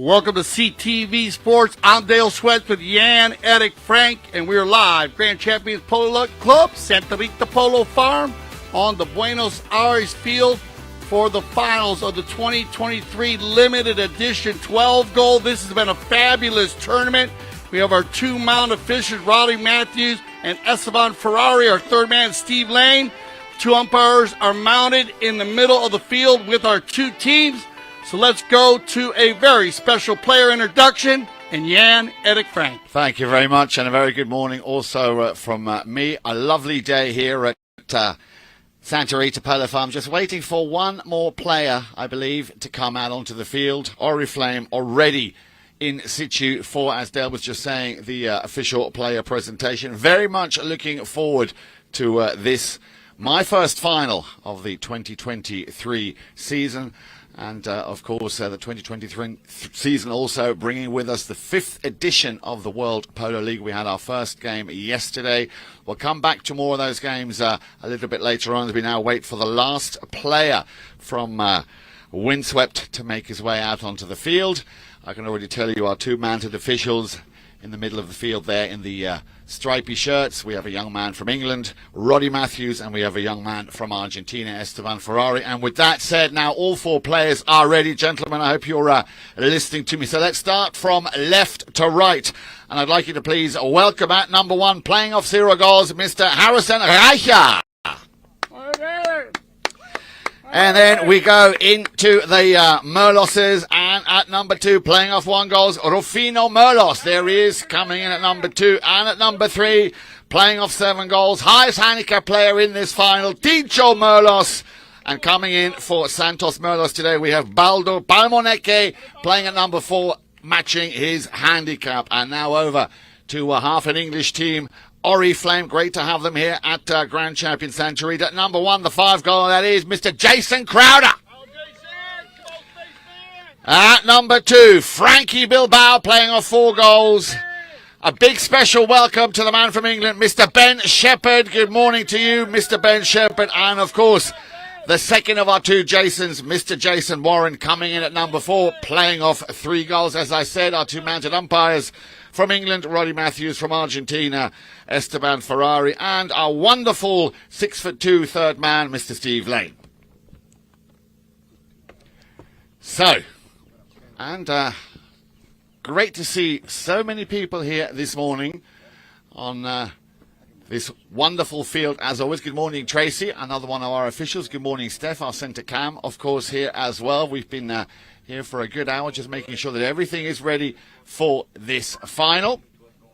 Welcome to CTV Sports. I'm Dale Sweats with Jan, Eric, Frank, and we're live. Grand Champions Polo Club, Santa Rita Polo Farm on the Buenos Aires field for the finals of the 2023 limited edition 12 goal. This has been a fabulous tournament. We have our two mount officials, Roddy Matthews and Esteban Ferrari. Our third man, Steve Lane. Two umpires are mounted in the middle of the field with our two teams. So let's go to a very special player introduction, and Jan, Eric, Frank. Thank you very much, and a very good morning also from me. A lovely day here at Santa Rita Polo Farm. Just waiting for one more player, I believe, to come out onto the field. Oriflamme already in situ for, as Dale was just saying, the official player presentation. Very much looking forward to this, my first final of the 2023 season. And, of course, the 2023 season also bringing with us the 5th edition of the World Polo League. We had our first game yesterday. We'll come back to more of those games a little bit later on as we now wait for the last player from Windswept to make his way out onto the field. I can already tell you our two mounted officials in the middle of the field there in the stripy shirts. We have a young man from England, Roddy Matthews, and we have a young man from Argentina, Esteban Ferrari. And with that said, now all four players are ready. Gentlemen, I hope you're listening to me. So let's start from left to right. And I'd like you to please welcome at number 1, playing off 0 goals, Mr. Harrison Reicher. And then we go into the Merloses, and at number 2, playing off 1 goals, Rufino Merlos. There he is, coming in at number 2. And at number 3, playing off 7 goals, highest handicap player in this final, Ticho Merlos. And coming in for Santos Merlos today, we have Baldo Palmoneke, playing at number 4, matching his handicap. And now over to half an English team, Oriflamme. Great to have them here at Grand Champion Santa Rita. At number 1, the 5 goal, that is Mr. Jason Crowder. At number 2, Frankie Bilbao, playing off 4 goals. A big special welcome to the man from England, Mr. Ben Shepherd. Good morning to you, Mr. Ben Shepherd. And, of course, the second of our two Jasons, Mr. Jason Warren, coming in at number 4, playing off 3 goals. As I said, our two mounted umpires from England, Roddy Matthews; from Argentina, Esteban Ferrari; and our wonderful 6'2" third man, Mr. Steve Lane. So, and great to see so many people here this morning on this wonderful field, as always. Good morning, Tracy, another one of our officials. Good morning, Steph, our centre cam, of course, here as well. We've been here for a good hour, just making sure that everything is ready for this final.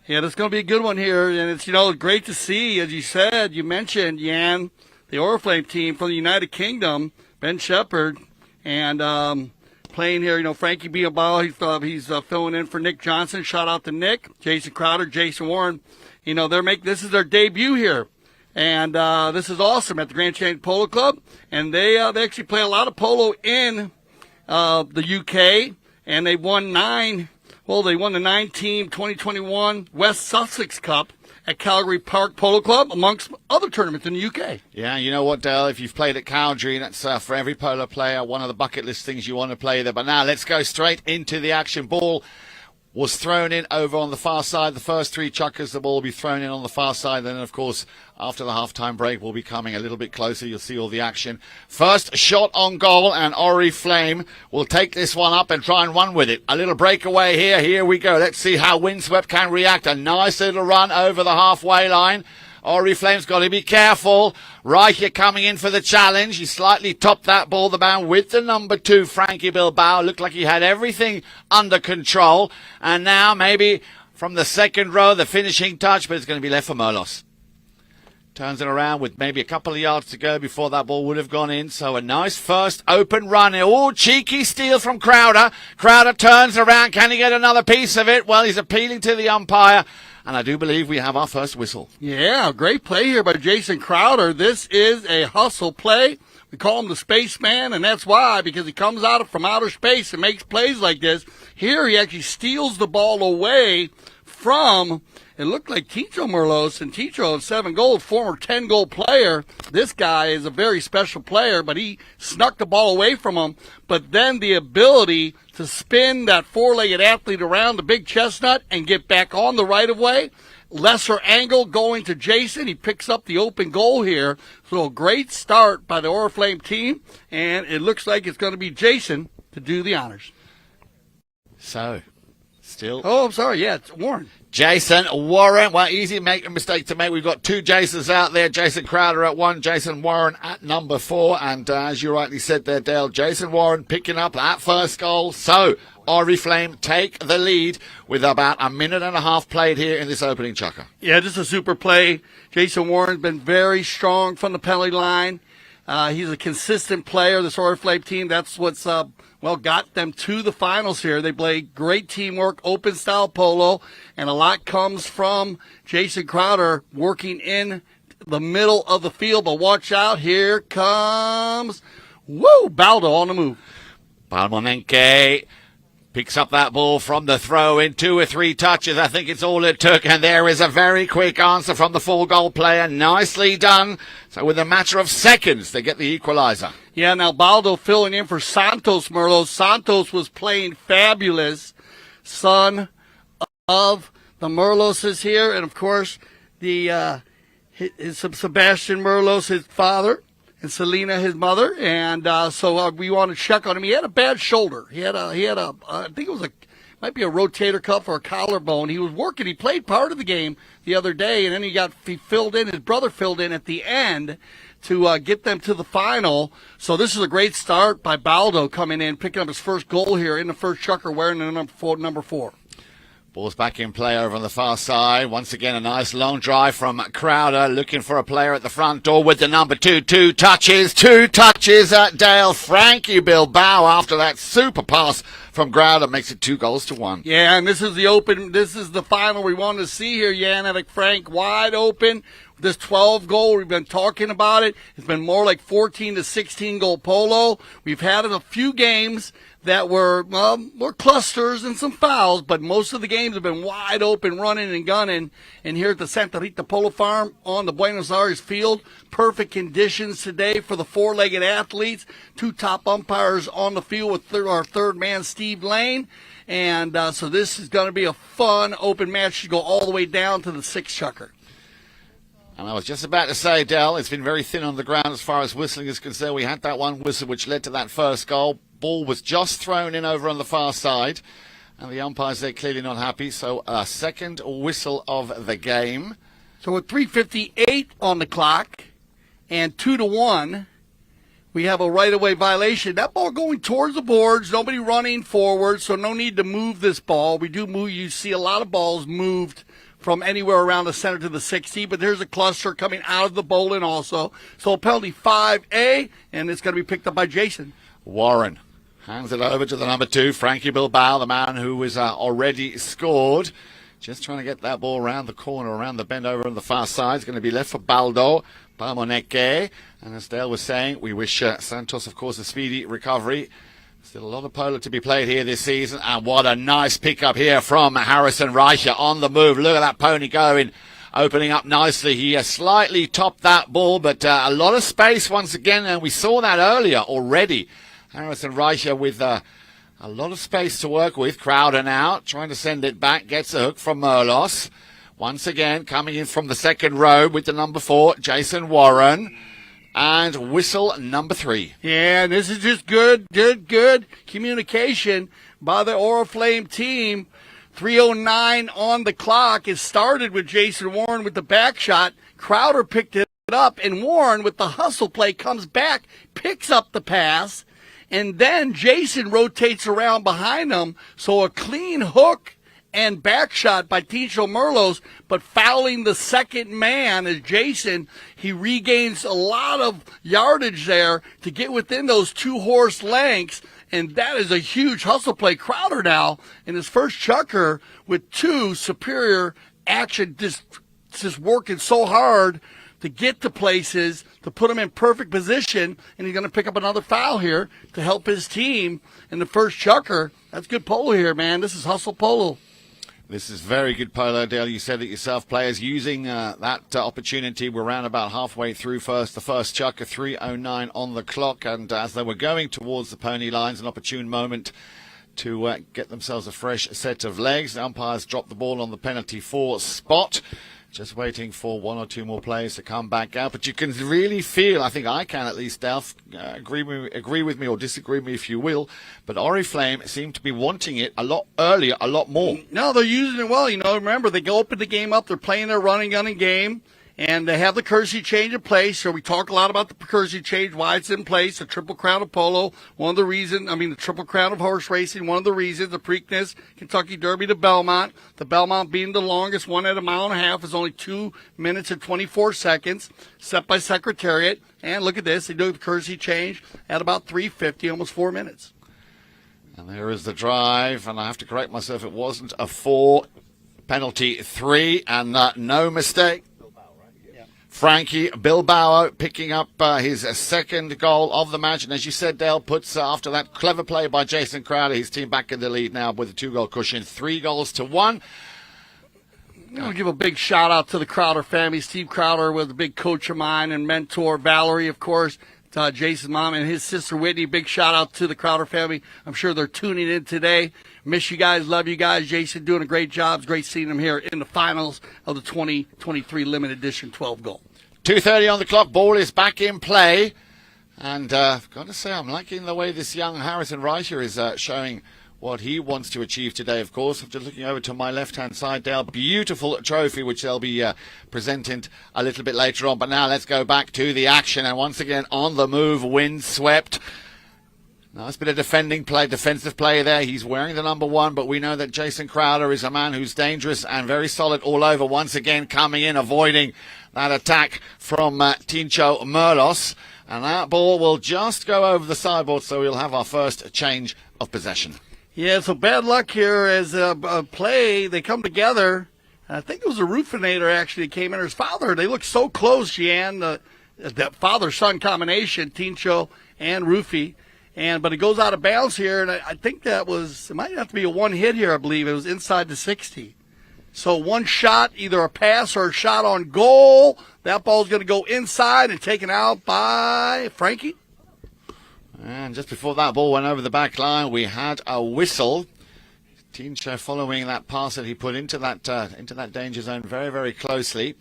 Yeah, it's going to be a good one here, and it's, great to see, as you said, you mentioned, Jan, the Oriflamme team from the United Kingdom, Ben Shepherd, and playing here, Frankie Bilbao, he's filling in for Nick Johnson. Shout out to Nick, Jason Crowder, Jason Warren. This is their debut here, and this is awesome at the Grand Champion Polo Club, and they actually play a lot of polo in the UK, and they won the 9-team 2021 West Sussex Cup at Calgary Park Polo Club, amongst other tournaments in the UK. Yeah, you know what, Dale, if you've played at Calgary, that's for every polo player, one of the bucket list things you want to play there. But now let's go straight into the action. Ball was thrown in over on the far side. The first 3 chuckers, the ball will be thrown in on the far side. Then, of course, after the half-time break, we'll be coming a little bit closer. You'll see all the action. First shot on goal, and Oriflamme will take this one up and try and run with it. A little breakaway here. Here we go. Let's see how Windswept can react. A nice little run over the halfway line. Oriflamme's got to be careful. Reicher coming in for the challenge. He slightly topped that ball, the man with the number 2, Frankie Bilbao. Looked like he had everything under control. And now maybe from the second row, the finishing touch, but it's going to be left for Merlos. Turns it around with maybe a couple of yards to go before that ball would have gone in. So a nice first open run. Oh, cheeky steal from Crowder. Crowder turns around. Can he get another piece of it? Well, he's appealing to the umpire. And I do believe we have our first whistle. Yeah, great play here by Jason Crowder. This is a hustle play. We call him the spaceman, and that's why, because he comes out from outer space and makes plays like this. Here he actually steals the ball away from it looked like Ticho Merlos, and Ticho had 7 goals, former 10-goal player. This guy is a very special player, but he snuck the ball away from him. But then the ability to spin that four-legged athlete around the big chestnut and get back on the right-of-way. Lesser angle going to Jason. He picks up the open goal here. So a great start by the Oriflamme team, and it looks like it's going to be Jason to do the honors. So, still. Oh, I'm sorry. Yeah, it's Warren. Jason Warren. Well, easy mistake to make. We've got 2 Jasons out there. Jason Crowder at 1, Jason Warren at number 4. And as you rightly said there, Dale, Jason Warren picking up that first goal. So, Oriflamme take the lead with about a minute and a half played here in this opening chukker. Yeah, just a super play. Jason Warren's been very strong from the penalty line. He's a consistent player, this Oriflamme team. That's what's got them to the finals here. They play great teamwork, open style polo, and a lot comes from Jason Crowder working in the middle of the field. But watch out, here comes Baldo on the move. Balmonenke picks up that ball from the throw in 2 or 3 touches. I think it's all it took. And there is a very quick answer from the 4-goal player. Nicely done. So with a matter of seconds, they get the equalizer. Yeah, now Baldo filling in for Santos Merlos. Santos was playing fabulous. Son of the Merloses here. And, of course, the Sebastian Merlos, his father, and Selena, his mother, and so we want to check on him. He had a bad shoulder. He had a I think it was might be a rotator cuff or a collarbone. He was working. He played part of the game the other day, and then he filled in. His brother filled in at the end to get them to the final. So this is a great start by Baldo coming in, picking up his first goal here in the first chukker, wearing the number 4. Ball's back in play over on the far side. Once again, a nice long drive from Crowder, looking for a player at the front door with the number 2. 2 touches at Dale. Frankie Bilbao, after that super pass from Crowder, makes it 2-1. Yeah, and this is the final we want to see here. Yannick Frank wide open. This 12 goal, we've been talking about it. It's been more like 14 to 16 goal polo. We've had a few games that were clusters and some fouls, but most of the games have been wide open, running and gunning. And here at the Santa Rita Polo Farm on the Buenos Aires field, perfect conditions today for the 4-legged athletes. 2 top umpires on the field with our third man, Steve Lane. And so this is going to be a fun open match to go all the way down to the 6th chukker. And I was just about to say, Dell, it's been very thin on the ground as far as whistling is concerned. We had that one whistle which led to that first goal. Ball was just thrown in over on the far side. And the umpires, they're clearly not happy. So a second whistle of the game. So with 3:58 on the clock and 2-1, we have a right-of-way violation. That ball going towards the boards, nobody running forward, so no need to move this ball. We do move. You see a lot of balls moved from anywhere around the center to the 60, but there's a cluster coming out of the bowling also. So penalty 5A, and it's going to be picked up by Jason. Warren hands it over to the number 2, Frankie Bilbao, the man who was already scored. Just trying to get that ball around the corner, around the bend over on the far side. It's going to be left for Baldo, Balmoneke. And as Dale was saying, we wish Santos, of course, a speedy recovery. Still a lot of polo to be played here this season. And what a nice pickup here from Harrison Reicher on the move. Look at that pony going, opening up nicely. He slightly topped that ball, but a lot of space once again. And we saw that earlier already. Harrison Reicher with a lot of space to work with. Crowder now trying to send it back. Gets a hook from Merlos. Once again, coming in from the second row with the number 4, Jason Warren. And whistle number 3. Yeah, this is just good communication by the Oriflamme team. 3:09 on the clock. It started with Jason Warren with the back shot. Crowder picked it up, and Warren with the hustle play comes back, picks up the pass, and then Jason rotates around behind him. So a clean hook and back shot by Ticho Merlos, but fouling the second man as Jason, he regains a lot of yardage there to get within those 2 horse lengths, and that is a huge hustle play. Crowder now in his first chukker with 2 superior action, just working so hard to get to places, to put him in perfect position, and he's going to pick up another foul here to help his team in the first chukker. That's good polo here, man. This is hustle polo. This is very good polo, Dale. You said it yourself. Players using that opportunity. We're around about halfway through the first chukker, 3:09 on the clock. And as they were going towards the pony lines, an opportune moment to get themselves a fresh set of legs. The umpires dropped the ball on the penalty 4 spot. Just waiting for one or two more players to come back out. But you can really feel, I think I can at least, Dale, agree with me or disagree with me if you will, but Oriflamme seem to be wanting it a lot earlier, a lot more. No, they're using it well. Remember, they go open the game up. They're playing their running gunning game. And they have the courtesy change in place. So we talk a lot about the courtesy change, why it's in place, the Triple Crown of Polo. The Triple Crown of horse racing, one of the reasons, the Preakness, Kentucky Derby to Belmont. The Belmont being the longest one at 1.5 miles is only 2 minutes and 24 seconds, set by Secretariat. And look at this, they do the courtesy change at about 3:50, almost 4 minutes. And there is the drive, and I have to correct myself, it wasn't a 4, penalty 3, and no mistake. Frankie Bilbao picking up his second goal of the match. And as you said, Dale, puts, after that clever play by Jason Crowder, his team back in the lead now with a 2-goal cushion, 3-1. I'll give a big shout-out to the Crowder family. Steve Crowder was a big coach of mine and mentor. Valerie, of course, Jason's mom, and his sister Whitney. Big shout-out to the Crowder family. I'm sure they're tuning in today. Miss you guys, love you guys. Jason doing a great job. It's great seeing him here in the finals of the 2023 limited edition 12 goal. 2:30 on the clock. Ball is back in play. And I've got to say, I'm liking the way this young Harrison Reicher is showing what he wants to achieve today, of course. I'm just looking over to my left-hand side, Dale. Beautiful trophy, which they'll be presenting a little bit later on. But now let's go back to the action. And once again, on the move, windswept. Nice bit of defensive play there. He's wearing the number 1, but we know that Jason Crowder is a man who's dangerous and very solid all over. Once again, coming in, avoiding that attack from Tincho Merlos. And that ball will just go over the sideboard, so we'll have our first change of possession. Yeah, so bad luck here as a play. They come together. I think it was a Roofinator actually that came in. His father, they look so close, Jan, that father-son combination, Tincho and Roofy. But it goes out of bounds here, and I think it might have to be a one hit here, I believe. It was inside the 60. So one shot, either a pass or a shot on goal. That ball's going to go inside and taken out by Frankie. And just before that ball went over the back line, we had a whistle. Tincho following that pass that he put into that danger zone very, very closely.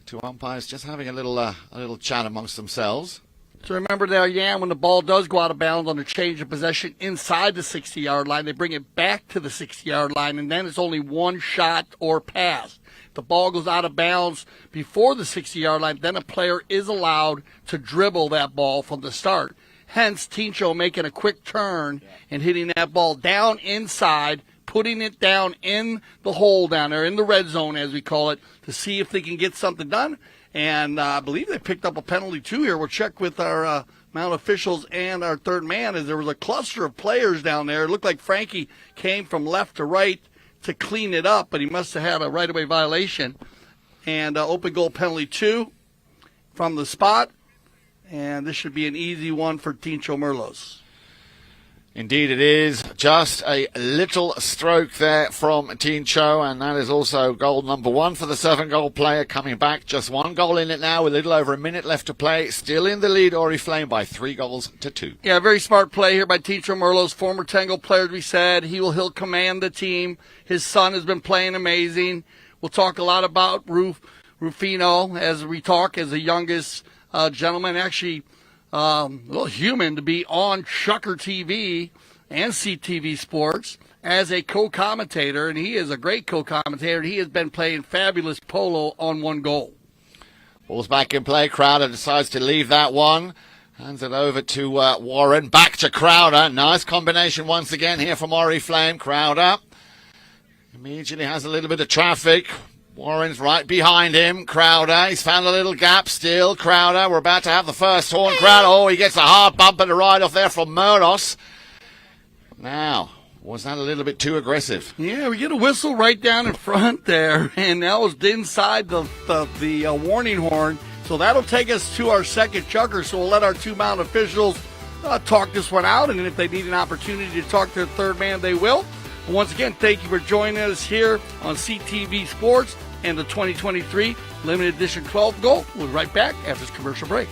Two umpires just having a little chat amongst themselves. So remember there, Jan, when the ball does go out of bounds on a change of possession inside the 60-yard line, they bring it back to the 60-yard line, and then it's only one shot or pass. If the ball goes out of bounds before the 60-yard line, then a player is allowed to dribble that ball from the start. Hence, Tincho making a quick turn and hitting that ball down inside, putting it down in the hole down there, in the red zone, as we call it, to see if they can get something done. And I believe they picked up a penalty, too, here. We'll check with our Mount officials and our third man, as there was a cluster of players down there. It looked like Frankie came from left to right to clean it up, but he must have had a right-of-way violation. And open goal penalty 2 from the spot. And this should be an easy one for Tincho Merlos. Indeed it is. Just a little stroke there from Tincho, and that is also goal number 1 for the 7-goal player coming back. Just 1 goal in it now with a little over a minute left to play. Still in the lead, Oriflamme, by 3-2. Yeah, very smart play here by Tincho Merlos, former 10-goal player, as we said. He'll command the team. His son has been playing amazing. We'll talk a lot about Rufino as we talk as the youngest gentleman, actually a little human to be on Chucker TV and CTV Sports as a co-commentator, and he is a great co-commentator. He has been playing fabulous polo on 1 goal. Ball's back in play. Crowder decides to leave that one. Hands it over to Warren. Back to Crowder. Nice combination once again here from Oriflamme. Crowder immediately has a little bit of traffic. Warren's right behind him. Crowder, he's found a little gap still. Crowder, we're about to have the first horn. Crowder, oh, he gets a hard bump and a ride off there from Merlos. Now, was that a little bit too aggressive? Yeah, we get a whistle right down in front there, and that was inside the warning horn. So that'll take us to our second chucker, so we'll let our 2 Mount officials talk this one out, and if they need an opportunity to talk to the third man, they will. And once again, thank you for joining us here on CTV Sports and the 2023 Limited Edition 12 Goal. We'll be right back after this commercial break.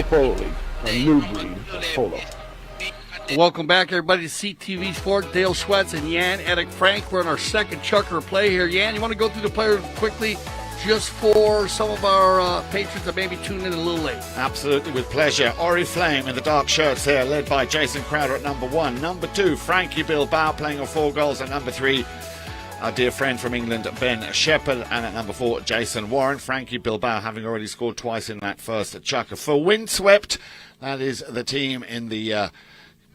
Polo League, a new breed of polo. Welcome back, everybody, to CTV Sport. Dale Schwetz and Jan Edik Frank. We're in our second chucker play here. Jan, you want to go through the players quickly just for some of our patrons that maybe tuned in a little late? Absolutely, with pleasure. Oriflamme in the dark shirts here, led by Jason Crowder at number 1. Number 2, Frankie Bilbao playing on 4 goals. At number 3, our dear friend from England, Ben Shepherd. And at number 4, Jason Warren. Frankie Bilbao having already scored twice in that first chucker. For Windswept, that is the team in the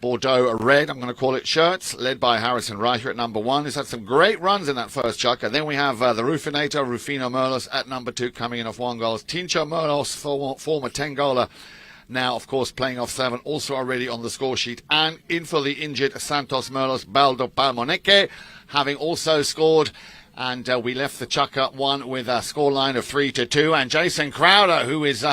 Bordeaux red, I'm going to call it, shirts, led by Harrison Reicher at number 1. He's had some great runs in that first chucker. Then we have the Rufinator, Rufino Merlos at number 2, coming in off 1 goal. Tincho Merlos, former 10-goaler, now, of course, playing off 7, also already on the score sheet. And in for the injured Santos Merlos, Baldo Palmoneke, having also scored. And we left the chucker 1 with a scoreline of 3-2. And Jason Crowder, who is...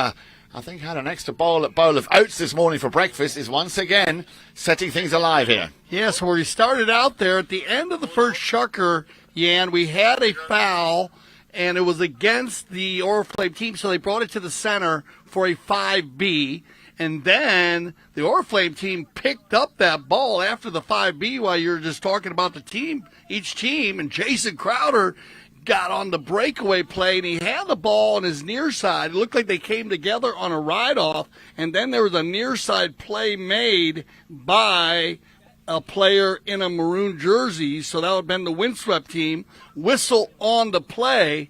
I think had an extra bowl of oats this morning for breakfast, is once again setting things alive here. Yes, where we started out there at the end of the first chucker, Jan, we had a foul, and it was against the Oriflamme team, so they brought it to the center for a 5B. And then the Oriflamme team picked up that ball after the 5B while you were just talking about the team, each team, and Jason Crowder got on the breakaway play, and he had the ball on his near side. It looked like they came together on a ride-off, and then there was a near side play made by a player in a maroon jersey, so that would have been the Windswept team. Whistle on the play,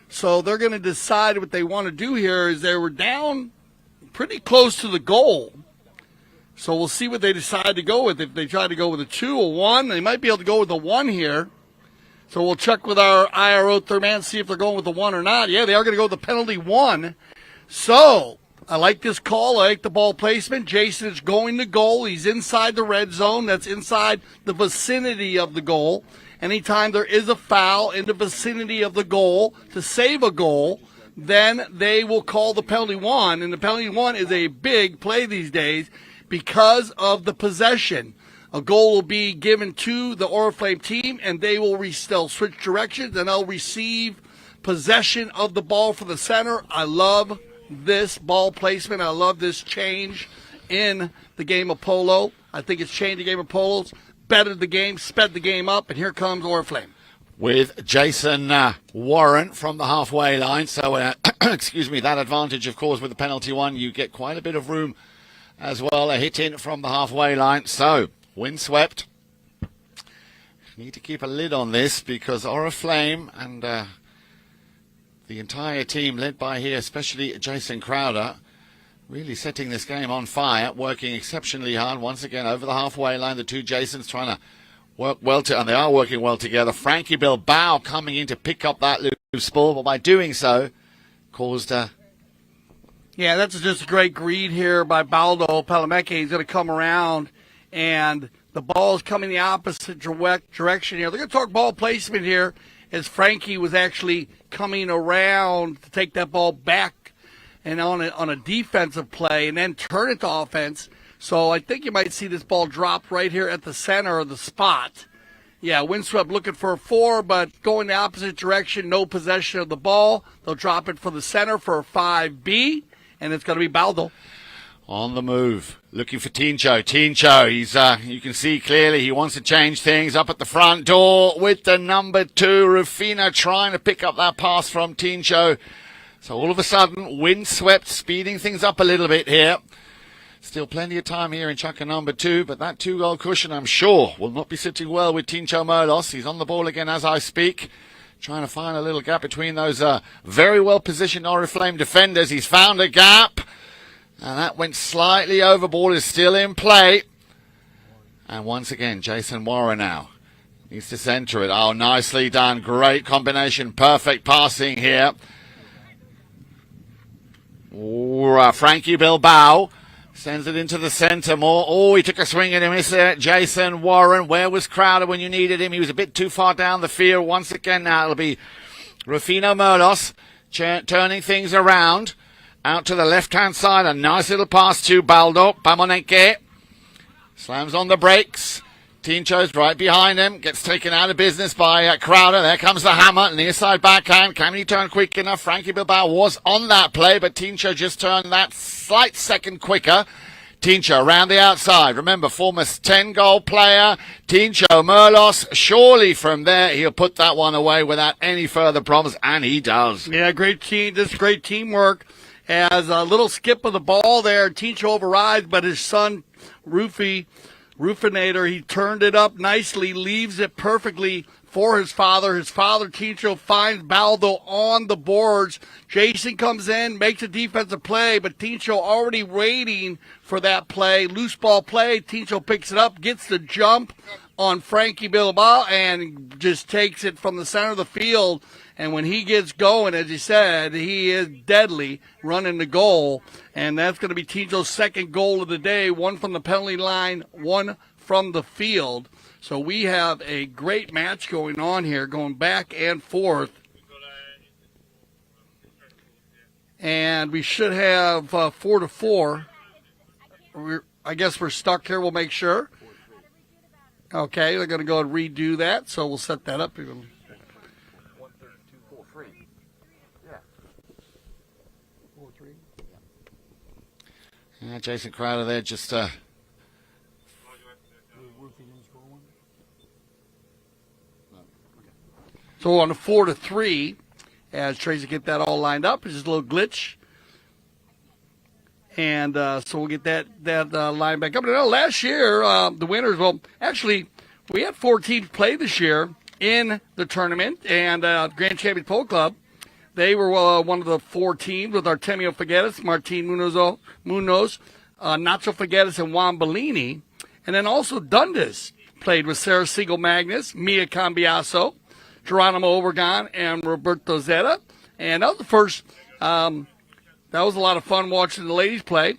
so they're going to decide what they want to do here. Is they were down pretty close to the goal, so we'll see what they decide to go with. If they try to go with a 2 or 1, they might be able to go with a 1 here. So we'll check with our IRO third man, see if they're going with the 1 or not. Yeah, they are going to go with the penalty 1. So I like this call. I like the ball placement. Jason is going to goal. He's inside the red zone. That's inside the vicinity of the goal. Anytime there is a foul in the vicinity of the goal to save a goal, then they will call the penalty 1. And the penalty 1 is a big play these days because of the possession. A goal will be given to the Oriflamme team, and they'll switch directions, and they'll receive possession of the ball for the center. I love this ball placement. I love this change in the game of polo. I think it's changed the game of polo, bettered the game, sped the game up, and here comes Oriflamme. With Jason Warren from the halfway line. So, excuse me, that advantage, of course, with the penalty 1, you get quite a bit of room as well. A hit in from the halfway line. So, Windswept need to keep a lid on this because Oriflamme and the entire team led by here, especially Jason Crowder, Really setting this game on fire, working exceptionally hard. Once again, over the halfway line, the two Jasons trying to work well, and they are working well together. Frankie Bilbao coming in to pick up that loose ball, but by doing so, caused Yeah, that's just a great read here by Baldo Palameke. He's going to come around, and the ball's coming the opposite direction here. They're going to talk ball placement here as Frankie was actually coming around to take that ball back and on a defensive play and then turn it to offense. So I think you might see this ball drop right here at the center of the spot. Yeah, Windswept looking for a 4, but going the opposite direction, no possession of the ball. They'll drop it for the center for a 5B, and it's going to be Baldo. on the move. Looking for Tincho. Tincho, he's you can see clearly he wants to change things up at the front door with the number 2, Rufino, trying to pick up that pass from Tincho. So all of a sudden, Windswept speeding things up a little bit here. Still plenty of time here in chunker number 2, but that 2-goal cushion, I'm sure, will not be sitting well with Tincho Merlos. He's on the ball again as I speak, trying to find a little gap between those very well-positioned Oriflamme defenders. He's found a gap, and that went slightly over. Ball is still in play. And once again, Jason Warren now needs to centre it. Oh, nicely done. Great combination. Perfect passing here. Frankie Bilbao sends it into the centre more. Oh, he took a swing and a miss there. Jason Warren. Where was Crowder when you needed him? He was a bit too far down the field. Once again now it'll be Rufino Merlos turning things around. Out to the left-hand side. A nice little pass to Baldo. Pamonenke slams on the brakes. Tincho's right behind him. Gets taken out of business by Crowder. There comes the hammer. Near side backhand. Can he turn quick enough? Frankie Bilbao was on that play, but Tincho just turned that slight second quicker. Tincho around the outside. Remember, former 10-goal player. Tincho Merlos. Surely from there, he'll put that one away without any further problems, and he does. Yeah, great team. This is great teamwork. As a little skip of the ball there, Tincho overrides, but his son, Rufinator, he turned it up nicely, leaves it perfectly for his father. His father, Tincho, finds Baldo on the boards. Jason comes in, makes a defensive play, but Tincho already waiting for that play. Loose ball play. Tincho picks it up, gets the jump on Frankie Bilbao, and just takes it from the center of the field. And when he gets going, as he said, he is deadly running the goal. And that's going to be Tincho's second goal of the day, one from the penalty line, one from the field. So we have a great match going on here, going back and forth. And we should have 4-4. I guess we're stuck here. We'll make sure. Okay, they're going to go and redo that, so we'll set that up. Jason Crowder there just So on a 4-3, as Tracy get that all lined up, it's just a little glitch. And so we'll get that line back up. But last year, the winners, well, actually, we had 4 teams play this year in the tournament, and Grand Champion Polo Club, they were one of the 4 teams with Artemio Figueres, Martin Munoz, Nacho Figueres, and Juan Bellini. And then also Dundas played with Sarah Siegel Magnus, Mia Cambiaso, Geronimo Obregon, and Roberto Zeta. And that was the first, that was a lot of fun watching the ladies play.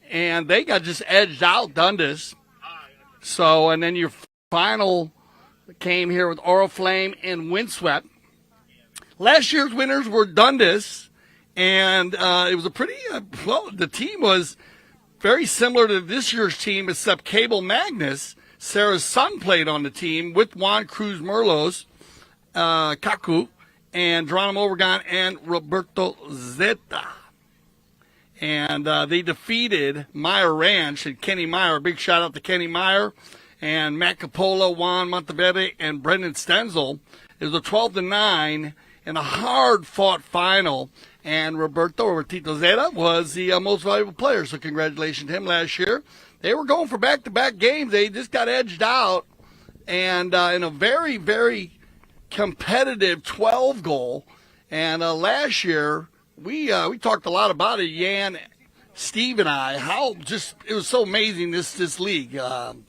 And they got just edged out, Dundas. So, and then your final came here with Oriflamme and Windswept. Last year's winners were Dundas, and it was a pretty, the team was very similar to this year's team, except Cable Magnus, Sarah's son, played on the team with Juan Cruz Merlos, Kaku, and Geronimo Obregon, and Roberto Zeta. And they defeated Meyer Ranch and Kenny Meyer. A big shout out to Kenny Meyer and Matt Capola, Juan Monteverde, and Brendan Stenzel. It was a 12-9 in a hard-fought final. And Roberto Zeta was the most valuable player. So congratulations to him last year. They were going for back-to-back games. They just got edged out. And in a very, very competitive 12-goal. And last year, we talked a lot about it. Yan Steve and I, it was so amazing this league. Yan,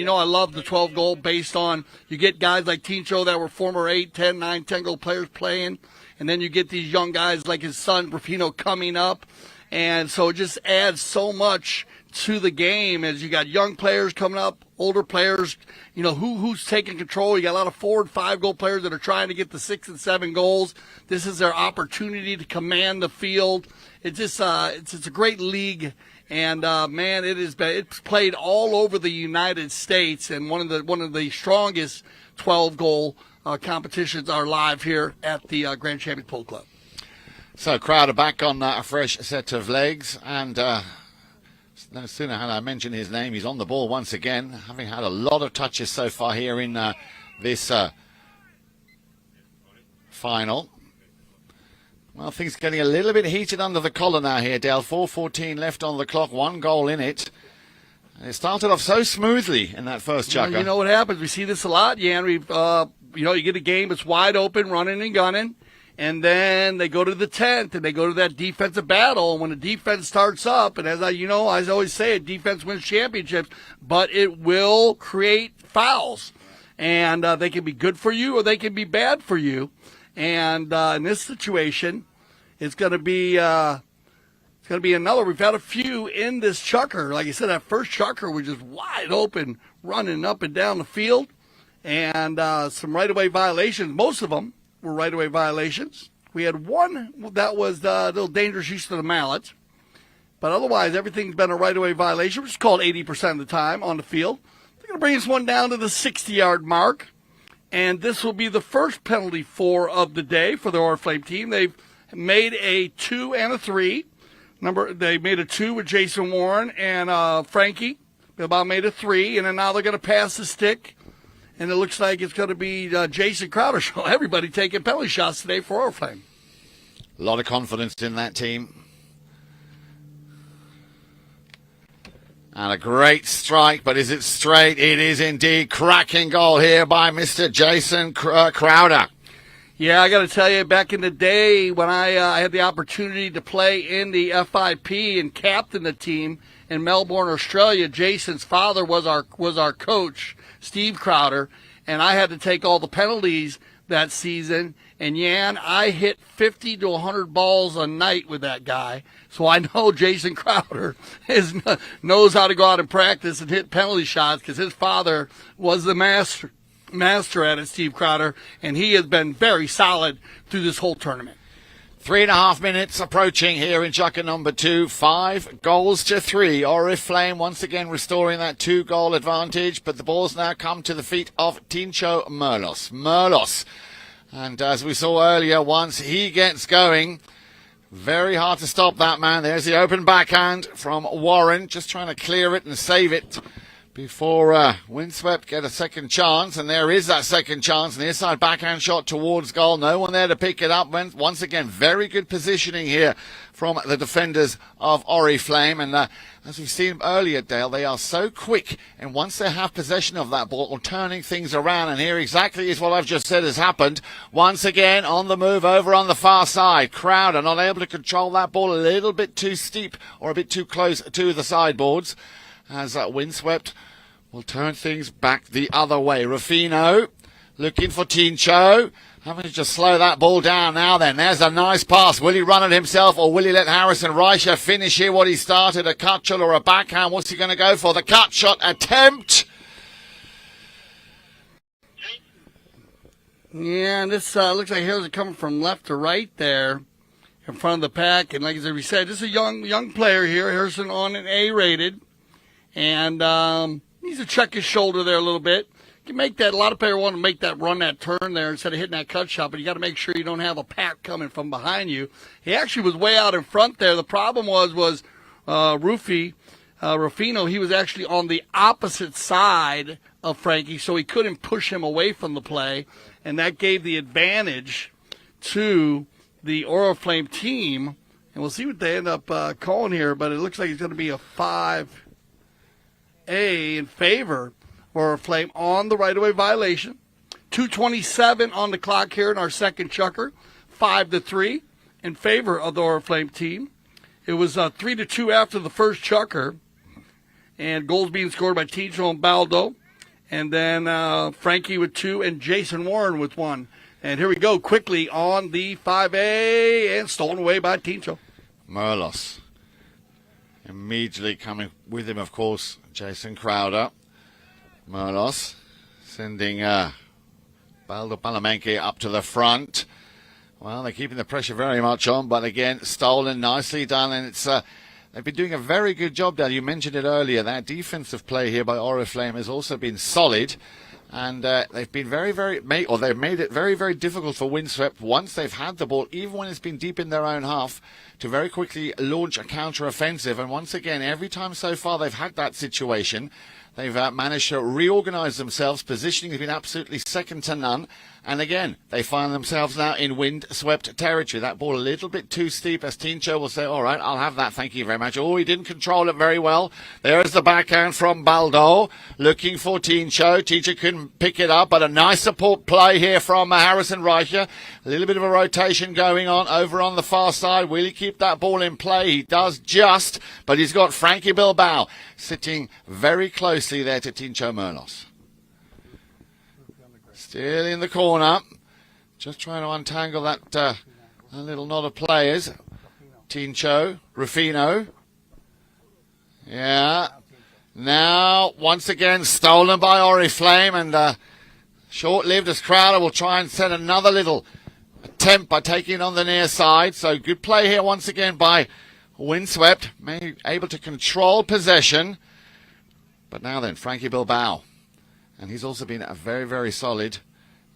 I love the 12 goal based on, you get guys like Tincho that were former 8, 10, 9, 10 goal players playing, and then you get these young guys like his son, Rufino, coming up. And so it just adds so much to the game as you got young players coming up, older players, who's taking control. You got a lot of 4 and 5 goal players that are trying to get the 6 and 7 goals. This is their opportunity to command the field. It's just it's a great league, and man, it's played all over the United States, and one of the strongest 12 goal competitions are live here at the Grand Champion Polo Club. So Crowder back on a fresh set of legs, and no sooner had I mentioned his name, he's on the ball once again, having had a lot of touches so far here in this final. Well, things getting a little bit heated under the collar now here, Dale. 4:14 left on the clock, 1 goal in it. And it started off so smoothly in that first chucker. You know what happens? We see this a lot, Jan. You get a game that's wide open, running and gunning, and then they go to the 10th, and they go to that defensive battle. And when the defense starts up, and as I always say, defense wins championships, but it will create fouls. And they can be good for you or they can be bad for you. And in this situation, it's going to be another. We've had a few in this chucker. Like I said, that first chucker was just wide open, running up and down the field, and some right-of-way violations. Most of them were right-of-way violations. We had one that was a little dangerous use of the mallet, but otherwise everything's been a right-of-way violation, which is called 80% of the time on the field. They're going to bring this one down to the 60-yard mark. And this will be the first penalty of the day for the Oriflamme team. They've made a 2 and a 3. They made a 2 with Jason Warren and Frankie. Bilbao made a 3, and then now they're going to pass the stick. And it looks like it's going to be Jason Crowder. So everybody taking penalty shots today for Oriflamme. A lot of confidence in that team. And a great strike, but is it straight? It is indeed. Cracking goal here by Mr. Jason Crowder. Yeah, I got to tell you, back in the day when I had the opportunity to play in the FIP and captain the team in Melbourne, Australia, Jason's father was our coach, Steve Crowder, and I had to take all the penalties that season. And Yan, I hit 50 to 100 balls a night with that guy. So I know Jason Crowder knows how to go out and practice and hit penalty shots because his father was the master at it, Steve Crowder, and he has been very solid through this whole tournament. 3.5 minutes approaching here in chucker number 2. 5 goals to 3. Oriflamme once again restoring that 2-goal advantage, but the ball's now come to the feet of Tincho Merlos. And as we saw earlier, once he gets going, very hard to stop that man. There's the open backhand from Warren, just trying to clear it and save it before Windswept get a second chance. And there is that second chance, an inside backhand shot towards goal. No one there to pick it up. Once again, very good positioning here from the defenders of Oriflamme. And as we've seen earlier, Dale, they are so quick. And once they have possession of that ball, turning things around. And here exactly is what I've just said has happened. Once again, on the move over on the far side. Crowder not able to control that ball, a little bit too steep or a bit too close to the sideboards. As Windswept will turn things back the other way. Rufino looking for Tincho. Having to just slow that ball down now then. There's a nice pass. Will he run it himself or will he let Harrison Reicher finish here what he started? A cut shot or a backhand? What's he going to go for? The cut shot attempt. Yeah, and this looks like here's it coming from left to right there in front of the pack. And like as we said, this is a young player here. Harrison on an A-rated. And needs to check his shoulder there a little bit. You can make that. A lot of players want to run that turn there instead of hitting that cut shot, but you got to make sure you don't have a pack coming from behind you. He actually was way out in front there. The problem was Rufino. He was actually on the opposite side of Frankie, so he couldn't push him away from the play, and that gave the advantage to the Oriflamme team. And we'll see what they end up calling here, but it looks like it's going to be a 5A in favor for Oriflamme on the right-of-way violation. 2:27 on the clock here in our second chucker. 5-3 in favor of the Oriflamme team. It was 3-2 after the first chukker, and goals being scored by Tincho and Baldo, and then Frankie with 2 and Jason Warren with 1. And here we go quickly on the 5A, and stolen away by Tincho. Merlos. Immediately coming with him, of course, Jason Crowder. Merlos sending Baldo Palamenque up to the front. Well, they're keeping the pressure very much on, but again, stolen, nicely done, and it's they've been doing a very good job, Dad. You mentioned it earlier. That defensive play here by Oriflamme has also been solid, and they've been they've made it very, very difficult for Windswept once they've had the ball, even when it's been deep in their own half, to very quickly launch a counter-offensive. And once again, every time so far they've had that situation, they've managed to reorganize themselves. Positioning has been absolutely second to none. And again, they find themselves now in wind-swept territory. That ball a little bit too steep, as Tincho will say, all right, I'll have that, thank you very much. Oh, he didn't control it very well. There's the backhand from Baldo, looking for Tincho. Tincho couldn't pick it up, but a nice support play here from Harrison Reicher. A little bit of a rotation going on over on the far side. Will he keep that ball in play? He does just, but he's got Frankie Bilbao sitting very closely there to Tincho Merlos. Still in the corner. Just trying to untangle that little knot of players. Tincho, Rufino. Yeah. Now, once again, stolen by Oriflamme, and short-lived as Crowder will try and set another little attempt by taking it on the near side. So good play here once again by Windswept, able to control possession. But now then, Frankie Bilbao. And he's also been very, very solid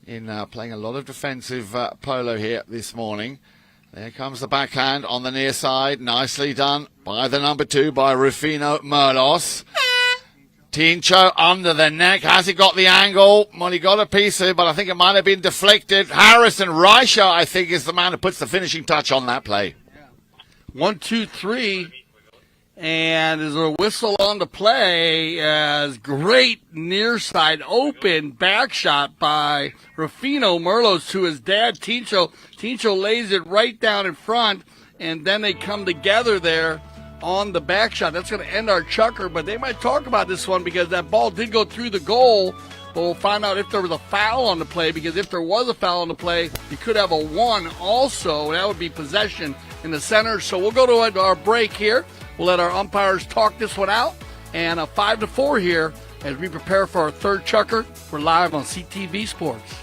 in playing a lot of defensive polo here this morning. There comes the backhand on the near side. Nicely done by the number 2, by Rufino Merlos. Tincho under the neck. Has he got the angle? Well, he got a piece of it, but I think it might have been deflected. Harrison Reicher, I think, is the man who puts the finishing touch on that play. 1, 2, 3. And there's a whistle on the play as great near side open back shot by Rufino Merlos to his dad, Tincho. Tincho lays it right down in front, and then they come together there on the back shot. That's going to end our chukker, but they might talk about this one because that ball did go through the goal. But we'll find out if there was a foul on the play, because if there was a foul on the play, you could have a 1 also. That would be possession in the center. So we'll go to our break here. We'll let our umpires talk this one out. And a 5-4 here as we prepare for our third chukker. We're live on CTV Sports.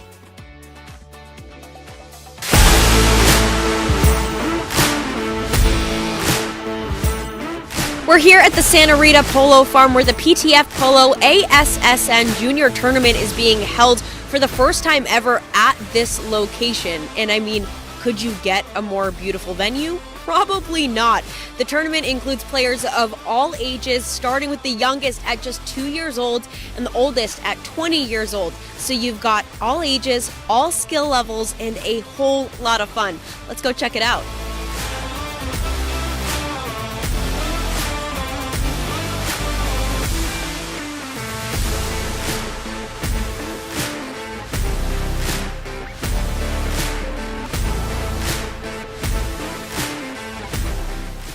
We're here at the Santa Rita Polo Farm, where the PTF Polo ASSN Junior Tournament is being held for the first time ever at this location. And I mean, could you get a more beautiful venue? Probably not. The tournament includes players of all ages, starting with the youngest at just 2 years old and the oldest at 20 years old. So you've got all ages, all skill levels, and a whole lot of fun. Let's go check it out.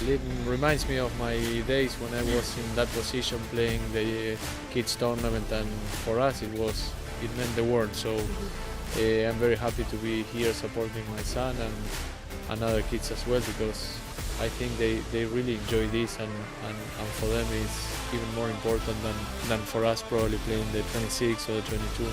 It reminds me of my days when I was in that position playing the kids tournament, and for us it meant the world. So I'm very happy to be here supporting my son and other kids as well, because I think they really enjoy this, and for them it's even more important than for us probably playing the 26 or the 22.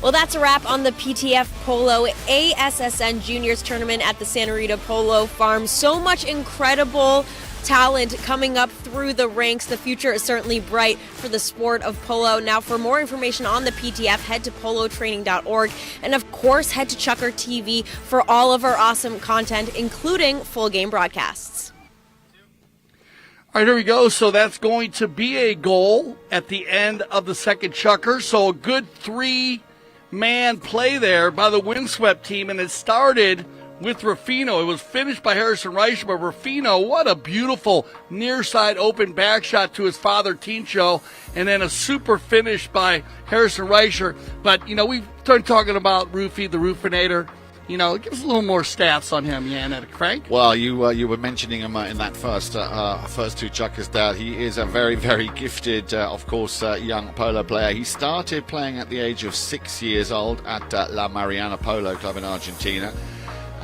Well, that's a wrap on the PTF Polo ASSN Juniors Tournament at the Santa Rita Polo Farm. So much incredible talent coming up through the ranks. The future is certainly bright for the sport of polo. Now, for more information on the PTF, head to polotraining.org. And of course, head to Chukker TV for all of our awesome content, including full game broadcasts. All right, here we go. So that's going to be a goal at the end of the second chukker. So a good 3-man play there by the Windswept team, and it started with Rufino. It was finished by Harrison Reicher, but Rufino, what a beautiful near side open back shot to his father, Tincho, and then a super finish by Harrison Reicher. But, we've started talking about Rufy, the Rufinator. Give us a little more stats on him, Jan, at a crank. Well, you were mentioning him in that first two chuckers, Dad. He is a very, very gifted, of course, young polo player. He started playing at the age of 6 years old at La Mariana Polo Club in Argentina.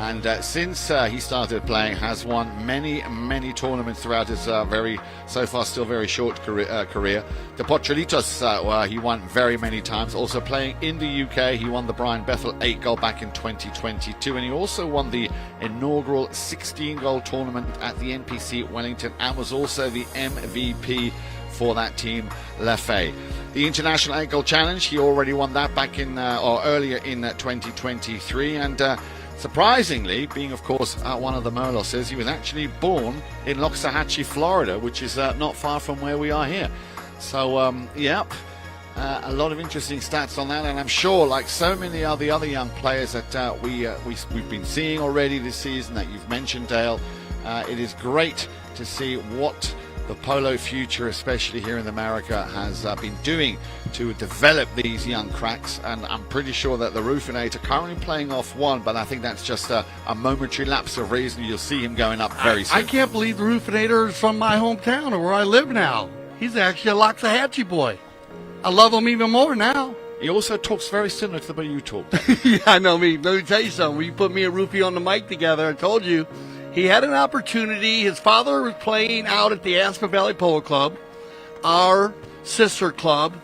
And since he started playing, has won many, many tournaments throughout his so far still very short career. The Potrelitos, he won very many times. Also playing in the UK, he won the Brian Bethel 8-goal back in 2022. And he also won the inaugural 16-goal tournament at the NPC Wellington and was also the MVP for that team, Lefay. The International 8-goal Challenge, he already won that back in, or earlier in 2023. And surprisingly, being of course one of the Merloses, he was actually born in Loxahatchee, Florida, which is not far from where we are here. So, a lot of interesting stats on that, and I'm sure, like so many of the other young players that we've been seeing already this season that you've mentioned, Dale, it is great to see what the polo future, especially here in America, has been doing to develop these young cracks. And I'm pretty sure that the Rufinator currently playing off one, but I think that's just a momentary lapse of reason. You'll see him going up very soon. I can't believe the Rufinator is from my hometown or where I live now. He's actually a Loxahatchee boy. I love him even more now. He also talks very similar to the way you talk. Yeah, I know me. Let me tell you something. When you put me and Rufy on the mic together, I told you, he had an opportunity. His father was playing out at the Aspen Valley Polo Club, our sister club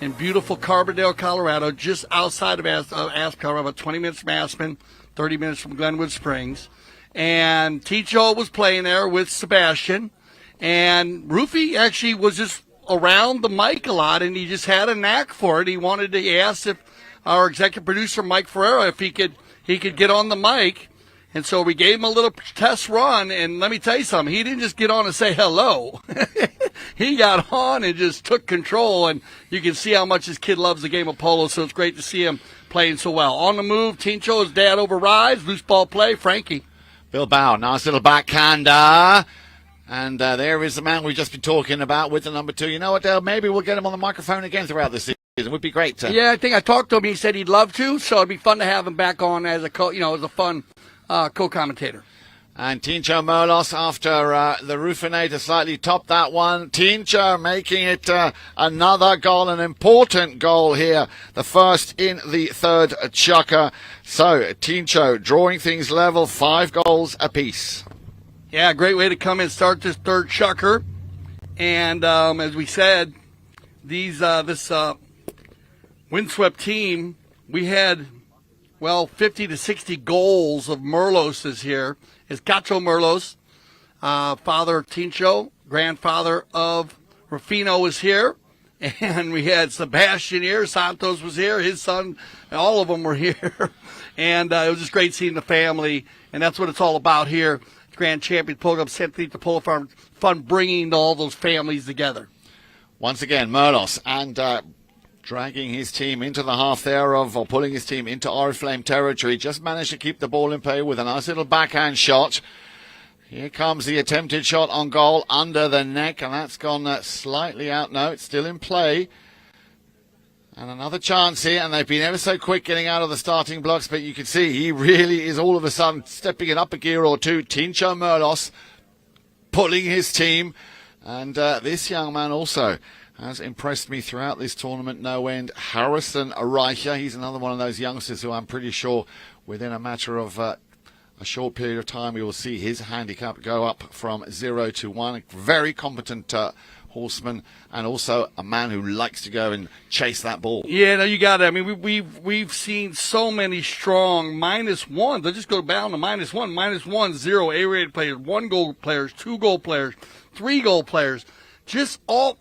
in beautiful Carbondale, Colorado, just outside of Aspen, Colorado, about 20 minutes from Aspen, 30 minutes from Glenwood Springs. And Ticho was playing there with Sebastian. And Rufy actually was just around the mic a lot, and he just had a knack for it. He asked if our executive producer, Mike Ferreira, if he could get on the mic. And so we gave him a little test run, and let me tell you something. He didn't just get on and say hello. He got on and just took control, and you can see how much his kid loves the game of polo, so it's great to see him playing so well. On the move, Tincho, his dad overrides, loose ball play, Frankie. Bilbao, nice little backhander. And there is the man we've just been talking about with the number 2. You know what, Dale? Maybe we'll get him on the microphone again throughout the season. It would be great. Yeah, I think I talked to him. He said he'd love to, so it'd be fun to have him back on as a fun co-commentator. And Tincho Merlos, after the Rufinator slightly topped that one. Tincho making it another goal, an important goal here. The first in the third chukker. So Tincho drawing things level, 5 goals apiece. Yeah, great way to come and start this third chukker. And as we said, this windswept team, we had 50 to 60 goals of Merloses here. It's Cacho Merlos, father of Tincho, grandfather of Rufino was here. And we had Sebastian here, Santos was here, his son, all of them were here. And it was just great seeing the family, and that's what it's all about here. Grand Champion Polo Club, Santa Rita Polo Farm, fun bringing all those families together. Once again, Merlos, and dragging his team into the half thereof, or pulling his team into Oriflamme territory. Just managed to keep the ball in play with a nice little backhand shot. Here comes the attempted shot on goal under the neck, and that's gone slightly out. No, it's still in play. And another chance here, and they've been ever so quick getting out of the starting blocks, but you can see he really is all of a sudden stepping it up a gear or two. Tincho Merlos pulling his team, and this young man also has impressed me throughout this tournament, no end. Harrison Reicher, he's another one of those youngsters who I'm pretty sure within a matter of a short period of time we will see his handicap go up from 0 to 1. A very competent horseman, and also a man who likes to go and chase that ball. Yeah, no, you got it. I mean, we've seen so many strong -1s. They'll just go down to -1, -1, 0 A-rated players, 1 goal players, 2 goal players, 3 goal players, just all,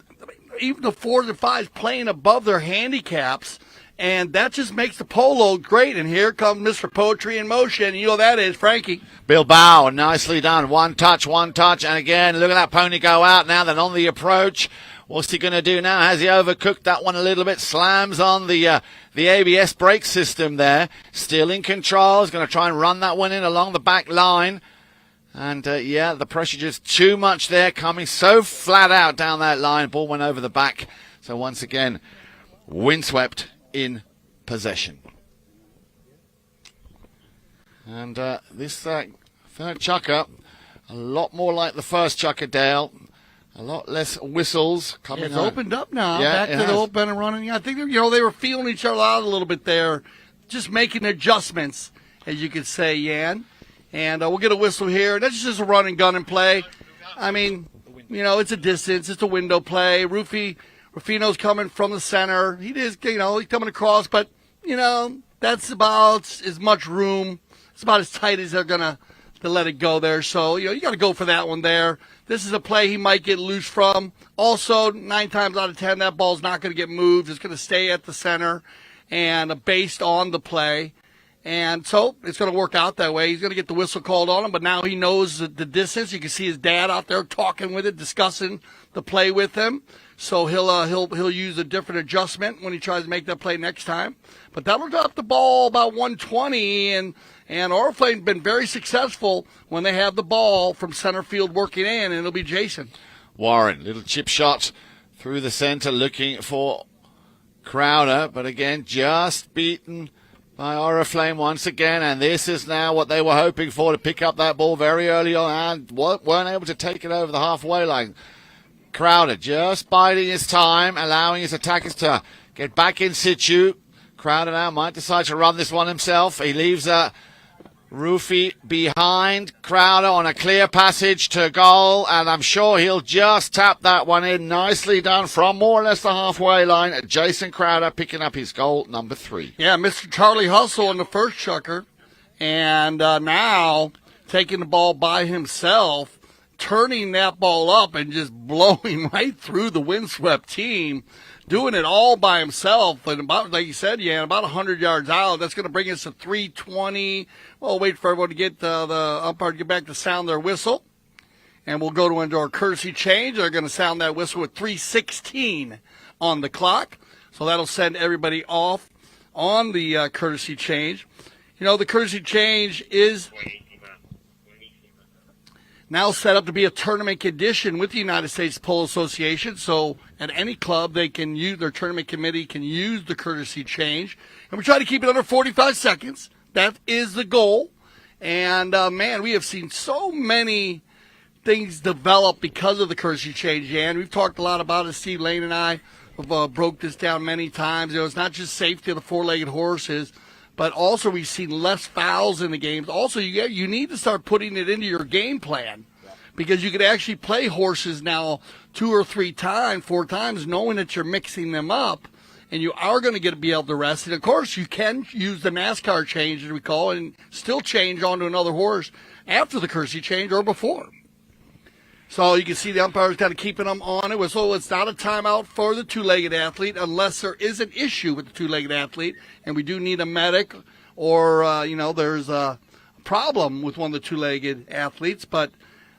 even the 4s and 5s playing above their handicaps. And that just makes the polo great. And here comes Mr. Poetry in motion. You know that is Frankie. Bilbao, nicely done. One touch. And again, look at that pony go out now. Then on the approach What's he going to do now? Has he overcooked that one a little bit? Slams on the ABS brake system there. Still in control. He's going to try and run that one in along the back line. And, yeah, the pressure just too much there, coming so flat out down that line. Ball went over the back. So once again, windswept in possession. And this third chukker, a lot more like the first chukker, Dale. A lot less whistles coming. It's opened up now. Yeah, Back to the open and running. I think they were feeling each other out a little bit there, just making adjustments, as you could say, Jan. And we'll get a whistle here. That's just a run and gun and play. I mean, it's a distance. It's a window play. Rufino's coming from the center. He is, he's coming across, but that's about as much room. It's about as tight as they're gonna to let it go there. So you got to go for that one there. This is a play he might get loose from. Also, 9 times out of 10, that ball's not going to get moved. It's going to stay at the center and based on the play. And so it's going to work out that way. He's going to get the whistle called on him, but now he knows the distance. You can see his dad out there talking with it, discussing the play with him. So he'll use a different adjustment when he tries to make that play next time. But that'll drop the ball about 120, and Oriflamme's been very successful when they have the ball from center field working in, and it'll be Jason. Warren, little chip shot through the center looking for Crowder, but again, just beaten by Oriflamme once again, and this is now what they were hoping for, to pick up that ball very early on and weren't able to take it over the halfway line. Crowder just biding his time, allowing his attackers to get back in situ. Crowder now might decide to run this one himself. He leaves Rufy behind. Crowder on a clear passage to goal, and I'm sure he'll just tap that one in. Nicely done from more or less the halfway line. Jason Crowder picking up his goal number 3. Yeah, Mr. Charlie Hustle in the first chukker, and now taking the ball by himself, turning that ball up and just blowing right through the windswept team, doing it all by himself. And about, like you said, about 100 yards out. That's going to bring us to 320. We'll wait for everyone to get the umpire to get back to sound their whistle. And we'll go into our courtesy change. They're going to sound that whistle with 3:16 on the clock. So that'll send everybody off on the courtesy change. The courtesy change is now set up to be a tournament condition with the United States Polo Association. So at any club, they can use, their tournament committee can use the courtesy change. And we try to keep it under 45 seconds. That is the goal. And, man, we have seen so many things develop because of the courtesy change, Jan. We've talked a lot about it. Steve Lane and I have broke this down many times. It's not just safety of the four-legged horses, but also we've seen less fouls in the games. Also, you need to start putting it into your game plan, because you could actually play horses now 2 or 3 times, 4 times, knowing that you're mixing them up, and you are going to be able to rest. And, of course, you can use the NASCAR change, as we call it, and still change onto another horse after the courtesy change or before. So you can see the umpire's kind of keeping them on it. So it's not a timeout for the two-legged athlete unless there is an issue with the two-legged athlete, and we do need a medic or, there's a problem with one of the two-legged athletes. But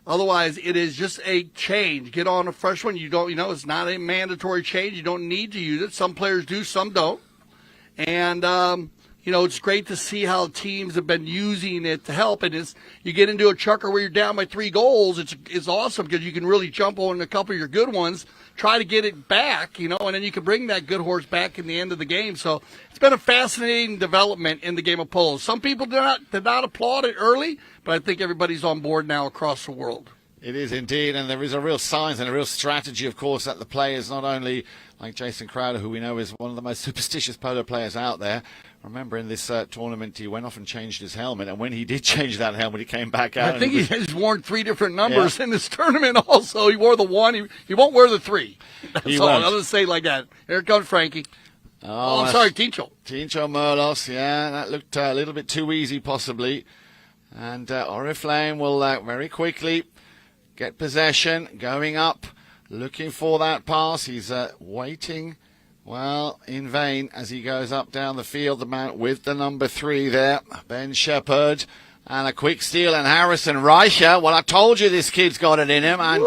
otherwise, it is just a change. Get on a fresh one. You don't, it's not a mandatory change. You don't need to use it. Some players do, some don't. And, it's great to see how teams have been using it to help. And you get into a chukker where you're down by 3 goals, it's awesome because you can really jump on a couple of your good ones, try to get it back, and then you can bring that good horse back in the end of the game. So it's been a fascinating development in the game of polo. Some people did not applaud it early, but I think everybody's on board now across the world. It is indeed, and there is a real science and a real strategy, of course, that the players, not only like Jason Crowder, who we know is one of the most superstitious polo players out there. Remember, in this tournament, he went off and changed his helmet, and when he did change that helmet, he came back out. I think he has worn 3 different numbers in this tournament also. He wore the 1. He won't wear the 3. That's all. I'll just say it like that. Here comes Frankie. I'm sorry, Tincho. Tincho Merlos, that looked a little bit too easy, possibly. And Oriflamme will very quickly get possession, going up, looking for that pass. He's waiting, in vain as he goes up down the field. The man with the number 3 there, Ben Shepherd. And a quick steal, and Harrison Reicher. Well, I told you this kid's got it in him. And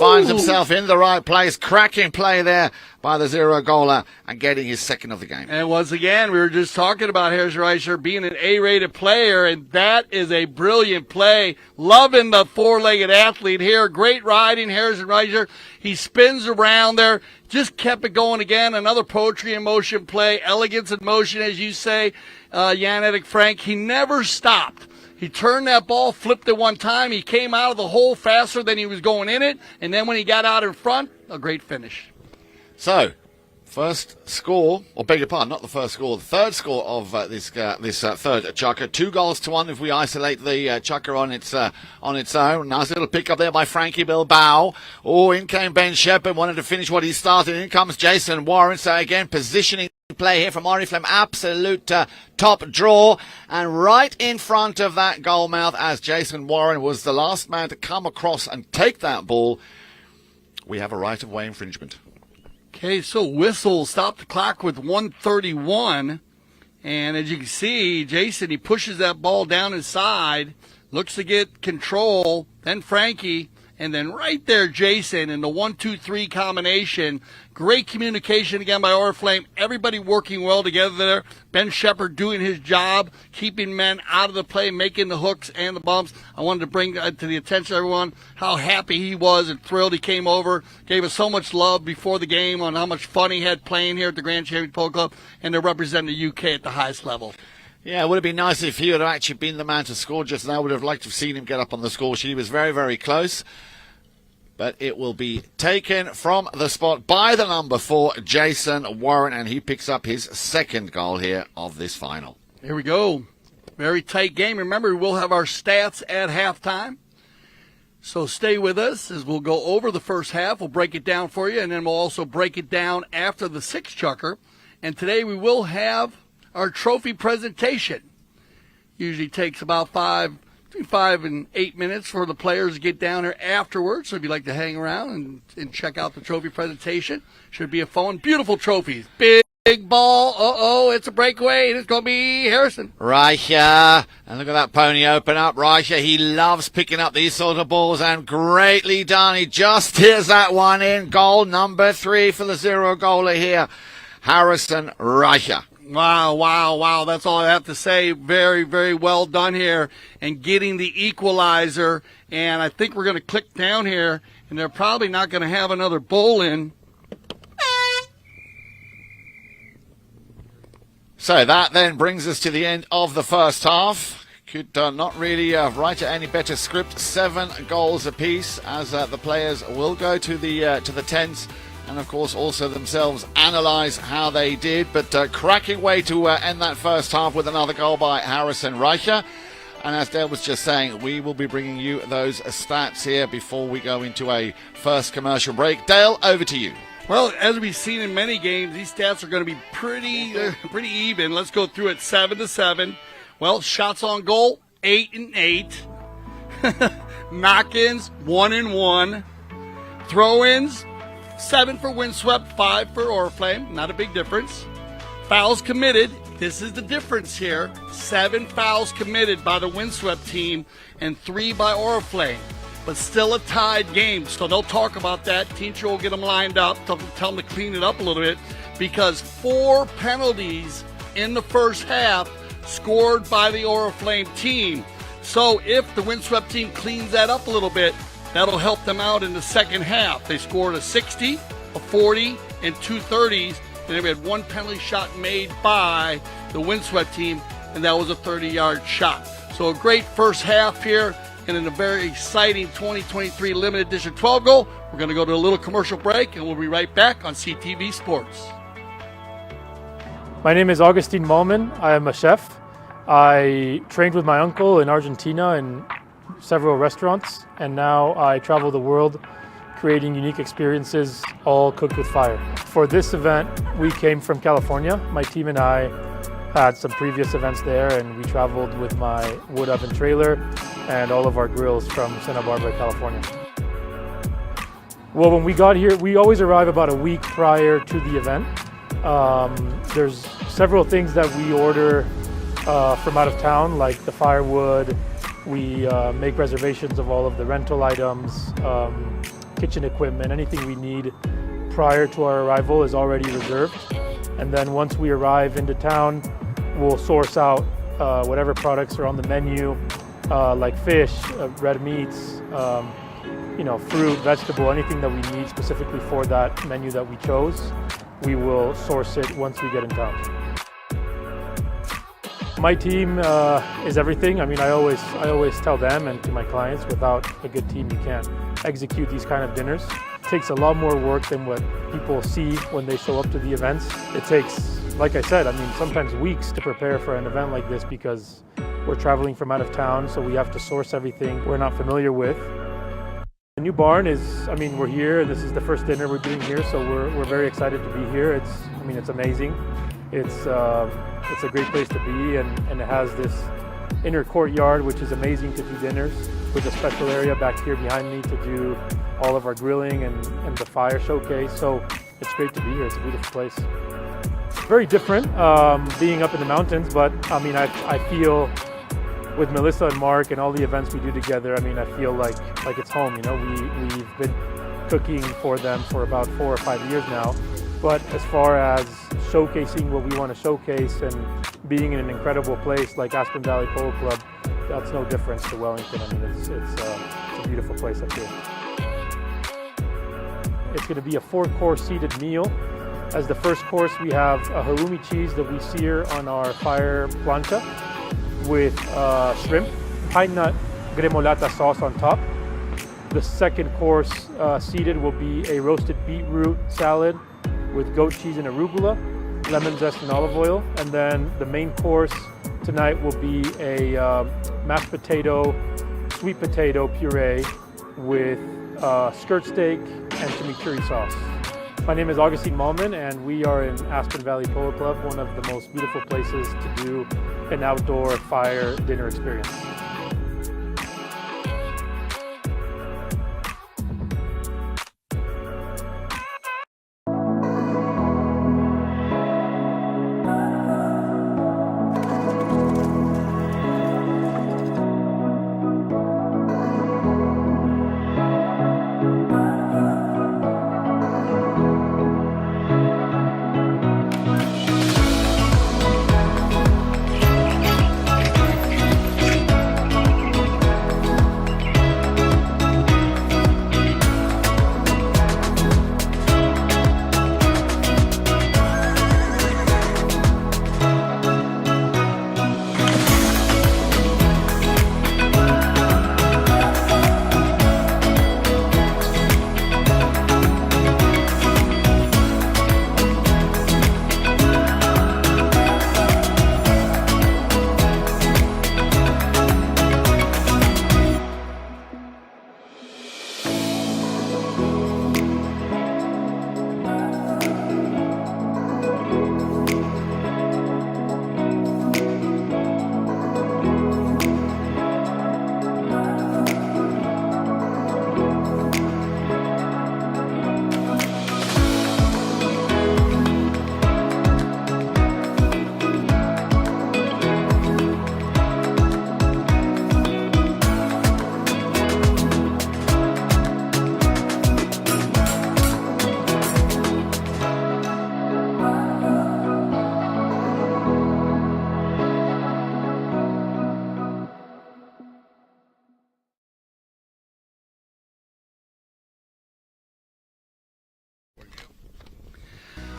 finds himself in the right place. Cracking play there by the zero-goaler and getting his second of the game. And once again, we were just talking about Harrison Reicher being an A-rated player, and that is a brilliant play. Loving the four-legged athlete here. Great riding, Harrison Reicher. He spins around there. Just kept it going again. Another poetry in motion play. Elegance in motion, as you say, Jan-Erik Frank. He never stopped. He turned that ball, flipped it one time. He came out of the hole faster than he was going in it. And then when he got out in front, a great finish. So, first score, or beg your pardon, not the first score, the third score of this third chucker. 2-1 if we isolate the chucker on its own. Nice little pick up there by Frankie Bilbao. Oh, in came Ben Shepherd, wanted to finish what he started. In comes Jason Warren. So again, positioning play here from Oriflamme, absolute top draw, and right in front of that goal mouth, as Jason Warren was the last man to come across and take that ball, we have a right of way infringement. Okay, so whistle, stop the clock with 1:31, and as you can see, Jason, he pushes that ball down inside, looks to get control, then Frankie, and then right there, Jason, in the 1-2-3 combination. Great communication again by Oriflamme. Everybody working well together there. Ben Shepherd doing his job, keeping men out of the play, making the hooks and the bumps. I wanted to bring to the attention of everyone how happy he was and thrilled he came over. Gave us so much love before the game on how much fun he had playing here at the Grand Champion Polo Club, and to represent the UK at the highest level. Yeah, it would have been nice if he would have actually been the man to score just now. I would have liked to have seen him get up on the score sheet. He was very, very close. But it will be taken from the spot by the number 4, Jason Warren, and he picks up his second goal here of this final. Here we go. Very tight game. Remember, we'll have our stats at halftime. So stay with us as we'll go over the first half. We'll break it down for you, and then we'll also break it down after the sixth chucker. And today we will have our trophy presentation. Usually takes about between 5 and 8 minutes for the players to get down here afterwards. So if you'd like to hang around and check out the trophy presentation, should be a fun, beautiful trophies. Big ball. Uh-oh, it's a breakaway, and it's going to be Harrison. Reicher, and look at that pony open up. Reicher, he loves picking up these sort of balls, and greatly done. He just hears that one in. Goal number 3 for the zero-goaler here, Harrison Reicher. Wow. That's all I have to say. Very, very well done here and getting the equalizer. And I think we're going to click down here, and they're probably not going to have another bowl in. So that then brings us to the end of the first half. Could not really write any better script. 7 goals apiece as the players will go to the tents. And, of course, also themselves analyse how they did. But cracking way to end that first half with another goal by Harrison Reicher. And as Dale was just saying, we will be bringing you those stats here before we go into a first commercial break. Dale, over to you. Well, as we've seen in many games, these stats are going to be pretty even. Let's go through it 7-7. Well, shots on goal, 8-8. Knock-ins, 1-1. Throw-ins, 7 for Windswept, 5 for Oriflamme. Not a big difference. Fouls committed. This is the difference here. 7 fouls committed by the Windswept team and 3 by Oriflamme. But still a tied game. So they'll talk about that. Teacher will get them lined up. Tell them to clean it up a little bit. Because 4 penalties in the first half scored by the Oriflamme team. So if the Windswept team cleans that up a little bit, that'll help them out in the second half. They scored a 60, a 40, and 2 30s. And then we had 1 penalty shot made by the Windswept team, and that was a 30-yard shot. So a great first half here, and in a very exciting 2023 limited edition 12 goal. We're going to go to a little commercial break, and we'll be right back on CTV Sports. My name is Augustine Malman. I am a chef. I trained with my uncle in Argentina in several restaurants, and now I travel the world creating unique experiences, all cooked with fire. For this event, we came from California. My team and I had some previous events there, and we traveled with my wood oven trailer and all of our grills from Santa Barbara, California. Well, when we got here, we always arrive about a week prior to the event. There's several things that we order from out of town, like the firewood. We make reservations of all of the rental items, kitchen equipment, anything we need prior to our arrival is already reserved. And then once we arrive into town, we'll source out whatever products are on the menu, like fish, red meats, fruit, vegetable, anything that we need specifically for that menu that we chose. We will source it once we get in town. My team is everything. I mean, I always tell them and to my clients, without a good team, you can't execute these kind of dinners. It takes a lot more work than what people see when they show up to the events. It takes, like I said, I mean, sometimes weeks to prepare for an event like this because we're traveling from out of town, so we have to source everything we're not familiar with. The new barn is, I mean, we're here, and this is the first dinner we're doing here, so we're very excited to be here. It's amazing. It's a great place to be, and it has this inner courtyard, which is amazing to do dinners, with a special area back here behind me to do all of our grilling and the fire showcase. So it's great to be here. It's a beautiful place. Very different being up in the mountains, but I mean, I feel with Melissa and Mark and all the events we do together, I mean, I feel like it's home. We've been cooking for them for about 4 or 5 years now. But as far as showcasing what we want to showcase and being in an incredible place like Aspen Valley Polo Club, that's no difference to Wellington. I mean, it's a beautiful place up here. It's going to be a 4-course seated meal. As the first course, we have a halloumi cheese that we sear on our fire plancha with shrimp, pine nut gremolata sauce on top. The second course seated will be a roasted beetroot salad with goat cheese and arugula, lemon zest and olive oil. And then the main course tonight will be a mashed potato, sweet potato puree with skirt steak and chimichurri sauce. My name is Augustine Malman, and we are in Aspen Valley Polo Club, one of the most beautiful places to do an outdoor fire dinner experience.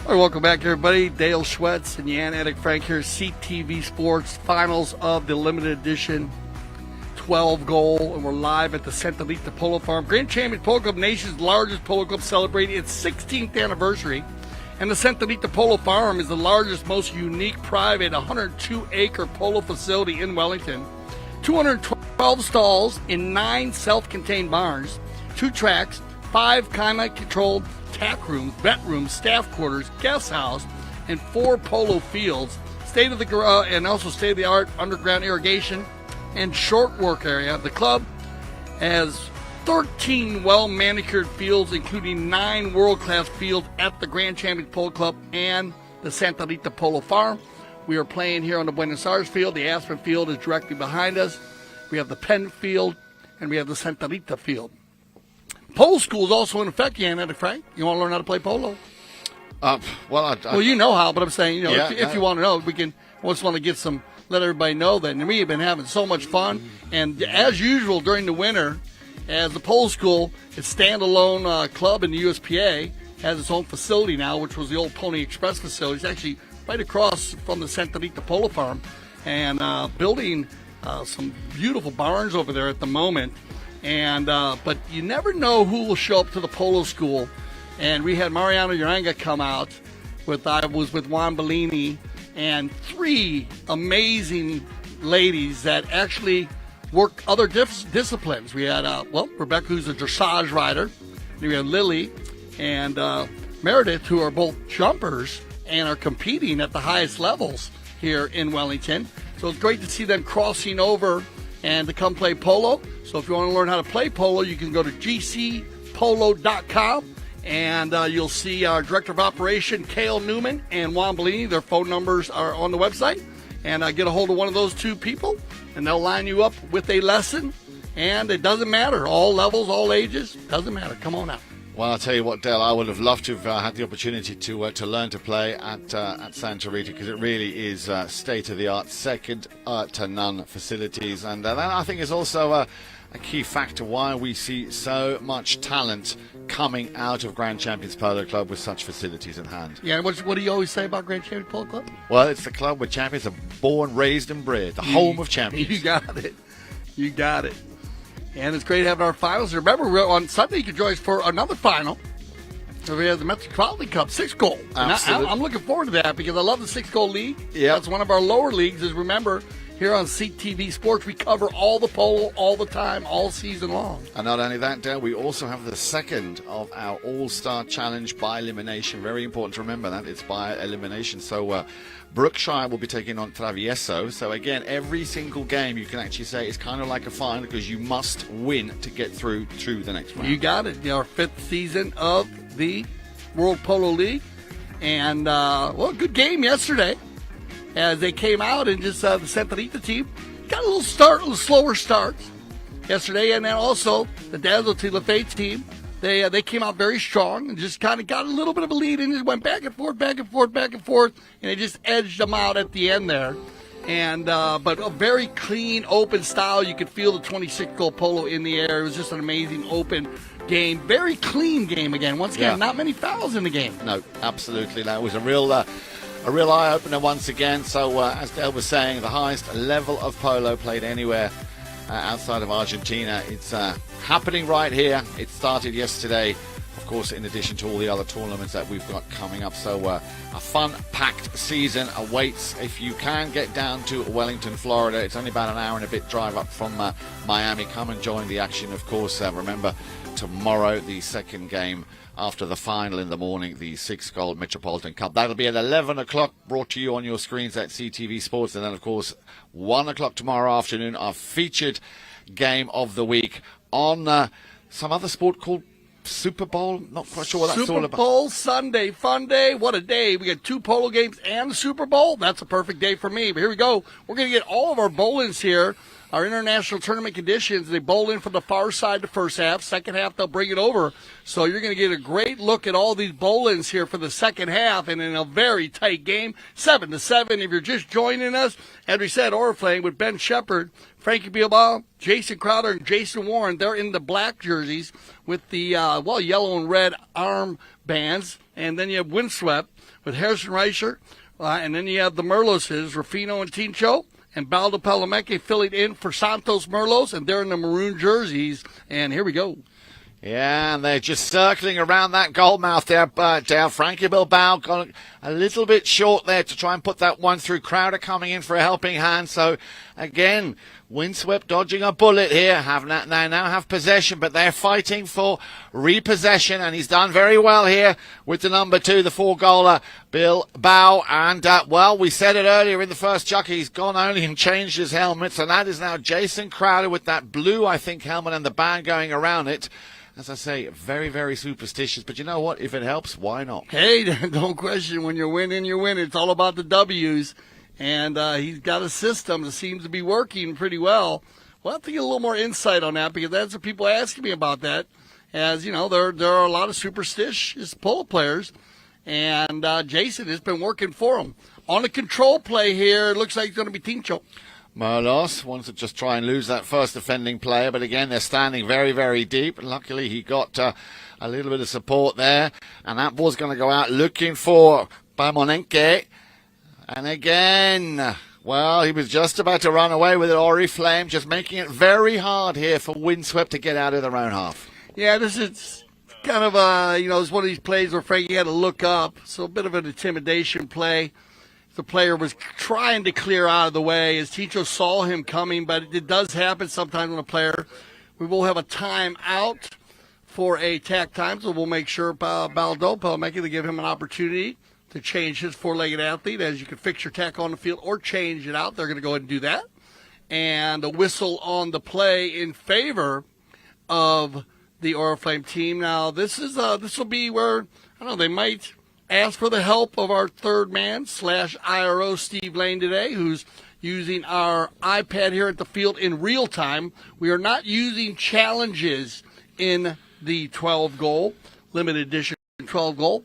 All right, welcome back, everybody. Dale Schwetz and Jan Erik Frank here, CTV Sports, finals of the limited edition 12 goal, and we're live at the Santa Rita Polo Farm. Grand Champion Polo Club, nation's largest polo club, celebrating its 16th anniversary. And the Santa Rita Polo Farm is the largest, most unique, private, 102-acre polo facility in Wellington. 212 stalls in 9 self-contained barns, 2 tracks, 5 climate-controlled tack rooms, vet rooms, staff quarters, guest house, and 4 polo fields. And also state-of-the-art underground irrigation and short work area. The club has 13 well-manicured fields, including 9 world-class fields at the Grand Champion Polo Club and the Santa Rita Polo Farm. We are playing here on the Buenos Aires field. The Aspen field is directly behind us. We have the Penn field, and we have the Santa Rita field. Polo school is also in effect, Yann, Frank. You want to learn how to play polo? Well, You know how, but I'm saying, Yeah, if you want to know, we can. I just want to let everybody know that. And we have been having so much fun. And as usual during the winter, as the polo school, it's standalone club in the USPA, has its own facility now, which was the old Pony Express facility. It's actually right across from the Santa Rita Polo Farm, and building some beautiful barns over there at the moment. And but you never know who will show up to the polo school. And we had Mariano Uranga come out I was with Juan Bellini and 3 amazing ladies that actually work other disciplines. We had Rebecca, who's a dressage rider. We had Lily and Meredith, who are both jumpers and are competing at the highest levels here in Wellington. So it's great to see them crossing over and to come play polo. So if you want to learn how to play polo, you can go to gcpolo.com, and you'll see our Director of Operation, Cale Newman, and Juan Bellini. Their phone numbers are on the website. And get a hold of one of those 2 people, and they'll line you up with a lesson. And it doesn't matter. All levels, all ages, doesn't matter. Come on out. Well, I'll tell you what, Dale, I would have loved to have had the opportunity to learn to play at Santa Rita, because it really is state-of-the-art, second to none facilities. And that, I think, is also a key factor why we see so much talent coming out of Grand Champions Polo Club with such facilities in hand. Yeah, what do you always say about Grand Champions Polo Club? Well, it's the club where champions are born, raised, and bred, the home of champions. You got it. You got it. And it's great having our finals. Remember, on Sunday you can join us for another final. So we have the Metropolitan Cup, 6-goal. Absolutely. I'm looking forward to that because I love the 6-goal league. Yeah. That's one of our lower leagues. Is remember, here on CTV Sports, we cover all the polo, all the time, all season long. And not only that, Dale, we also have the second of our All-Star Challenge by elimination. Very important to remember that. It's by elimination. So Brookshire will be taking on Travieso. So again, every single game you can actually say is kind of like a final, because you must win to get through to the next round. You got it. Our 5th season of the World Polo League. And, good game yesterday as they came out and just the Santa Rita team got a little slower start yesterday. And then also the Dazzle Lafayette team, they came out very strong and just kind of got a little bit of a lead and just went back and forth, and they just edged them out at the end there. And but a very clean, open style. You could feel the 26-goal polo in the air. It was just an amazing, open game. Very clean game again. Once again, Not many fouls in the game. No, absolutely. That was a real eye-opener once again. So as Dale was saying, the highest level of polo played anywhere outside of Argentina. It's happening right here. It started yesterday, of course, in addition to all the other tournaments that we've got coming up. So a fun-packed season awaits. If you can get down to Wellington, Florida, it's only about an hour and a bit drive up from Miami. Come and join the action, of course. Remember, tomorrow, the second game after the final in the morning, the 6-goal Metropolitan Cup. That'll be at 11 o'clock, brought to you on your screens at CTV Sports. And then, of course, 1 o'clock tomorrow afternoon, our featured game of the week on some other sport called Super Bowl. Not quite sure what that's all about. Super Bowl Sunday, fun day. What a day. We got 2 polo games and the Super Bowl. That's a perfect day for me. But here we go. We're going to get all of our bowl-ins here. Our international tournament conditions, they bowl in from the far side the first half. Second half, they'll bring it over. So you're going to get a great look at all these bowl-ins here for the second half, and in a very tight game, 7-7. If you're just joining us, as we said, Oriflamme with Ben Shepard, Frankie Bilbao, Jason Crowder, and Jason Warren. They're in the black jerseys with the, yellow and red arm bands. And then you have Windswept with Harrison Reicher. And then you have the Merloses, Rufino and Tincho. And Baldo Palomeque filling in for Santos Merlos, and they're in the maroon jerseys. And here we go. Yeah, and they're just circling around that goal mouth there, but Frankie Bilbao got a little bit short there to try and put that one through. Crowder coming in for a helping hand. So, again, Windswept dodging a bullet here. They now have possession, but they're fighting for repossession, and he's done very well here with the number 2, the 4-goaler, Bilbao. And, we said it earlier in the first chuck, he's gone only and changed his helmet, and that is now Jason Crowder with that blue, I think, helmet and the band going around it. As I say, very, very superstitious. But you know what? If it helps, why not? Hey, don't question. When you're winning, you're winning. It's all about the W's. And he's got a system that seems to be working pretty well. We'll have to get a little more insight on that, because that's what people are asking me about that. as you know, there are a lot of superstitious polo players, and Jason has been working for him. On the control play here, it looks like it's going to be Tincho. Merlos wants to just try and lose that first defending player, but again, they're standing very, very deep. Luckily, he got a little bit of support there, and that ball's going to go out looking for Pamonenke. And again, well, he was just about to run away with it, Oriflamme, just making it very hard here for Windswept to get out of their own half. Yeah, this is kind of it's one of these plays where Frankie had to look up, so a bit of an intimidation play. The player was trying to clear out of the way as Ticho saw him coming, but it does happen sometimes when a player, we will have a timeout for a tack time, so we'll make sure Baldo making to give him an opportunity to change his four-legged athlete, as you can fix your tack on the field or change it out. They're going to go ahead and do that. And a whistle on the play in favor of the Oriflamme team. Now, this will be where, I don't know, they might ask for the help of our third man / IRO Steve Lane today, who's using our iPad here at the field in real time. We are not using challenges in the 12 goal, limited edition 12 goal.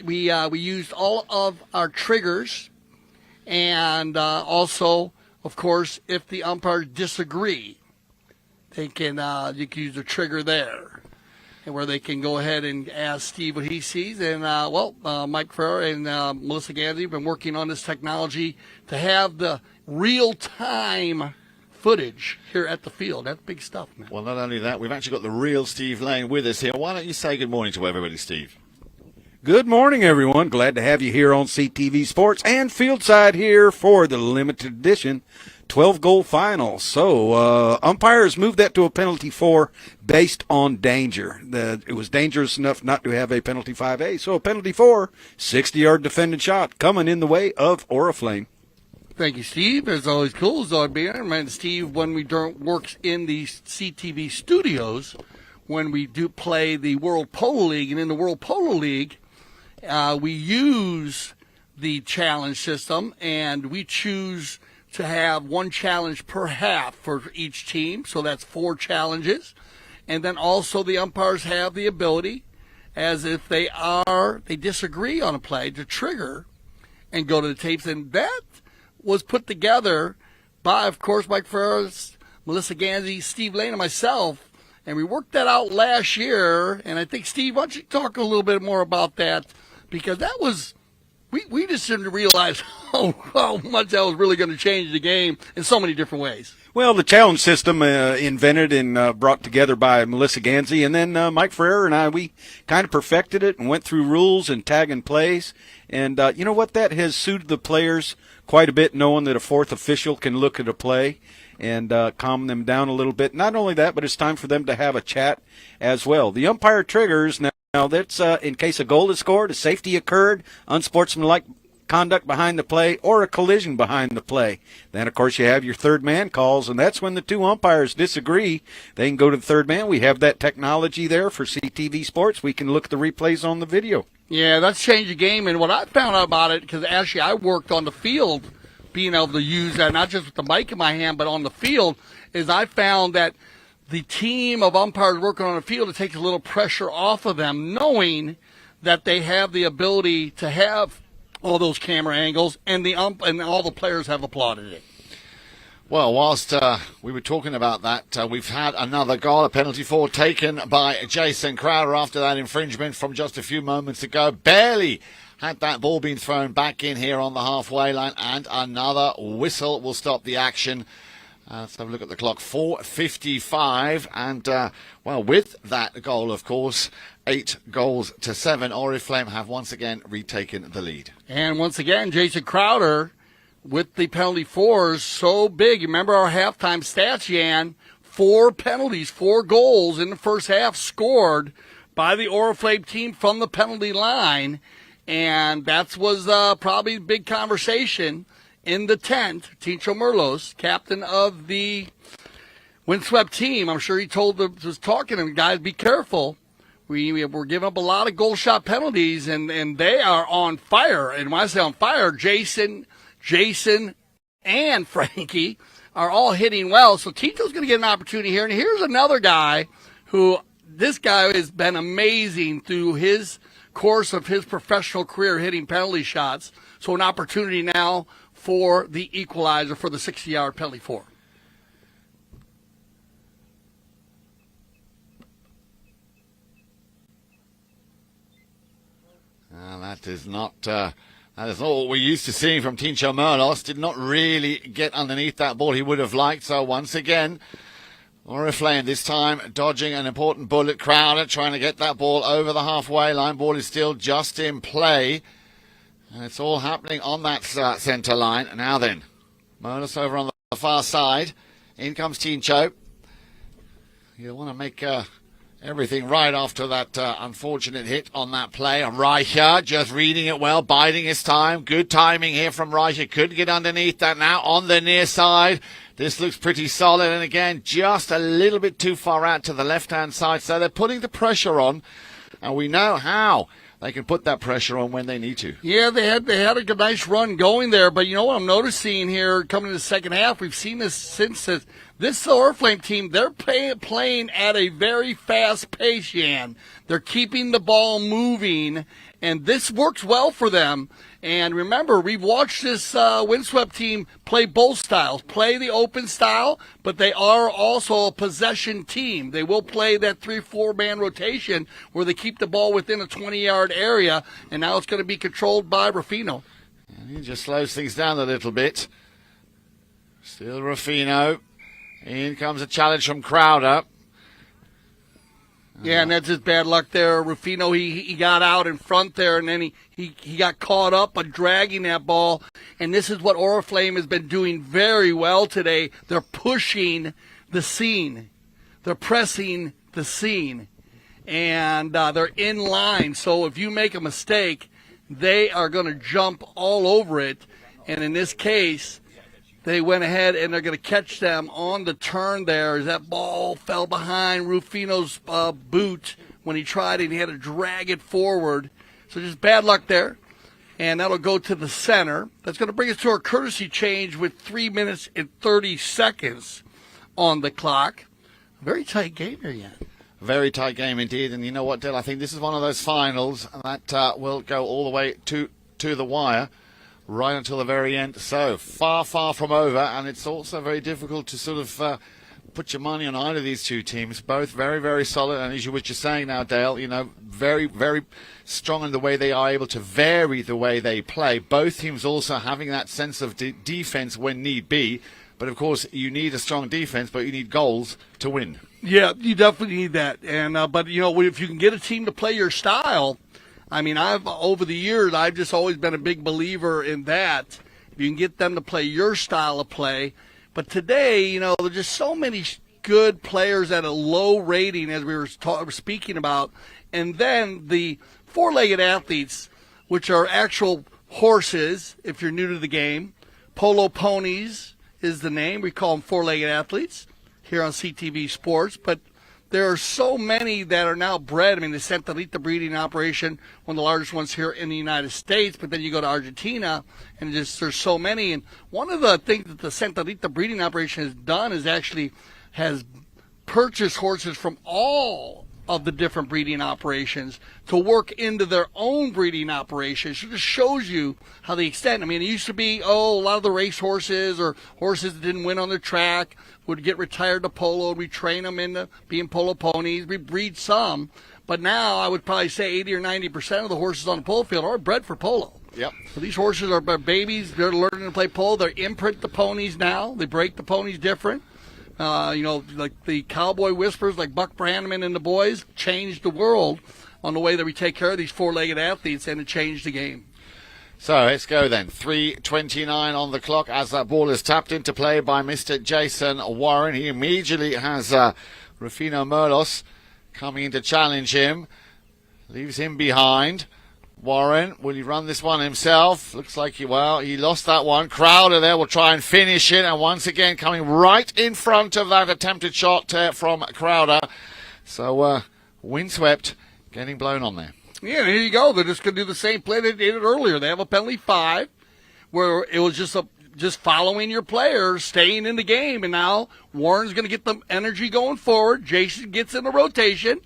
We used all of our triggers, and also, of course, if the umpires disagree, you can use the trigger there, and where they can go ahead and ask Steve what he sees. And Mike Ferrer and Melissa Gandy have been working on this technology to have the real-time footage here at the field. That's big stuff, man. Well, not only that, we've actually got the real Steve Lane with us here. Why don't you say good morning to everybody, Steve? Good morning, everyone. Glad to have you here on CTV Sports and Fieldside here for the limited edition 12-goal final. So umpires moved that to a penalty 4 based on danger. It was dangerous enough not to have a penalty 5A. So a penalty 4, 60-yard defended shot coming in the way of Oriflamme. Thank you, Steve. It's always cool. It's always being here. And Steve, when we works in the CTV studios, when we do play the World Polo League, and in the World Polo League, we use the challenge system, and we choose to have one challenge per half for each team, so that's 4 challenges. And then also the umpires have the ability, as if they disagree on a play, to trigger and go to the tapes. And that was put together by, of course, Mike Ferris, Melissa Ganzi, Steve Lane, and myself. And we worked that out last year. And I think, Steve, why don't you talk a little bit more about that? Because that was, we just didn't realize how much that was really going to change the game in so many different ways. Well, the challenge system invented and brought together by Melissa Ganzi, and then Mike Ferrer and I, we kind of perfected it and went through rules and tagging plays. And you know what? That has suited the players quite a bit, knowing that a fourth official can look at a play and calm them down a little bit. Not only that, but it's time for them to have a chat as well. The umpire triggers, now that's in case a goal is scored, a safety occurred, unsportsmanlike conduct behind the play, or a collision behind the play. Then, of course, you have your third man calls, and that's when the 2 umpires disagree. They can go to the third man. We have that technology there for CTV Sports. We can look at the replays on the video. Yeah, that's changed the game. And what I found out about it, because actually I worked on the field, being able to use that, not just with the mic in my hand, but on the field, is I found that the team of umpires working on the field, it takes a little pressure off of them, knowing that they have the ability to have all those camera angles, and and all the players have applauded it. Well, whilst we were talking about that, we've had another goal, a penalty 4 taken by Jason Crowder after that infringement from just a few moments ago. Barely had that ball been thrown back in here on the halfway line, and another whistle will stop the action. Let's have a look at the clock. 4:55, and with that goal, of course, 8-7, Oriflamme have once again retaken the lead. And once again, Jason Crowder with the penalty 4s so big. You remember our halftime stats, Jan? 4 penalties, 4 goals in the first half scored by the Oriflamme team from the penalty line, and that was probably the big conversation in the tent. Tincho Merlos, captain of the Windswept team, I'm sure he was talking to the guys, be careful. We're giving up a lot of goal shot penalties, and they are on fire. And when I say on fire, Jason, and Frankie are all hitting well. So Tito's going to get an opportunity here. And here's another guy who this guy has been amazing through his course of his professional career hitting penalty shots. So an opportunity now for the equalizer for the 60-yard penalty for. That is not what we're used to seeing from Tincho Merlos. Did not really get underneath that ball he would have liked. So once again, Oriflamme this time dodging an important bullet. Crowder trying to get that ball over the halfway line. Ball is still just in play. And it's all happening on that centre line. Now then, Merlos over on the far side. In comes Tincho. You want to make everything right after that unfortunate hit on that play. And Reicher just reading it well, biding his time. Good timing here from Reicher. Couldn't get underneath that now on the near side. This looks pretty solid. And again, just a little bit too far out to the left-hand side. So they're putting the pressure on. And we know how they can put that pressure on when they need to. Yeah, they had a good, nice run going there. But you know what I'm noticing here coming in the second half? We've seen this since this Oriflamme team, they're playing at a very fast pace, Jan. They're keeping the ball moving, and this works well for them. And remember, we've watched this Windswept team play both styles, play the open style, but they are also a possession team. They will play that 3-4-man rotation where they keep the ball within a 20-yard area, and now it's going to be controlled by Ruffino. And he just slows things down a little bit. Still Ruffino. In comes a challenge from Crowder. Yeah, and that's his bad luck there. Ruffino, he got out in front there, and then he got caught up on dragging that ball. And this is what Oriflamme has been doing very well today. They're pushing the scene. They're pressing the scene. And they're in line. So if you make a mistake, they are going to jump all over it. And in this case, they went ahead and they're going to catch them on the turn there as that ball fell behind Ruffino's boot when he tried it. And he had to drag it forward. So just bad luck there. And that'll go to the center. That's going to bring us to our courtesy change with 3 minutes and 30 seconds on the clock. Very tight game here yet. Very tight game indeed. And you know what, Dill? I think this is one of those finals that will go all the way to the wire. Right until the very end. So far from over, and it's also very difficult to sort of put your money on either of these two teams. Both very, very solid, and as you were just saying now, Dale, you know, very, very strong in the way they are able to vary the way they play. Both teams also having that sense of defense when need be. But of course, you need a strong defense, but you need goals to win. Yeah, you definitely need that. And but you know, if you can get a team to play your style. I mean, over the years, I've just always been a big believer in that. If you can get them to play your style of play. But today, you know, there's just so many good players at a low rating, as we were speaking about. And then the four-legged athletes, which are actual horses, if you're new to the game. Polo ponies is the name. We call them four-legged athletes here on CTV Sports. But there are so many that are now bred. I mean, the Santa Rita breeding operation, one of the largest ones here in the United States, but then you go to Argentina, and there's so many. And one of the things that the Santa Rita breeding operation has done is actually has purchased horses from all of the different breeding operations to work into their own breeding operations. It just shows you how the extent. I mean, it used to be, a lot of the race horses or horses that didn't win on the track would get retired to polo. We train them into being polo ponies. We breed some. But now I would probably say 80 or 90% of the horses on the polo field are bred for polo. Yep. So these horses are babies. They're learning to play polo. They imprint the ponies now. They break the ponies different. You know, like the cowboy whispers, like Buck Brannaman and the boys, changed the world on the way that we take care of these four-legged athletes, and it changed the game. So let's go then. 3:29 on the clock as that ball is tapped into play by Mr. Jason Warren. He immediately has Ruffino Merlos coming in to challenge him. Leaves him behind. Warren, will he run this one himself? Looks like he lost that one. Crowder there will try and finish it, and once again coming right in front of that attempted shot from Crowder. So windswept, getting blown on there. Yeah, here you go. They're just going to do the same play they did earlier. They have a penalty 5 where it was just following your players, staying in the game, and now Warren's going to get the energy going forward. Jason gets in the rotation,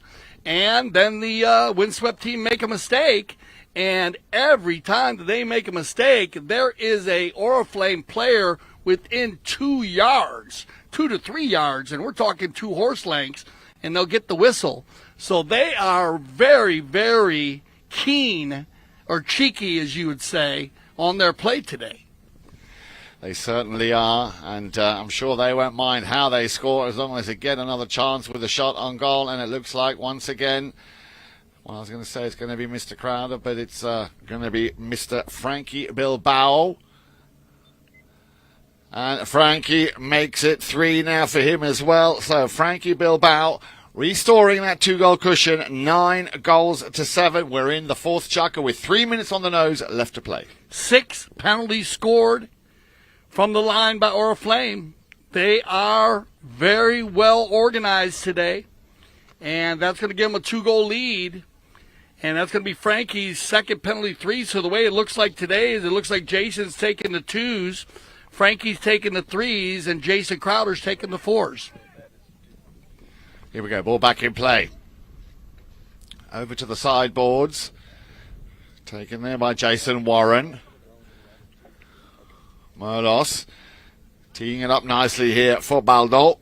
and then the windswept team make a mistake. And every time that they make a mistake, there is a Oriflamme player within 2 yards, 2 to 3 yards, and we're talking 2 horse lengths, and they'll get the whistle. So they are very, very keen, or cheeky, as you would say, on their play today. They certainly are, and I'm sure they won't mind how they score as long as they get another chance with a shot on goal. And it looks like once again, well, I was going to say it's going to be Mr. Crowder, but it's going to be Mr. Frankie Bilbao. And Frankie makes it 3 now for him as well. So Frankie Bilbao restoring that 2-goal cushion, 9 goals to 7. We're in the 4th chukker with 3 minutes on the nose left to play. 6 penalties scored from the line by Oriflamme. They are very well organized today, and that's going to give them a 2-goal lead. And that's going to be Frankie's second penalty 3. So the way it looks like today is it looks like Jason's taking the 2s, Frankie's taking the 3s, and Jason Crowder's taking the 4s. Here we go, ball back in play. Over to the sideboards. Taken there by Jason Warren. Merlos teeing it up nicely here for Baldo.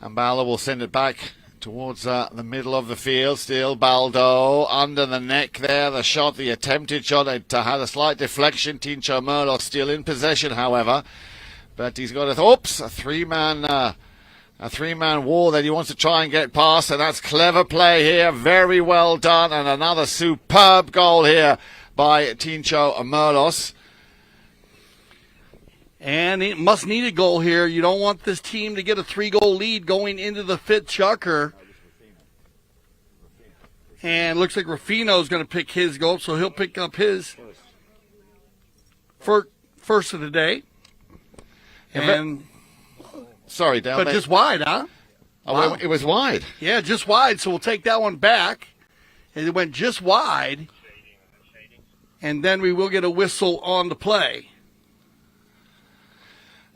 And Baldo will send it back towards the middle of the field. Still Baldo under the neck there. The shot, the attempted shot, it had a slight deflection. Tincho Merlos still in possession, however. But he's got a three-man wall that he wants to try and get past, and that's clever play here. Very well done, and another superb goal here by Tincho Merlos. And it must need a goal here. You don't want this team to get a 3-goal lead going into the 5th chukker. And looks like Rufino's going to pick his goal, so he'll pick up his first of the day. And sorry, Dale. But just wide, huh? Oh, Wow. it was wide. Yeah, just wide, so we'll take that one back. And it went just wide. And then we will get a whistle on the play.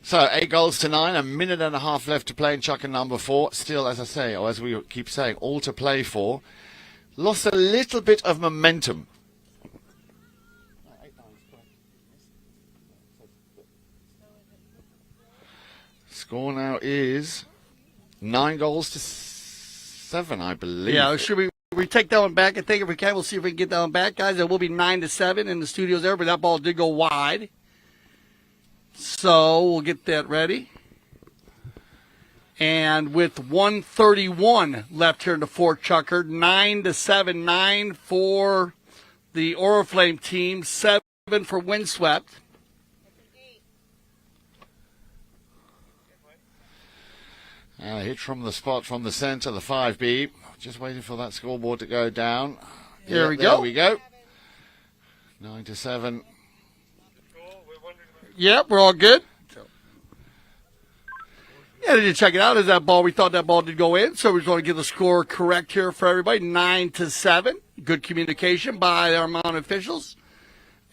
So 8 goals to 9, a minute and a half left to play in chukker number 4. Still, as I say, or as we keep saying, all to play for. Lost a little bit of momentum. Score now is 9 goals to 7, I believe. Yeah, should we take that one back? I think if we can, we'll see if we can get that one back, guys. It will be 9-7 in the studios there, but that ball did go wide. So we'll get that ready. And with 1:31 left here in the 4th chukker, 9-7, 9 for the Oriflamme team, 7 for Windswept. Hit from the spot from the centre, the 5B. Just waiting for that scoreboard to go down. There we There go. we go. 9-7. Yep, we're all good. Yeah, did you check it out? Is that ball? We thought that ball did go in, so we just want to get the score correct here for everybody. 9-7. Good communication by our mounted officials.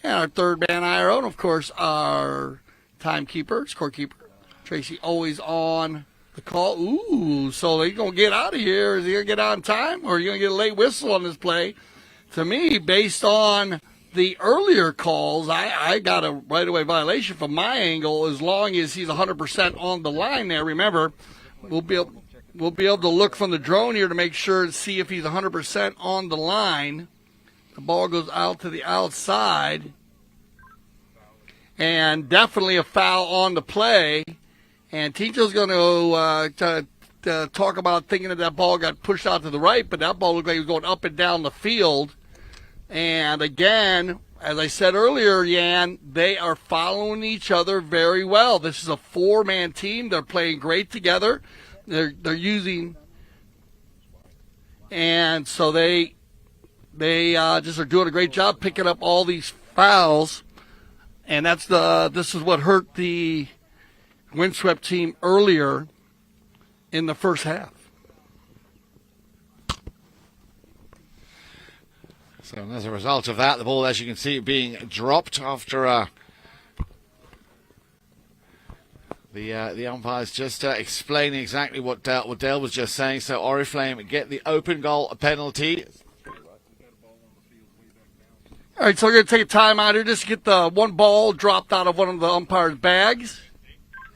And our third man IRO, and of course our timekeeper, scorekeeper, Tracy, always on the call. Ooh, so they're going to get out of here. Is he going to get out in time, or are you going to get a late whistle on this play? To me, based on the earlier calls, I got a right-away violation from my angle as long as he's 100% on the line there. Remember, we'll be able to look from the drone here to make sure and see if he's 100% on the line. The ball goes out to the outside. And definitely a foul on the play. And Tincho's going to talk about thinking that ball got pushed out to the right, but that ball looked like it was going up and down the field. And again, as I said earlier, Jan, they are following each other very well. This is a 4-man team. They're playing great together. They're using, and so they just are doing a great job picking up all these fouls. And this is what hurt the Windswept team earlier in the first half. So as a result of that, the ball, as you can see, being dropped after The umpire's just explaining exactly what Dale was just saying. So Oriflamme get the open goal penalty. All right, so we're going to take a timeout here just to get the one ball dropped out of one of the umpire's bags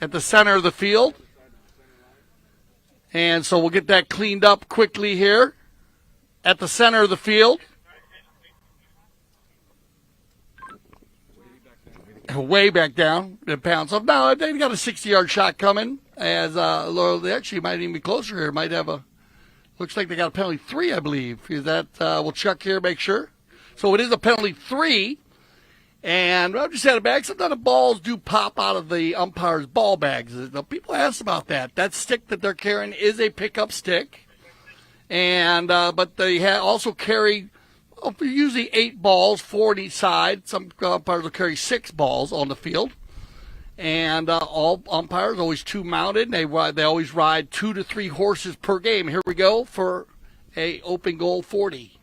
at the center of the field. And so we'll get that cleaned up quickly here at the center of the field. Way back down in pounds. So now they've got a 60-yard shot coming. As they actually might even be closer here. Might have looks like they got a penalty 3, I believe. Is that we'll check here, make sure. So it is a penalty 3. And I've just had it back. Sometimes the balls do pop out of the umpire's ball bags. Now, people ask about that. That stick that they're carrying is a pickup stick. And but they also carry usually 8 balls, 4 on each side. Some umpires will carry 6 balls on the field. And all umpires, always 2 mounted. They always ride 2 to 3 horses per game. Here we go for a open goal 40.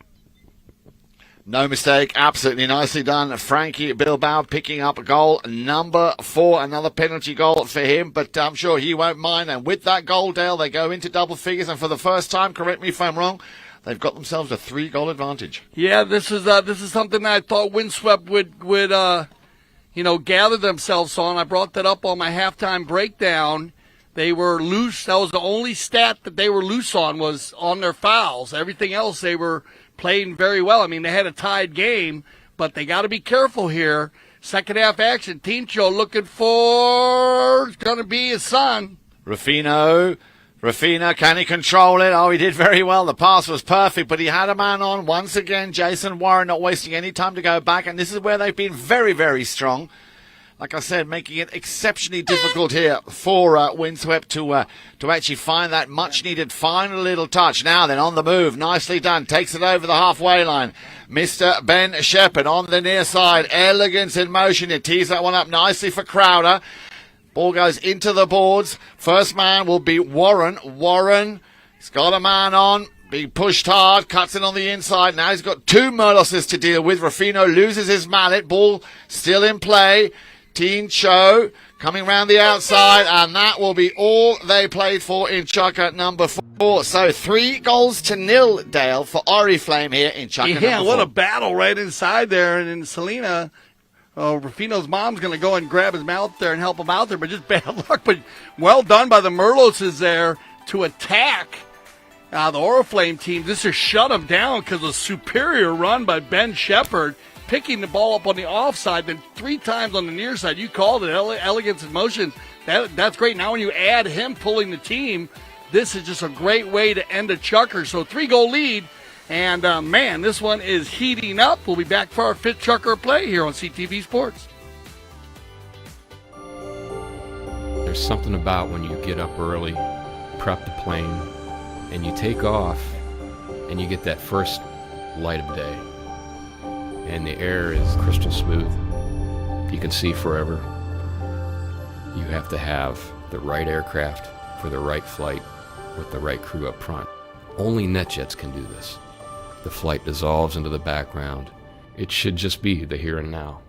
No mistake, absolutely nicely done. Frankie Bilbao picking up goal number 4, another penalty goal for him, but I'm sure he won't mind. And with that goal, Dale, they go into double figures, and for the first time, correct me if I'm wrong, they've got themselves a 3-goal advantage. Yeah, this is something that I thought Windswept would gather themselves on. I brought that up on my halftime breakdown. They were loose. That was the only stat that they were loose on, was on their fouls. Everything else they were playing very well. I mean, they had a tied game, but they got to be careful here. Second half action. Tincho looking for, it's going to be his son. Rafino, can he control it? Oh, he did very well. The pass was perfect, but he had a man on. Once again, Jason Warren not wasting any time to go back, and this is where they've been very, very strong. Like I said, making it exceptionally difficult here for Windswept to actually find that much-needed final little touch. Now then, on the move, nicely done. Takes it over the halfway line. Mr. Ben Shepherd on the near side. Elegance in motion. He tees that one up nicely for Crowder. Ball goes into the boards. First man will be Warren. He's got a man on. Being pushed hard, cuts it on the inside. Now he's got 2 Murloses to deal with. Rafino loses his mallet. Ball still in play. Teen Show coming round the outside, and that will be all they played for in Chucker number 4. So 3-0, Dale, for Oriflamme here in Chucker number 4. Yeah, what a battle right inside there. And then Selena, Rufino's mom's going to go and grab his mouth there and help him out there, but just bad luck. But well done by the Merloses there to attack the Oriflamme team. This has shut them down because of a superior run by Ben Shepherd, picking the ball up on the offside, then 3 times on the near side. You called it elegance in motion. That's great. Now when you add him pulling the team, this is just a great way to end a Chucker. So 3-goal lead, and man, this one is heating up. We'll be back for our 5th Chucker play here on CTV Sports. There's something about when you get up early, prep the plane, and you take off, and you get that first light of day. And the air is crystal smooth. You can see forever. You have to have the right aircraft for the right flight with the right crew up front. Only NetJets can do this. The flight dissolves into the background. It should just be the here and now.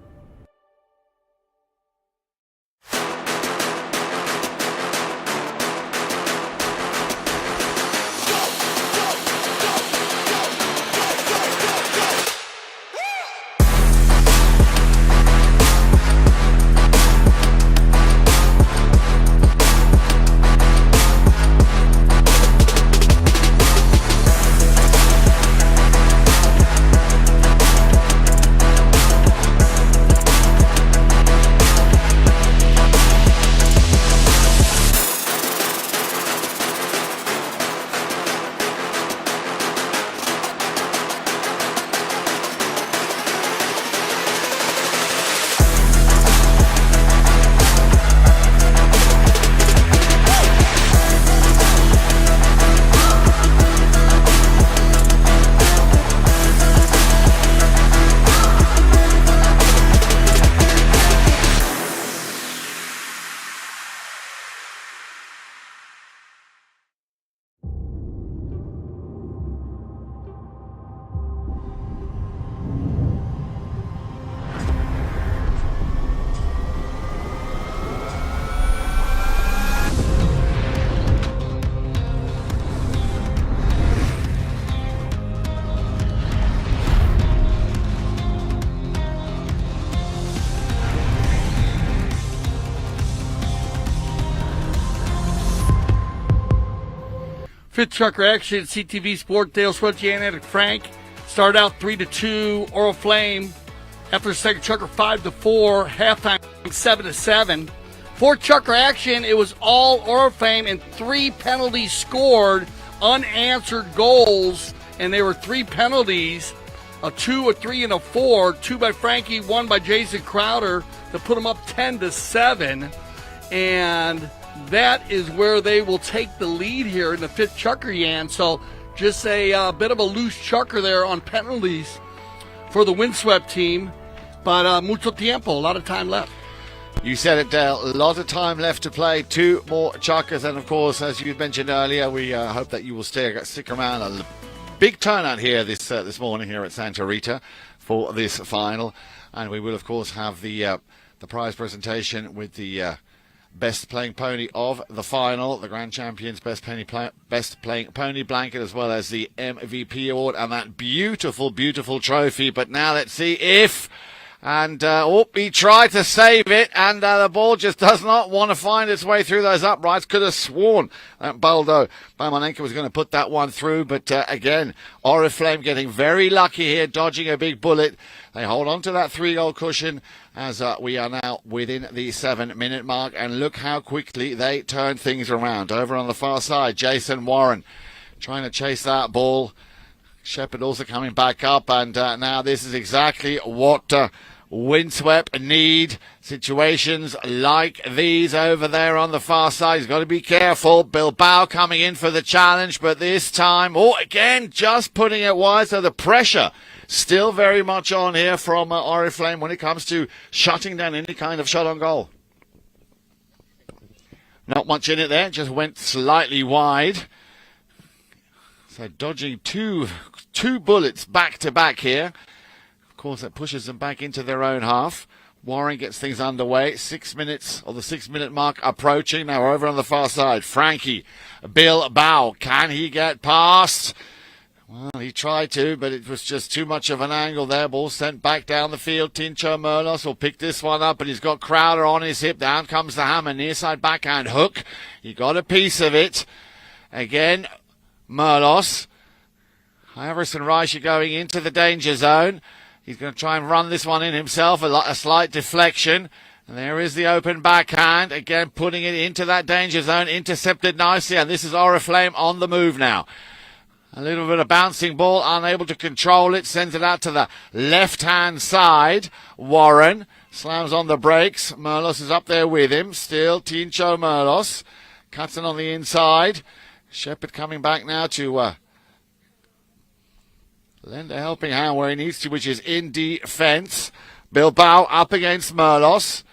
fifth chucker action, CTV Sport, Dale Swetchian and Frank. Started out 3-2, Oriflamme. After the second chucker, 5-4, halftime 7-7. Fourth chucker action, it was all Oriflamme and 3 penalties scored, unanswered goals, and they were 3 penalties, a 2, a 3, and a 4. 2 by Frankie, 1 by Jason Crowder to put them up 10-7, and that is where they will take the lead here in the fifth chucker, Yan. So just a bit of a loose chucker there on penalties for the windswept team, but mucho tiempo, a lot of time left. You said it, Dale. A lot of time left to play. 2 more chuckers, and of course, as you mentioned earlier, we hope that you will stick around. A big turnout here this morning here at Santa Rita for this final, and we will of course have the prize presentation with the best playing pony of the final, the grand champions best playing pony blanket, as well as the MVP award and that beautiful trophy. But now let's see if. And he tried to save it, and the ball just does not want to find its way through those uprights. Could have sworn that Baldo Bamanenko was going to put that one through, but again, Oriflamme getting very lucky here, dodging a big bullet. They hold on to that 3-goal cushion as we are now within the 7-minute mark, and look how quickly they turn things around. Over on the far side, Jason Warren trying to chase that ball. Shepherd also coming back up, and now this is exactly what windswept need. Situations like these over there on the far side. He's got to be careful. Bilbao coming in for the challenge, but this time, again, just putting it wide, so the pressure still very much on here from Oriflamme when it comes to shutting down any kind of shot on goal. Not much in it there, just went slightly wide. So dodging two bullets back to back here. Of course, that pushes them back into their own half. Warren gets things underway. 6 minutes, or the 6-minute mark approaching. Now over on the far side, Frankie Bilbao. Can he get past? Well, he tried to, but it was just too much of an angle there. Ball sent back down the field. Tincho Merlos will pick this one up, but he's got Crowder on his hip. Down comes the hammer. Near side backhand hook. He got a piece of it. Again, Merlos. Iverson Reicher going into the danger zone. He's going to try and run this one in himself. A slight deflection. And there is the open backhand. Again, putting it into that danger zone. Intercepted nicely. And this is Oriflamme on the move now. A little bit of bouncing ball. Unable to control it. Sends it out to the left-hand side. Warren slams on the brakes. Merlos is up there with him. Still Tincho Merlos. Cuts it on the inside. Shepherd coming back now to lend a helping hand where he needs to, which is in defence. Bilbao up against Merlos.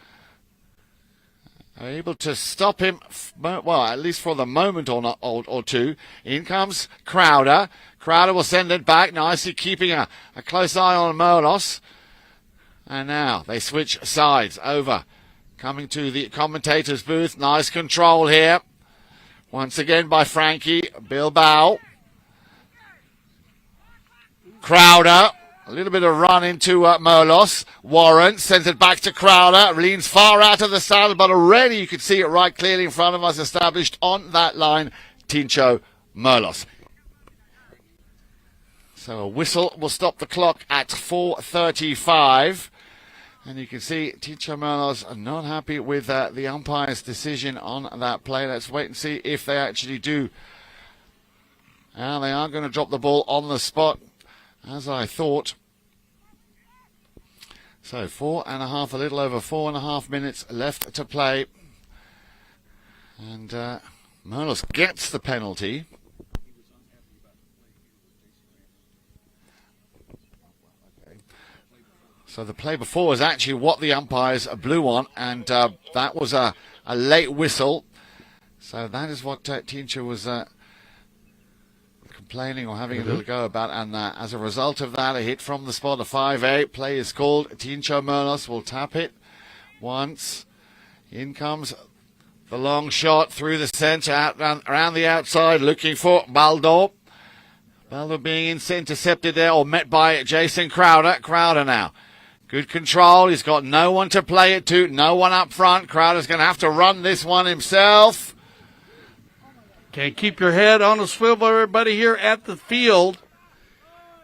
Are able to stop him, well, at least for the moment or two. In comes Crowder. Crowder will send it back, nicely keeping a close eye on Merlos. And now they switch sides over. Coming to the commentator's booth. Nice control here. Once again by Frankie Bilbao. Crowder, a little bit of run into Merlos. Warren sends it back to Crowder. Leans far out of the saddle, but already you can see it right clearly in front of us, established on that line, Tincho Merlos. So a whistle will stop the clock at 4:35. And you can see Tincho Merlos are not happy with the umpire's decision on that play. Let's wait and see if they actually do. And they are going to drop the ball on the spot, as I thought. So a little over 4.5 minutes left to play. And Merlos gets the penalty. So the play before was actually what the umpires blew on, and that was a late whistle. So that is what Tincho was complaining or having a little go about, and as a result of that, a hit from the spot, a 5-8. Play is called. Tincho Merlos will tap it once. In comes the long shot through the centre, around the outside, looking for Baldo. Baldo being intercepted there, or met by Jason Crowder. Crowder now. Good control. He's got no one to play it to. No one up front. Crowder's going to have to run this one himself. Okay, keep your head on the swivel, everybody here at the field.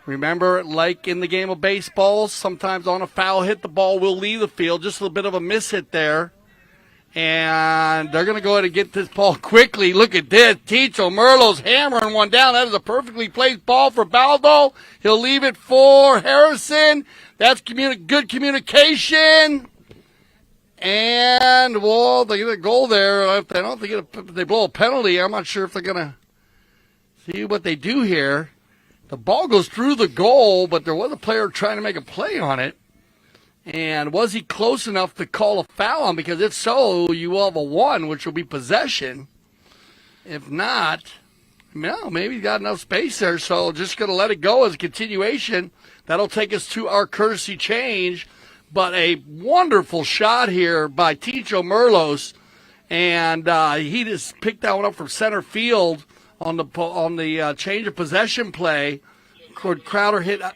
Remember, like in the game of baseball, sometimes on a foul hit, the ball will leave the field. Just a little bit of a miss hit there. And they're going to go ahead and get this ball quickly. Look at this. Ticho Merlo's hammering one down. That is a perfectly placed ball for Baldo. He'll leave it for Harrison. That's good communication. And, well, they get a goal there. If they don't, they blow a penalty. I'm not sure if they're going to see what they do here. The ball goes through the goal, but there was a player trying to make a play on it. And was he close enough to call a foul on? Because if so, you will have a 1, which will be possession. If not, no, maybe he's got enough space there, so just going to let it go as a continuation. That'll take us to our courtesy change. But a wonderful shot here by Ticho Merlos. And he just picked that one up from center field on the change of possession play. Crowder hit out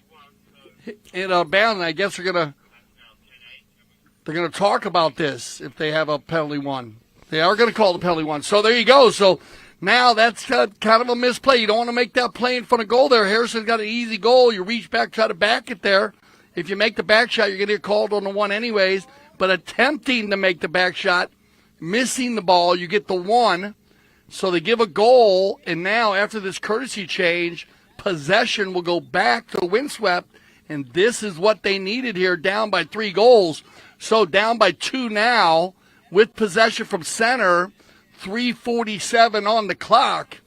of bounds, and I guess they're going to talk about this if they have a penalty one. They are going to call the penalty one. So there you go. So now that's kind of a misplay. You don't want to make that play in front of goal there. Harrison's got an easy goal. You reach back, try to back it there. If you make the back shot, you're going to get called on the 1 anyways. But attempting to make the back shot, missing the ball, you get the 1. So they give a goal, and now after this courtesy change, possession will go back to Windswept, and this is what they needed here, down by 3 goals. So down by 2 now, with possession from center, 3:47 on the clock.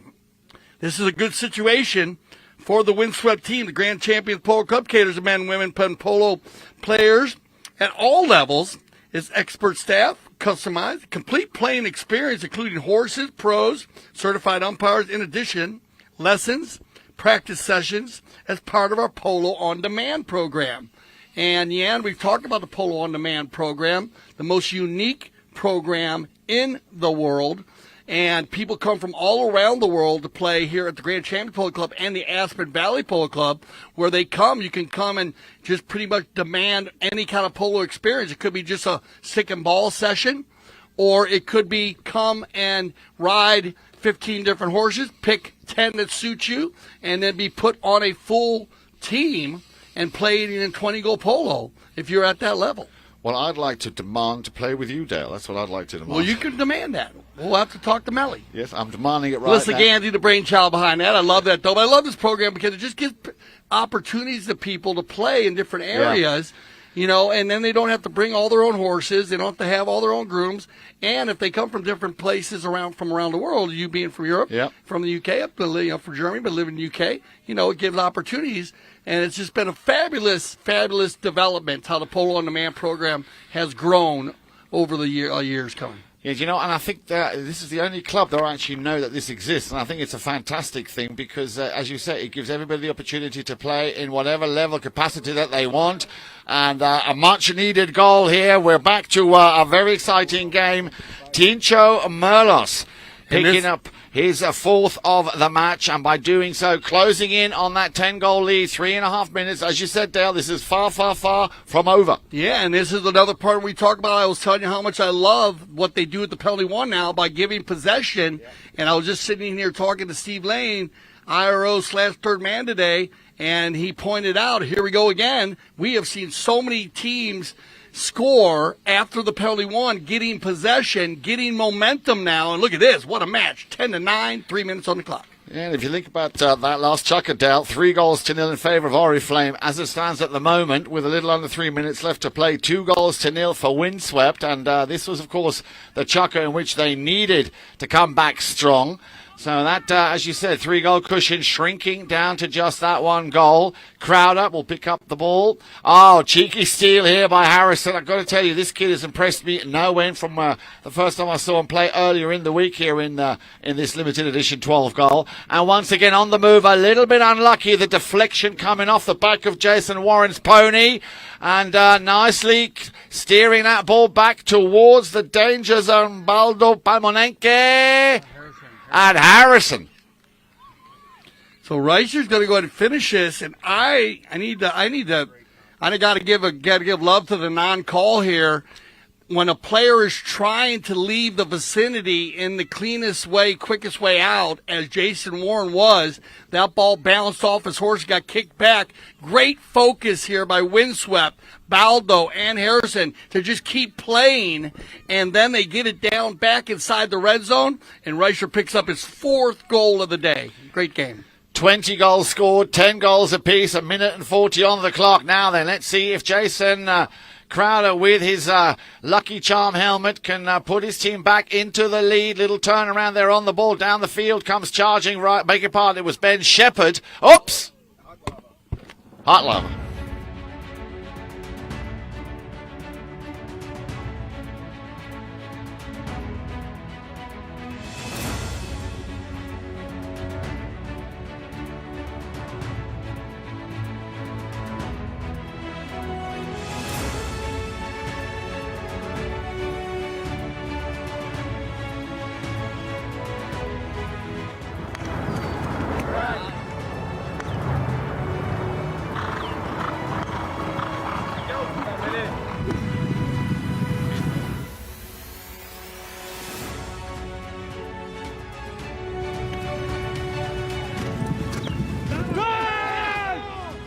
This is a good situation for the Windswept team, the Grand Champions Polo Club caters to men, women, and polo players at all levels. It's expert staff, customized, complete playing experience, including horses, pros, certified umpires, in addition, lessons, practice sessions as part of our Polo On Demand program. And, Yan, we've talked about the Polo On Demand program, the most unique program in the world. And people come from all around the world to play here at the Grand Champions Polo Club and the Aspen Valley Polo Club. Where they come, you can come and just pretty much demand any kind of polo experience. It could be just a stick and ball session, or it could be come and ride 15 different horses, pick 10 that suit you, and then be put on a full team and play in 20-goal polo if you're at that level. Well, I'd like to demand to play with you, Dale. That's what I'd like to demand. Well, you can demand that. We'll have to talk to Melly. Yes, I'm demanding it right Melissa now. Gandy, the brainchild behind that. I love that, though. But I love this program because it just gives opportunities to people to play in different areas, you know, and then they don't have to bring all their own horses. They don't have to have all their own grooms. And if they come from different places from around the world, you being from Europe, from the UK, up to, from Germany, but living in the UK, you know, it gives opportunities. And it's just been a fabulous, fabulous development how the Polo On Demand program has grown over the years coming. Yeah, you know, and I think that this is the only club that I actually know that this exists, and I think it's a fantastic thing because, as you say, it gives everybody the opportunity to play in whatever level capacity that they want, and a much-needed goal here. We're back to a very exciting game. Ticho Merlos picking up his 4th of the match, and by doing so, closing in on that 10-goal lead, 3.5 minutes. As you said, Dale, this is far, far, far from over. Yeah, and this is another part we talked about. I was telling you how much I love what they do at the penalty one now by giving possession. And I was just sitting here talking to Steve Lane, IRO/third man today, and he pointed out, here we go again, we have seen so many teams score after the penalty one, getting possession, getting momentum now. And look at this, what a match, 10-9, 3 minutes on the clock. Yeah, and if you think about that last chucker, Dale, 3-0 in favour of Oriflamme as it stands at the moment, with a little under 3 minutes left to play. 2-0 for Windswept, and this was, of course, the chucker in which they needed to come back strong. So that, as you said, 3-goal cushion shrinking down to just that 1 goal. Crowder will pick up the ball. Oh, cheeky steal here by Harrison. I've got to tell you, this kid has impressed me no end from the first time I saw him play earlier in the week here in this limited edition 12 goal. And once again on the move, a little bit unlucky. The deflection coming off the back of Jason Warren's pony. And nicely steering that ball back towards the danger zone. Baldo Palmonenque. And Harrison. So Reicher's going to go ahead and finish this, and I got to give love to the non-call here. when a player is trying to leave the vicinity in the cleanest way, quickest way out, as Jason Warren was, that ball bounced off his horse, got kicked back. Great focus here by Windswept, Baldo, and Harrison to just keep playing, and then they get it down back inside the red zone, and Reicher picks up his 4th goal of the day. Great game. 20 goals scored, 10 goals apiece, 1:40 on the clock. Now then, let's see if Jason Crowder with his Lucky Charm helmet can put his team back into the lead. Little turnaround there on the ball. Down the field comes charging right. Beg your pardon, it was Ben Shepherd. Oops! Hot lava.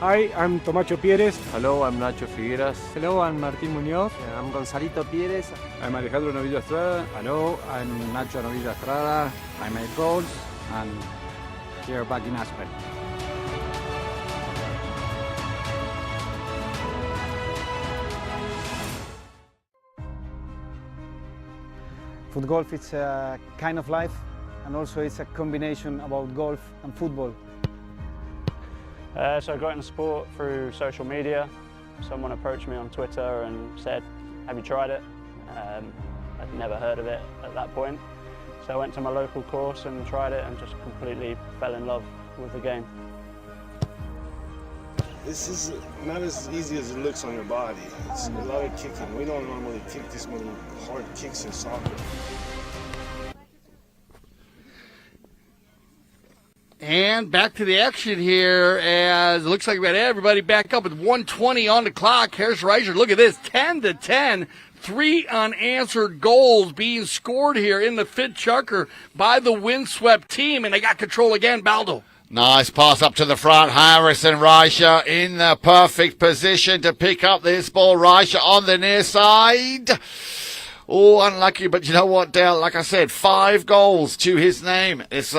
Hi, I'm Tomacho Pérez. Hello, I'm Nacho Figueras. Hello, I'm Martín Muñoz. I'm Gonzalito Pérez. I'm Alejandro Novillo Estrada. Hello, I'm Nacho Novillo Estrada. I made goals and here back in Aspen. Foot golf is a kind of life, and also it's a combination about golf and football. So I got into sport through social media. Someone approached me on Twitter and said, have you tried it? I'd never heard of it at that point. So I went to my local course and tried it and just completely fell in love with the game. This is not as easy as it looks on your body. It's a lot of kicking. We don't normally kick this many hard kicks in soccer. And back to the action here as it looks like we got everybody back up with 1:20 on the clock. Harris Reicher, look at this, 10-10. 3 unanswered goals being scored here in the Fit Chucker by the Windswept team, and they got control again, Baldo. Nice pass up to the front. Harrison Reicher in the perfect position to pick up this ball. Reicher on the near side. Oh, unlucky, but you know what, Dale? Like I said, 5 goals to his name. It's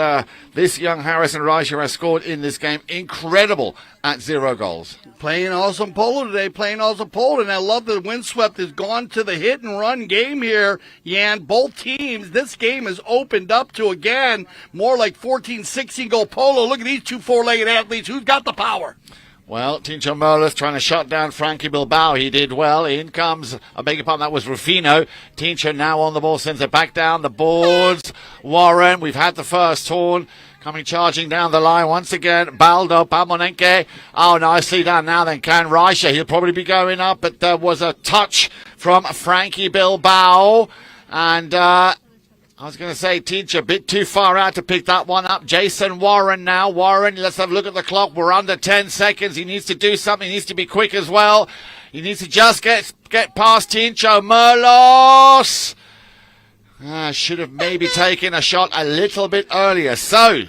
this young Harrison Reicher has scored in this game. Incredible at 0 goals. Playing awesome polo today, playing awesome polo, and I love that Windswept has gone to the hit-and-run game here, Yan. Both teams, this game has opened up to, again, more like 14, 16-goal polo. Look at these 2 4-legged athletes. Who's got the power? Well, Tincho Merlis trying to shut down Frankie Bilbao. He did well. In comes, I beg your pardon, that was Rufino. Tincho now on the ball, sends it back down the boards. Warren, we've had the first horn. Coming charging down the line once again. Baldo, Pamonenke. Oh, nicely done now then. Can Reicher. He'll probably be going up, but there was a touch from Frankie Bilbao. And, I was going to say, Teach, a bit too far out to pick that one up. Jason Warren now. Warren, let's have a look at the clock. We're under 10 seconds. He needs to do something. He needs to be quick as well. He needs to just get past Tincho. Merlos! Should have maybe taken a shot a little bit earlier. So,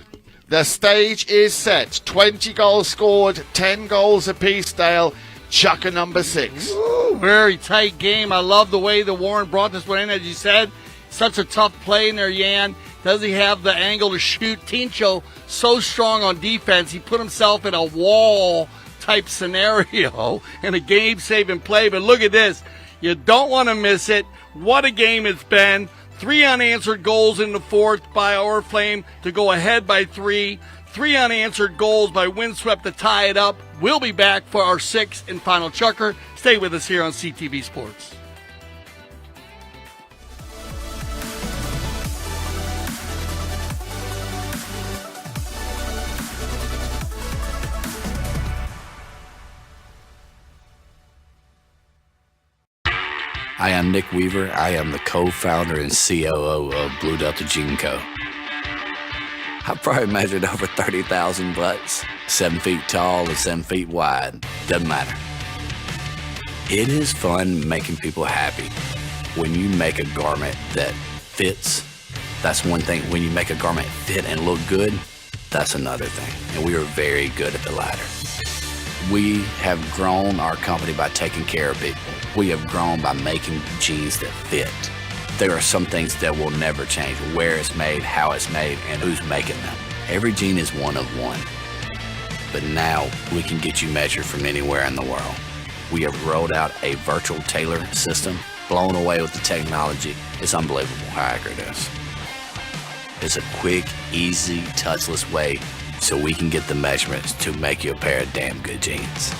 the stage is set. 20 goals scored, 10 goals apiece, Dale. Chucker number 6. Ooh, very tight game. I love the way the Warren brought this one in, as you said. Such a tough play in there, Yan. Does he have the angle to shoot? Tincho, so strong on defense. He put himself in a wall-type scenario in a game-saving play. But look at this. You don't want to miss it. What a game it's been. 3 unanswered goals in the 4th by Oriflamme to go ahead by 3. 3 unanswered goals by Windswept to tie it up. We'll be back for our 6th and final Chucker. Stay with us here on CTV Sports. I am Nick Weaver. I am the co-founder and COO of Blue Delta Gene Co. I've probably measured over 30,000 butts, 7 feet tall and 7 feet wide. Doesn't matter. It is fun making people happy. When you make a garment that fits, that's one thing. When you make a garment fit and look good, that's another thing. And we are very good at the latter. We have grown our company by taking care of people. We have grown by making jeans that fit. There are some things that will never change. Where it's made, how it's made, and who's making them. Every jean is one of one. But now we can get you measured from anywhere in the world. We have rolled out a virtual tailor system, blown away with the technology. It's unbelievable how accurate it is. It's a quick, easy, touchless way so we can get the measurements to make you a pair of damn good jeans.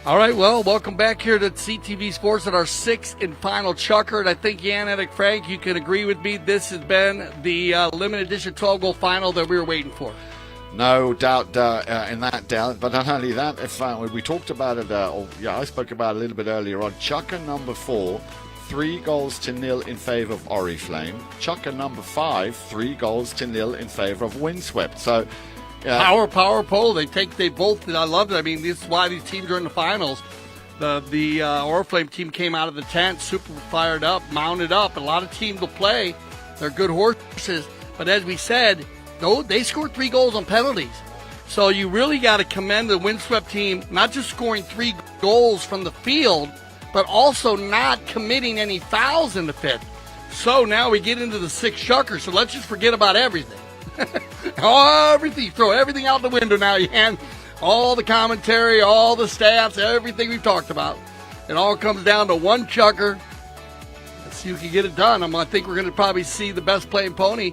All right, well, welcome back here to CTV Sports at our sixth and final chucker. And I think, Jan, Frank, you can agree with me. This has been the limited edition 12-goal final that we were waiting for. No doubt in that, Dale. But not only that, if we talked about it, I spoke about it a little bit earlier on. Chucker number 4, 3-0 in favour of Oriflamme. Chucker number 5, 3-0 in favour of Windswept. So. Power pole. They both. I love it. I mean, this is why these teams are in the finals. The Oriflamme team came out of the tent super fired up, mounted up. A lot of teams will play. They're good horses. But as we said, they scored 3 goals on penalties. So you really got to commend the Windswept team, not just scoring 3 goals from the field, but also not committing any fouls in the fifth. So now we get into the 6th chucker. So let's just forget about everything. Everything, throw everything out the window now, Jan. All the commentary, all the stats, everything we've talked about. It all comes down to one chucker. Let's see who can get it done. I think we're going to probably see the best playing pony.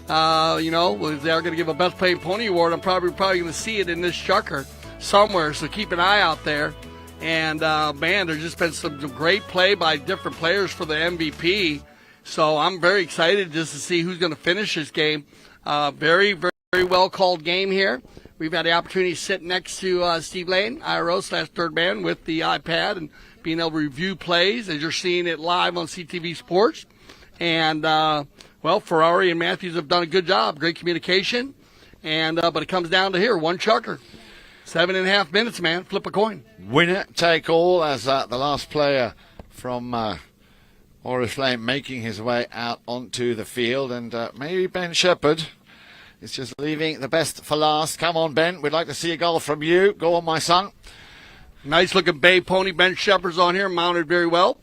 If they're going to give a best playing pony award, I'm probably going to see it in this chucker somewhere. So keep an eye out there. And man, there's just been some great play by different players for the MVP. So I'm very excited just to see who's going to finish this game. Very, very well called game here. We've had the opportunity to sit next to Steve Lane, IRO/third man, with the iPad and being able to review plays as you're seeing it live on CTV Sports. And, Ferrari and Matthews have done a good job. Great communication. And but it comes down to here, one chucker. 7.5 minutes, man. Flip a coin. Winner take all as the last player from Oriflamme making his way out onto the field. And maybe Ben Shepherd is just leaving the best for last. Come on, Ben. We'd like to see a goal from you. Go on, my son. Nice looking bay pony. Ben Shepherd's on here, mounted very well.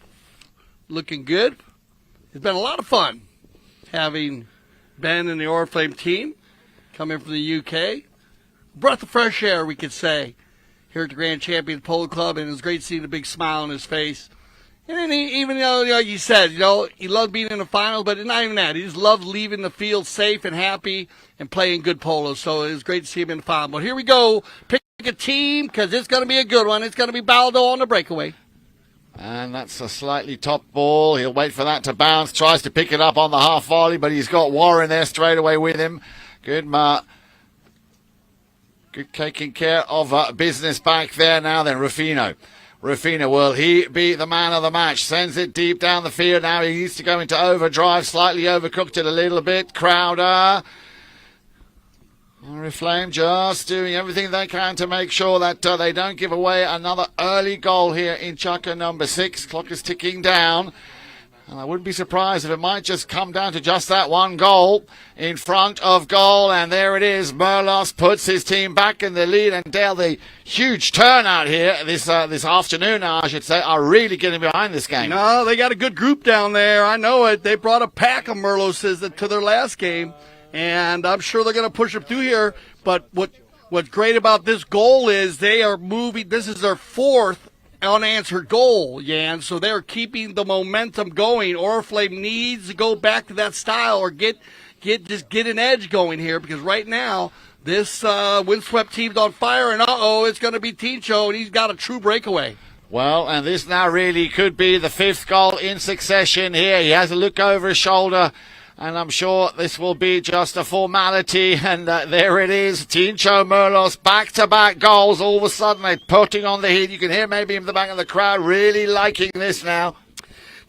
Looking good. It's been a lot of fun having Ben and the Oriflamme team come in from the UK. Breath of fresh air, we could say, here at the Grand Champions Polo Club, and it was great seeing a big smile on his face. And then even though, like you said, he loved being in the finals, but not even that. He just loved leaving the field safe and happy and playing good polo. So it was great to see him in the final. But here we go. Pick a team because it's going to be a good one. It's going to be Baldo on the breakaway. And that's a slightly top ball. He'll wait for that to bounce. Tries to pick it up on the half volley, but he's got Warren there straight away with him. Good taking care of business back there now then. Rufino, will he be the man of the match? Sends it deep down the field. Now he needs to go into overdrive. Slightly overcooked it a little bit. Crowder. Oriflamme just doing everything they can to make sure that they don't give away another early goal here in chucker number 6. Clock is ticking down. And I wouldn't be surprised if it might just come down to just that one goal in front of goal. And there it is. Merlos puts his team back in the lead. And Dale, the huge turnout here this afternoon, I should say, are really getting behind this game. No, they got a good group down there. I know it. They brought a pack of Merloses to their last game. And I'm sure they're going to push them through here. But what's great about this goal is they are moving. This is their 4th unanswered goal, Jan, so they're keeping the momentum going. Oriflamme needs to go back to that style or get an edge going here, because right now this windswept team's on fire, and it's going to be Tincho, and he's got a true breakaway. Well, and this now really could be the 5th goal in succession here. He has a look over his shoulder, and I'm sure this will be just a formality. And there it is, Tincho Merlos, back-to-back goals. All of a sudden, they're putting on the heat. You can hear maybe in the back of the crowd really liking this now.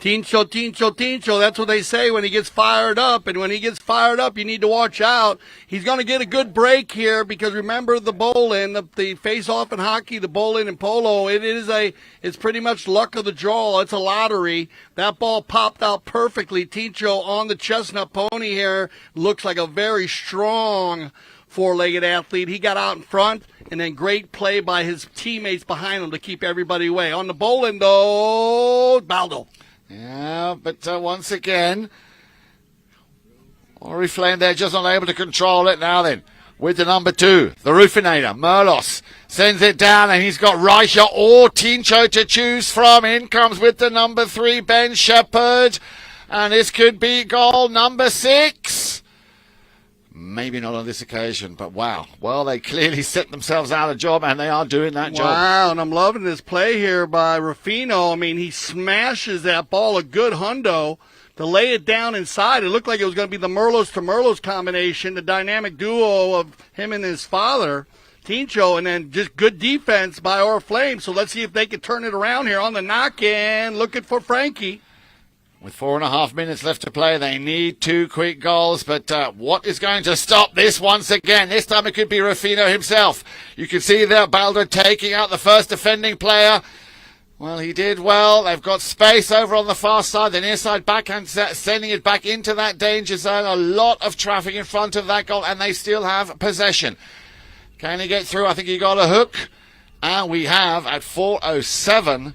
Tincho, Tincho, Tincho. That's what they say when he gets fired up. And when he gets fired up, you need to watch out. He's going to get a good break here because remember the bowling, the face-off in hockey, the bowling and polo, it's pretty much luck of the draw. It's a lottery. That ball popped out perfectly. Tincho on the chestnut pony here looks like a very strong four-legged athlete. He got out in front, and then great play by his teammates behind him to keep everybody away. On the bowling, though, Baldo. Yeah, but once again, Oriflamme there just not able to control it now then. With the number 2, the Roofinator, Merlos, sends it down and he's got Reicher or Tincho to choose from. In comes with the number 3, Ben Shepherd. And this could be goal number 6. Maybe not on this occasion, but wow. Well, they clearly set themselves out a job, and they are doing that job. Wow, and I'm loving this play here by Ruffino. I mean, he smashes that ball a good hundo to lay it down inside. It looked like it was going to be the Merlos to Merlos combination, the dynamic duo of him and his father, Tincho, and then just good defense by Oriflamme. So let's see if they can turn it around here on the knock-in, looking for Frankie. With 4.5 minutes left to play, they need 2 quick goals. But what is going to stop this once again? This time it could be Ruffino himself. You can see there Baldo taking out the first defending player. Well, he did well. They've got space over on the far side, the near side backhand sending it back into that danger zone. A lot of traffic in front of that goal, and they still have possession. Can he get through? I think he got a hook. And we have, at 4:07,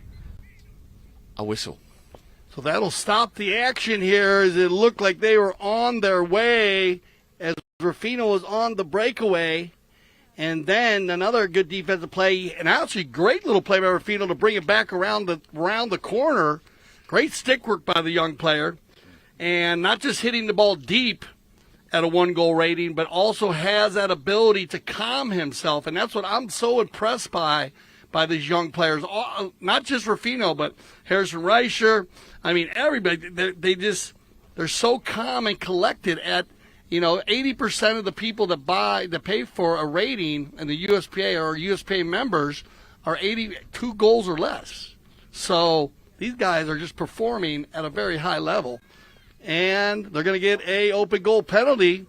a whistle. So that'll stop the action here as it looked like they were on their way as Ruffino was on the breakaway. And then another good defensive play, and actually great little play by Ruffino to bring it back around the corner. Great stick work by the young player. And not just hitting the ball deep at a 1-goal rating, but also has that ability to calm himself. And that's what I'm so impressed by these young players. Not just Ruffino, but Harrison Reicher. I mean, everybody, they're so calm and collected at, 80% of the people that pay for a rating in the USPA or USPA members are 82 goals or less. So these guys are just performing at a very high level. And they're going to get a open goal penalty,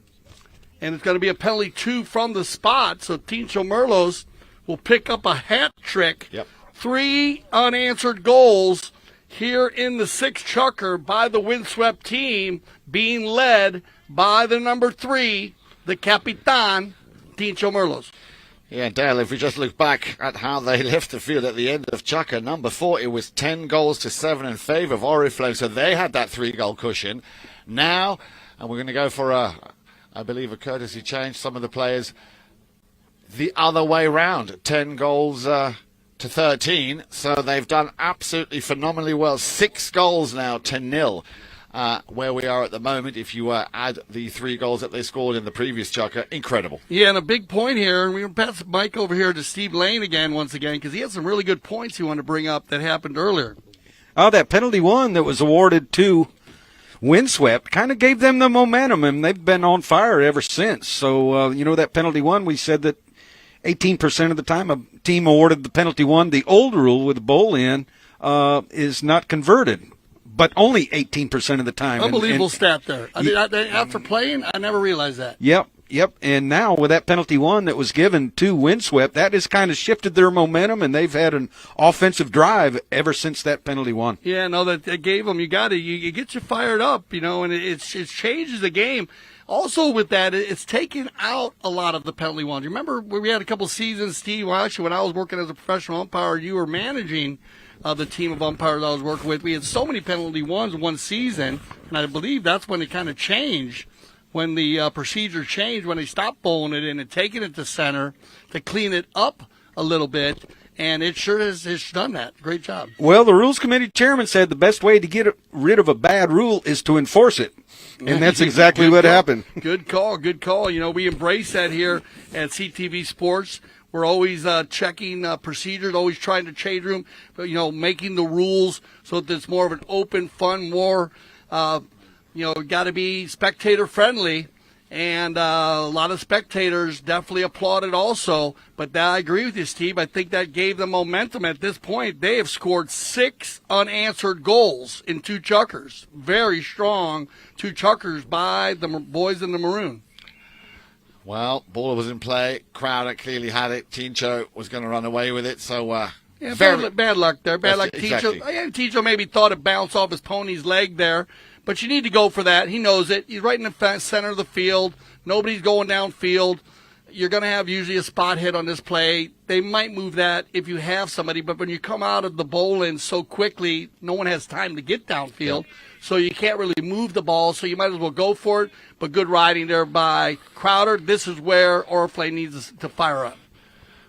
and it's going to be a penalty 2 from the spot. So Tincho Merlos will pick up a hat trick. Yep. 3 unanswered goals here in the 6th chucker by the windswept team, being led by the number 3, the Capitan, Tincho Merlos. Yeah, Dale, if we just look back at how they left the field at the end of chucker number 4, it was 10 goals to 7 in favour of Oriflamme, so they had that 3-goal cushion. Now, and we're going to go for I believe a courtesy change, some of the players the other way round, 10 goals to 13, so they've done absolutely phenomenally well. 6 goals now to 0, where we are at the moment. If you add the 3 goals that they scored in the previous chucker, incredible. Yeah, and a big point here, and we're going to pass the mic over here to Steve Lane once again, because he had some really good points he wanted to bring up that happened earlier. Oh, that penalty 1 that was awarded to Windswept kind of gave them the momentum, and they've been on fire ever since. So, that penalty 1, we said that 18% of the time a team awarded the penalty 1, the old rule with the bowl in, is not converted, but only 18% of the time. Unbelievable stat there. After playing, I never realized that. Yep. And now with that penalty 1 that was given to Windswept, that has kind of shifted their momentum, and they've had an offensive drive ever since that penalty 1. Yeah, no, that gave them. You get you fired up, and it changes the game. Also with that, it's taken out a lot of the penalty 1s. Remember we had a couple seasons, Steve, well, actually when I was working as a professional umpire, you were managing the team of umpires I was working with. We had so many penalty 1s in one season, and I believe that's when it kind of changed, when the procedure changed, when they stopped bowling it in and taking it to center to clean it up a little bit. and it sure has done that. Great job. Well, the Rules Committee chairman said the best way to get rid of a bad rule is to enforce it. And that's exactly what happened. Good call, good call. You know, we embrace that here at CTV Sports. We're always checking procedures, always trying to change room, but, you know, making the rules so that it's more of an open, fun, more, got to be spectator friendly. And a lot of spectators definitely applauded also. But I agree with you, Steve. I think that gave them momentum at this point. They have scored 6 unanswered goals in 2 chukkers. Very strong 2 chukkers by the boys in the maroon. Well, ball was in play. Crowder clearly had it. Tincho was going to run away with it. So, bad luck there. Bad luck. Exactly. Tincho maybe thought it bounced off his pony's leg there. But you need to go for that. He knows it. He's right in the center of the field. Nobody's going downfield. You're going to have usually a spot hit on this play. They might move that if you have somebody, but when you come out of the bowl-in so quickly, no one has time to get downfield. So you can't really move the ball, so you might as well go for it. But good riding there by Crowder. This is where Oriflamme needs to fire up.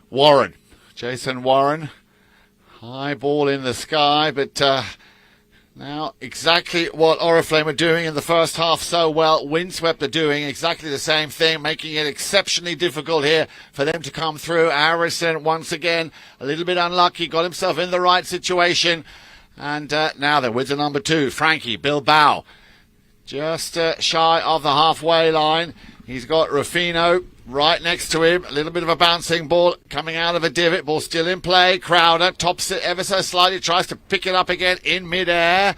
Warren. Jason Warren. High ball in the sky, but now exactly what Oriflamme are doing in the first half so well. Windswept are doing exactly the same thing, making it exceptionally difficult here for them to come through. Harrison, once again, a little bit unlucky, got himself in the right situation. And now they're with the number 2, Frankie Bilbao. Just shy of the halfway line. He's got Rufino right next to him. A little bit of a bouncing ball coming out of a divot. Ball still in play. Crowder tops it ever so slightly. Tries to pick it up again in midair.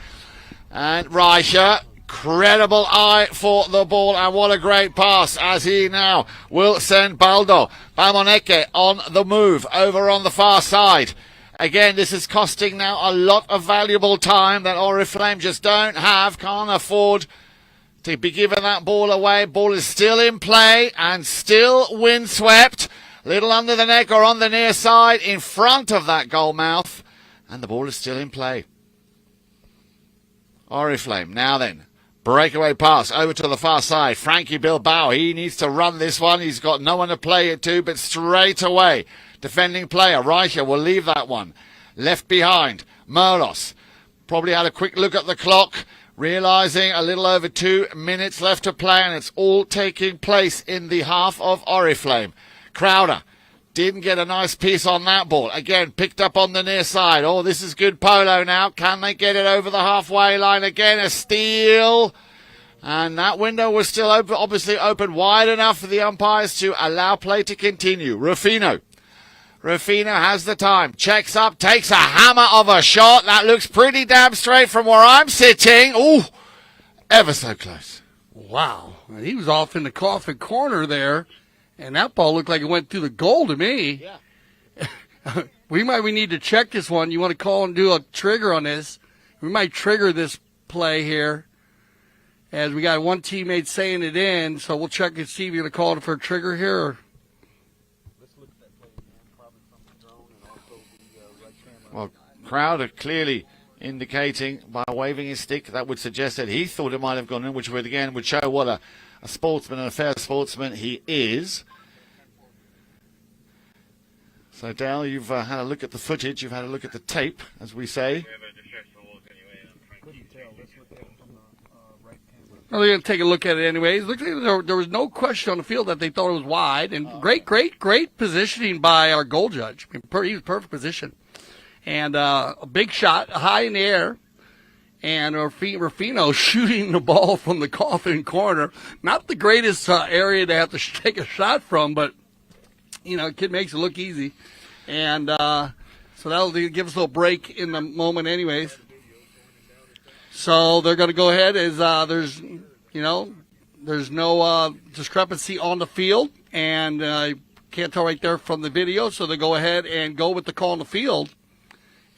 And Reicher. Credible eye for the ball, and what a great pass as he now will send Baldo Balmoneke on the move over on the far side. Again, this is costing now a lot of valuable time that Oriflamme just don't have, can't afford to be giving that ball away. Ball is still in play and still windswept. Little under the neck or on the near side in front of that goal mouth. And the ball is still in play. Oriflamme now then. Breakaway pass over to the far side. Frankie Bilbao, he needs to run this one. He's got no one to play it to, but straight away. Defending player, Reicher will leave that one. Left behind, Merlos. Probably had a quick look at the clock, realising a little over 2 minutes left to play, and it's all taking place in the half of Oriflamme. Crowder didn't get a nice piece on that ball. Again, picked up on the near side. Oh, this is good polo now. Can they get it over the halfway line again? A steal. And that window was still open, obviously open wide enough for the umpires to allow play to continue. Rufino has the time. Checks up, takes a hammer of a shot. That looks pretty damn straight from where I'm sitting. Ooh, ever so close. Wow. He was off in the coffin corner there, and that ball looked like it went through the goal to me. Yeah. We need to check this one. You want to call and do a trigger on this? We might trigger this play here, as we got one teammate saying it in, so we'll check and see if you're going to call it for a trigger here. Or... Well, Crowder clearly indicating by waving his stick that would suggest that he thought it might have gone in, which would show what a sportsman and a fair sportsman he is. So, Dale, you've had a look at the footage, you've had a look at the tape, as we say. Well, they're going to take a look at it anyways. Looks like there was no question on the field that they thought it was wide, and great positioning by our goal judge. I mean, he was perfect position. And a big shot, high in the air, and Rufino shooting the ball from the coffin corner. Not the greatest area to have to take a shot from, but, kid makes it look easy. And so that'll give us a little break in the moment anyways. So they're going to go ahead as there's no discrepancy on the field, and can't tell right there from the video, so they go ahead and go with the call on the field.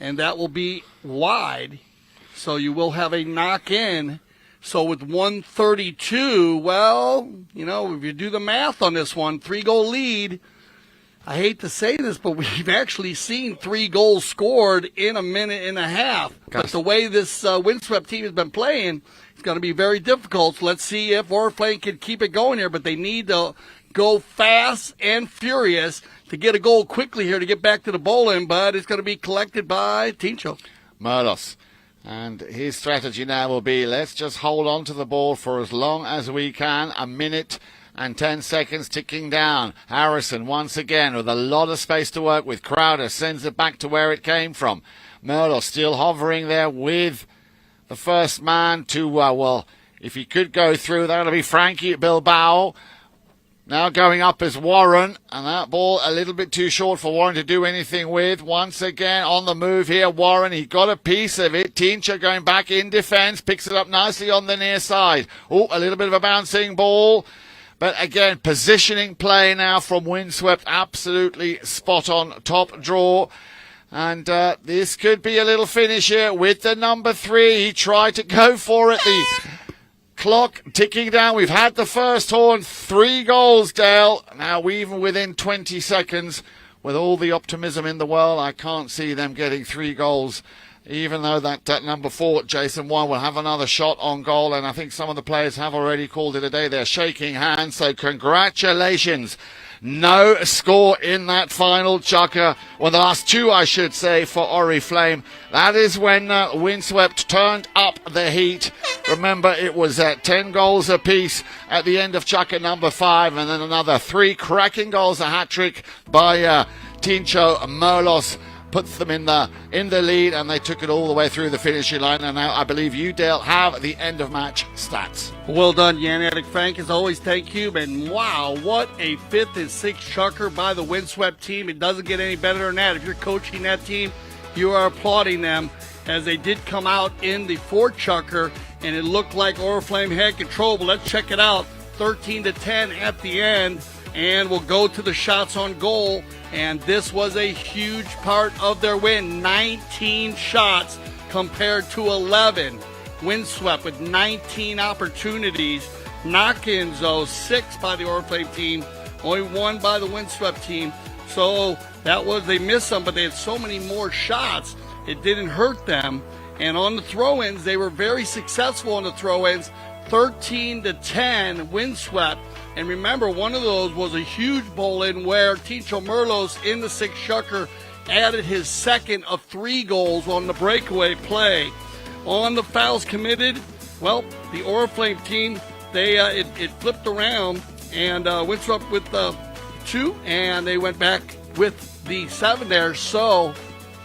And that will be wide, so you will have a knock-in. So with 132, well, if you do the math on this one, 3-goal lead, I hate to say this, but we've actually seen 3 goals scored in a minute and a half. But the way this windswept team has been playing, it's going to be very difficult. So let's see if Oriflamme can keep it going here, but they need to go fast and furious. to get a goal quickly here to get back to the bowling, but it's going to be collected by Tincho Merlos. And his strategy now will be, let's just hold on to the ball for as long as we can. A minute and 10 seconds ticking down. Harrison once again with a lot of space to work with. Crowder sends it back to where it came from. Merlos still hovering there with the first man to, if he could go through, that'll be Frankie Bilbao. Now going up is Warren, and that ball a little bit too short for Warren to do anything with. Once again on the move here, Warren, he got a piece of it. Tincha going back in defence, picks it up nicely on the near side. Oh, a little bit of a bouncing ball. But again, positioning play now from Windswept, absolutely spot on, top draw. And this could be a little finish here with the number 3. He tried to go for it. The clock ticking down. We've had the first horn. 3 goals, Dale. Now, even within 20 seconds, with all the optimism in the world, I can't see them getting 3 goals. Even though that number 4, Jason Wan, will have another shot on goal. And I think some of the players have already called it a day. They're shaking hands. So congratulations. No score in that final chukker. Well, the last 2, I should say, for Oriflamme. That is when Windswept turned up the heat. Remember, it was 10 goals apiece at the end of chukker number 5, and then another 3 cracking goals, a hat-trick by Tincho Merlos. Puts them in the lead, and they took it all the way through the finishing line. And now I believe you, Dale, have the end of match stats. Well done, Jan-Erik Frank. As always, thank you. And wow, what a 5th and 6th chukker by the Windswept team. It doesn't get any better than that. If you're coaching that team, you are applauding them, as they did come out in the 4th chukker, and it looked like Oriflamme had control. But let's check it out. 13-10 at the end, and we'll go to the shots on goal. And this was a huge part of their win. 19 shots compared to 11. Windswept with 19 opportunities. Knock-ins, though, 6 by the Oriflamme team, only 1 by the Windswept team. So that was, they missed some, but they had so many more shots, it didn't hurt them. And on the throw-ins, they were very successful on the throw-ins. 13-10, Windswept. And remember, one of those was a huge bowl-in where Tincho Merlos in the 6th chukker added his 2nd of 3 goals on the breakaway play. On the fouls committed, well, the Oriflamme team, it flipped around, and Windswept with 2, and they went back with the 7 there. So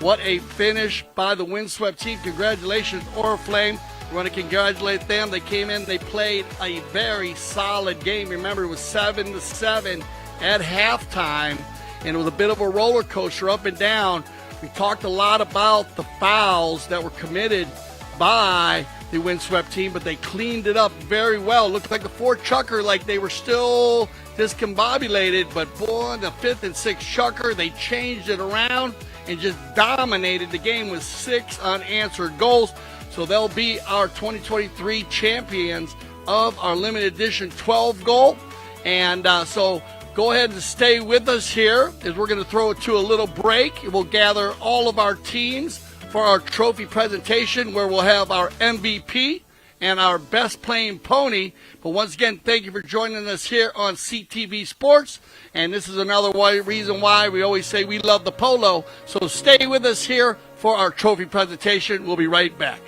what a finish by the Windswept team. Congratulations, Oriflamme. We want to congratulate them. They came in, they played a very solid game. Remember, it was 7-7 at halftime, and it was a bit of a roller coaster up and down. We talked a lot about the fouls that were committed by the Windswept team, but they cleaned it up very well. It looked like the 4th chukker, like they were still discombobulated, but boy, the 5th and 6th chukker, they changed it around and just dominated the game with 6 unanswered goals. So they'll be our 2023 champions of our limited edition 12 goal. And so go ahead and stay with us here, as we're going to throw it to a little break. We'll gather all of our teams for our trophy presentation, where we'll have our MVP and our best playing pony. But once again, thank you for joining us here on CTV Sports. And this is another reason why we always say we love the polo. So stay with us here for our trophy presentation. We'll be right back.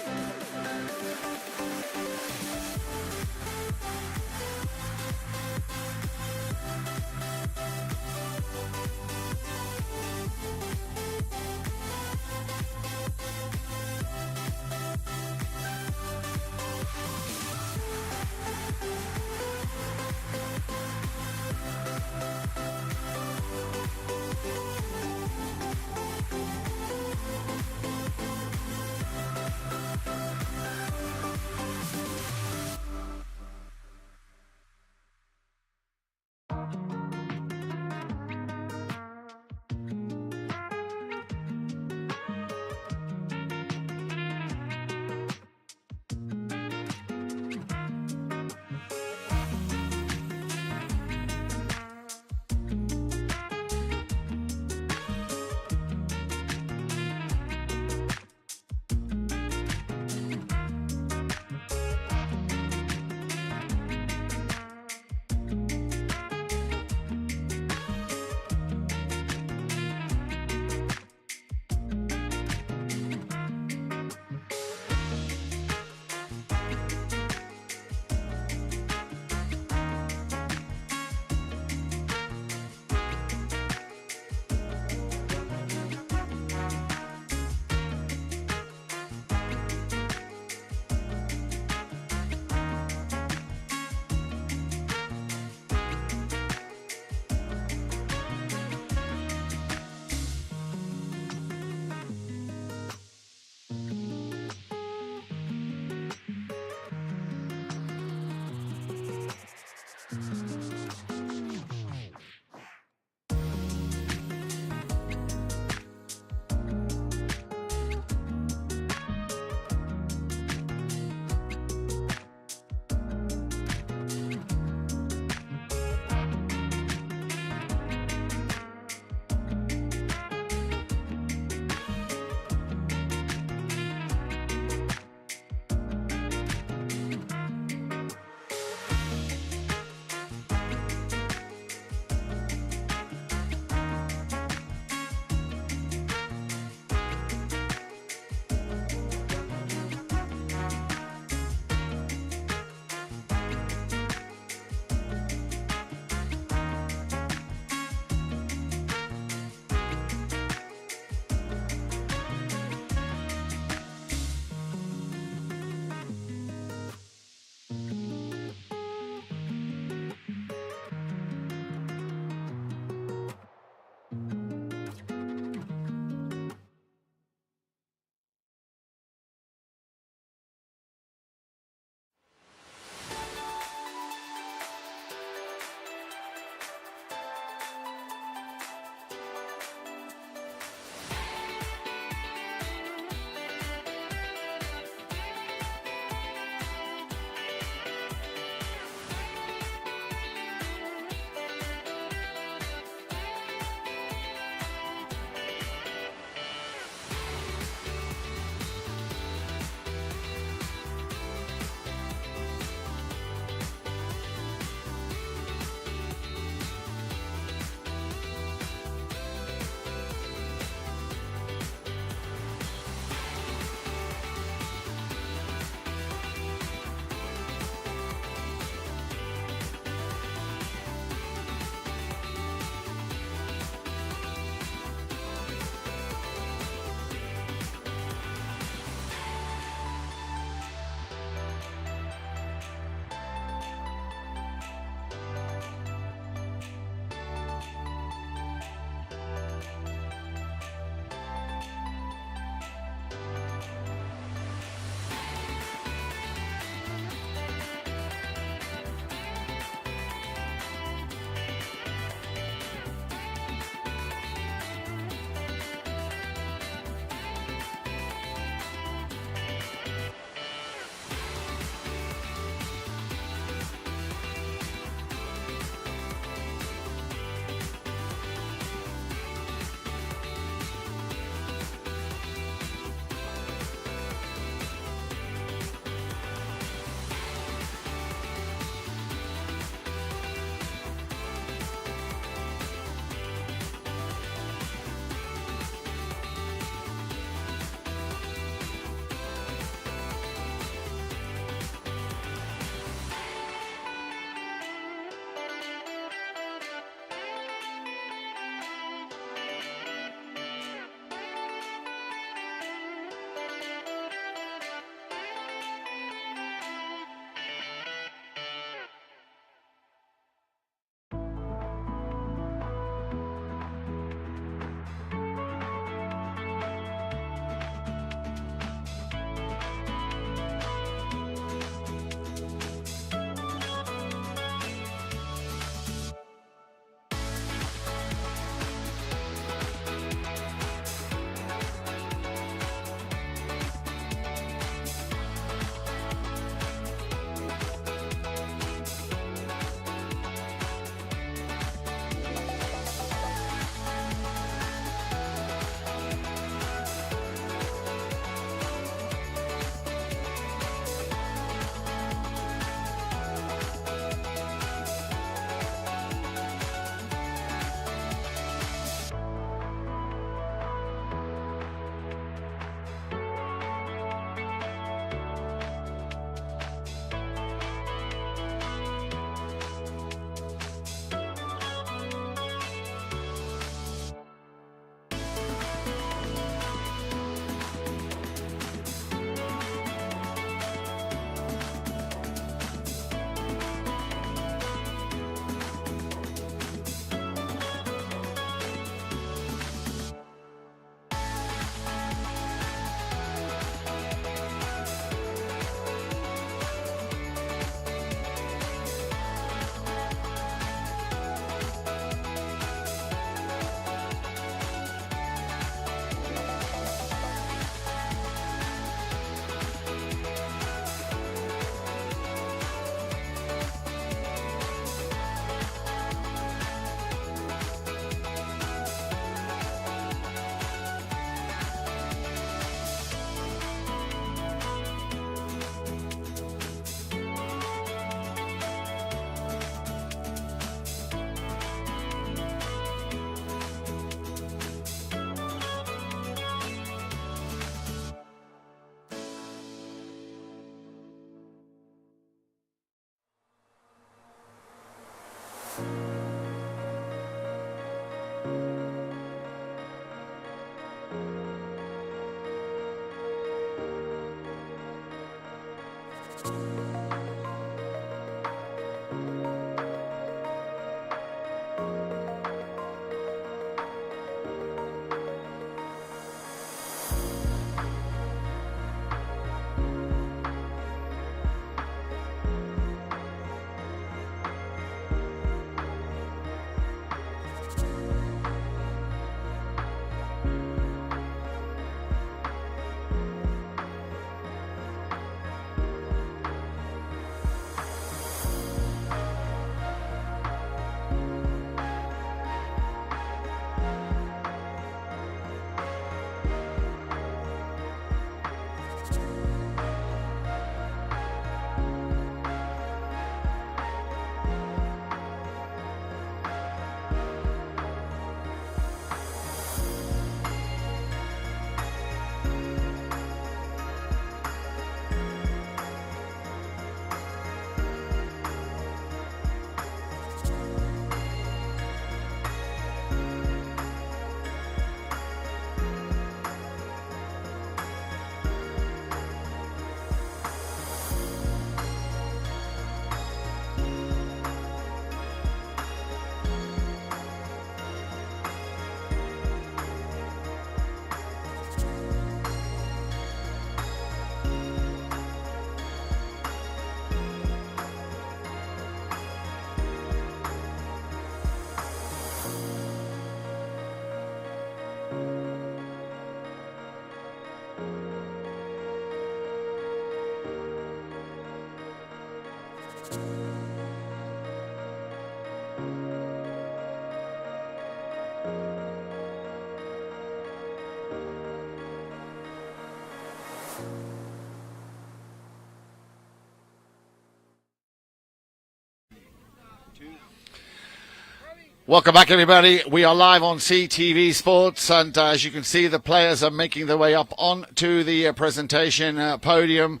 Welcome back, everybody. We are live on CTV Sports, and as you can see, the players are making their way up onto the presentation podium.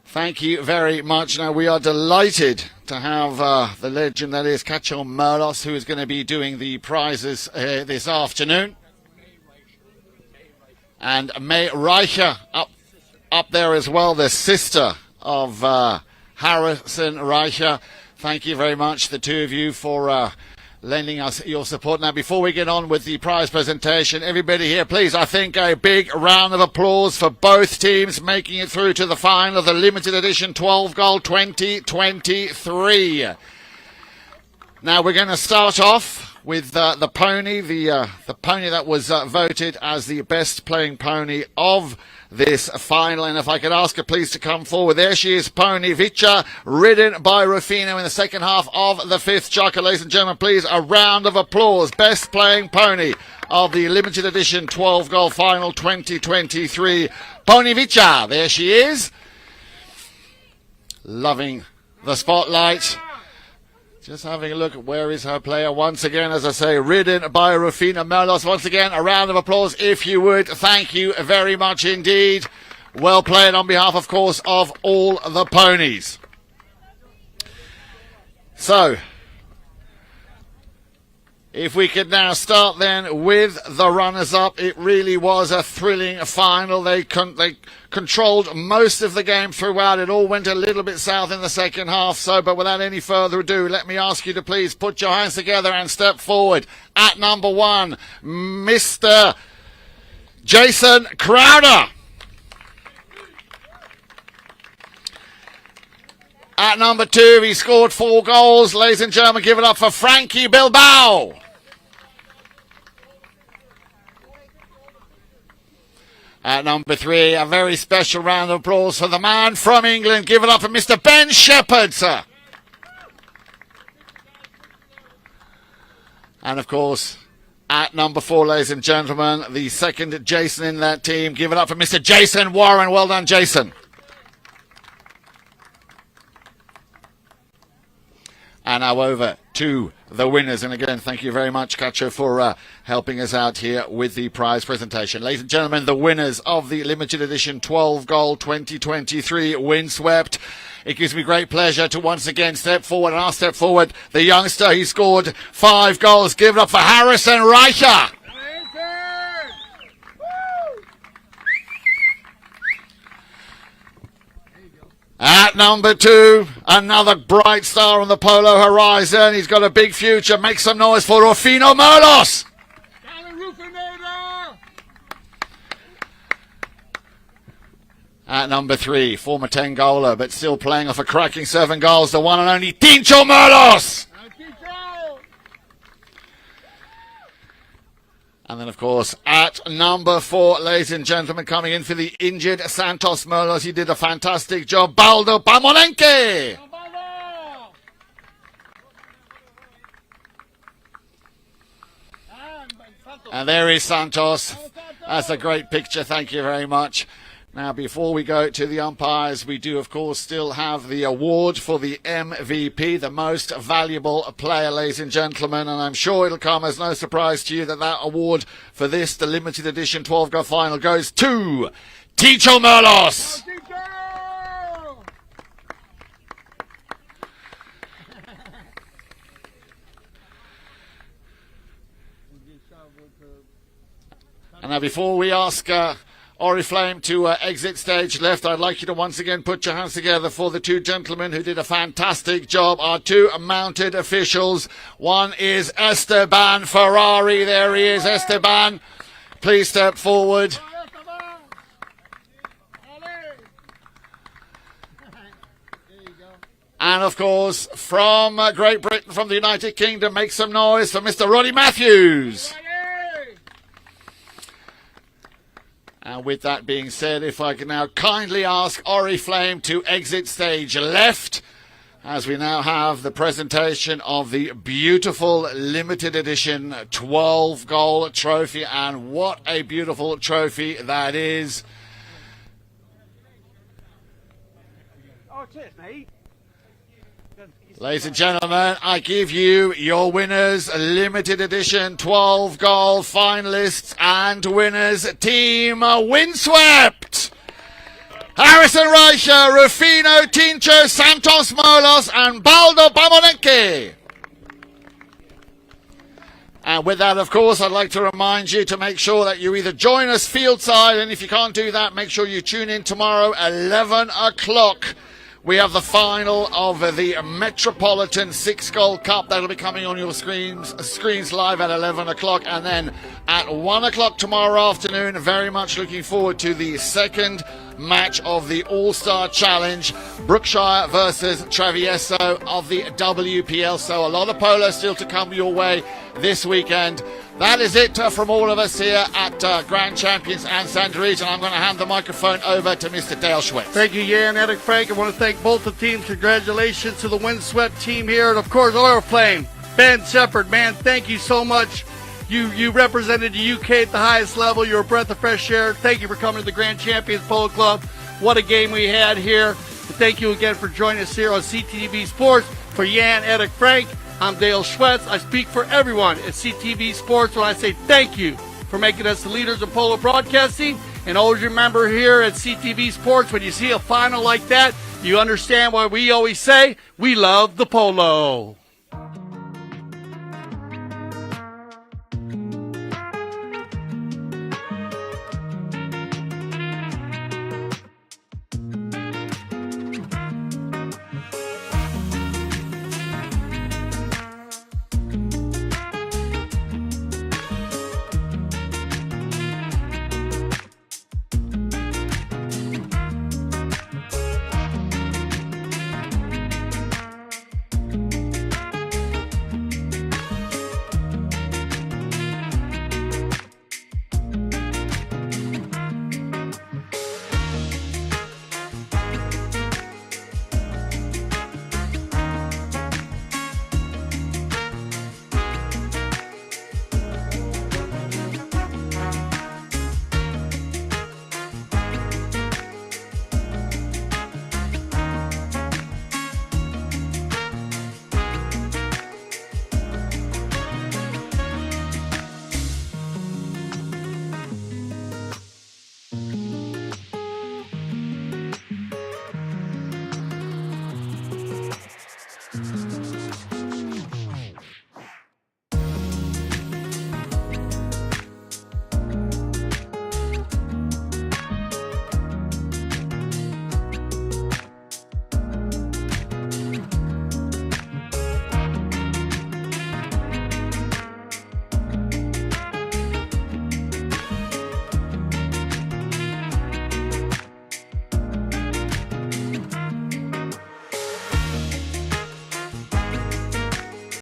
Thank you very much. Now, we are delighted to have the legend that is Cacho Merlos, who is going to be doing the prizes this afternoon. And May Reicher up there as well, the sister of Harrison Reicher. Thank you very much, the two of you, for lending us your support. Now, before we get on with the prize presentation, everybody here, please, I think a big round of applause for both teams making it through to the final of the limited edition 12 Goal 2023. Now, we're going to start off with the pony, the pony that was voted as the best playing pony of this final. And if I could ask her please to come forward. There she is, Pony Vicha, ridden by Rufino in the second half of the fifth jockey. Ladies and gentlemen, please, a round of applause. Best playing pony of the limited edition 12 Goal final 2023. Pony Vicha, there she is. Loving the spotlight. Just having a look at where is her player once again, as I say, ridden by Rufino Merlos. Once again, a round of applause if you would. Thank you very much indeed. Well played on behalf, of course, of all the ponies. So, if we could now start then with the runners-up. It really was a thrilling final. They controlled most of the game throughout. It all went a little bit south in the second half. But without any further ado, let me ask you to please put your hands together and step forward. At number 1, Mr. Jason Crowder. At number 2, he scored 4 goals. Ladies and gentlemen, give it up for Frankie Bilbao. At number 3, a very special round of applause for the man from England. Give it up for Mr. Ben Shepherd, sir. And, of course, at number 4, ladies and gentlemen, the second Jason in that team. Give it up for Mr. Jason Warren. Well done, Jason. And now over to the winners. And again, thank you very much, Cacho, for helping us out here with the prize presentation. Ladies and gentlemen, the winners of the limited edition 12 Goal 2023 windswept. It gives me great pleasure to once again step forward. And I'll step forward. The youngster, he scored 5 goals. Give it up for Harrison Reicher. At number 2, another bright star on the polo horizon. He's got a big future. Make some noise for Rufino Merlos. At number 3, former 10-goaler, but still playing off a cracking 7 goals, the one and only Tincho Merlos. And then, of course, at number 4, ladies and gentlemen, coming in for the injured Santos Merlos, he did a fantastic job, Baldo Pamonenke. And there is Santos. That's a great picture. Thank you very much. Now, before we go to the umpires, we do, of course, still have the award for the MVP, the most valuable player, ladies and gentlemen. And I'm sure it'll come as no surprise to you that that award for this, the limited edition 12 Goal final, goes to Tincho Merlos. And now, before we ask Oriflamme to exit stage left, I'd like you to once again put your hands together for the 2 gentlemen who did a fantastic job. Our 2 mounted officials. One is Esteban Ferrari. There he is, Esteban. Please step forward. And, of course, from Great Britain, from the United Kingdom, make some noise for Mr. Roddy Matthews. And with that being said, if I can now kindly ask Oriflamme to exit stage left, as we now have the presentation of the beautiful limited edition 12-goal trophy. And what a beautiful trophy that is. Oh, cheers, mate. Ladies and gentlemen, I give you your winners, limited edition 12-goal finalists and winners, Team Windswept. Harrison Reicher, Rufino Tincho, Santos Molos, and Baldo Bamonenke. And with that, of course, I'd like to remind you to make sure that you either join us fieldside, and if you can't do that, make sure you tune in tomorrow, 11 o'clock. We have the final of the Metropolitan 6-Goal Cup. That'll be coming on your screens live at 11 o'clock. And then at 1 o'clock tomorrow afternoon, very much looking forward to the second match of the All-Star Challenge, Brookshire versus Travieso of the WPL. So a lot of polo still to come your way this weekend. That is it from all of us here at Grand Champions and Santarita. And I'm going to hand the microphone over to Mr. Dale Schwitz. Thank you, Jan, Eric, Frank. I want to thank both the teams. Congratulations to the Windswept team here. And, of course, Oriflamme, Ben Shepard, man, thank you so much. You represented the UK at the highest level. You're a breath of fresh air. Thank you for coming to the Grand Champions Polo Club. What a game we had here. And thank you again for joining us here on CTV Sports. For Jan, Eric, Frank, I'm Dale Schwetz. I speak for everyone at CTV Sports when I say thank you for making us the leaders in polo broadcasting. And always remember here at CTV Sports, when you see a final like that, you understand why we always say we love the polo.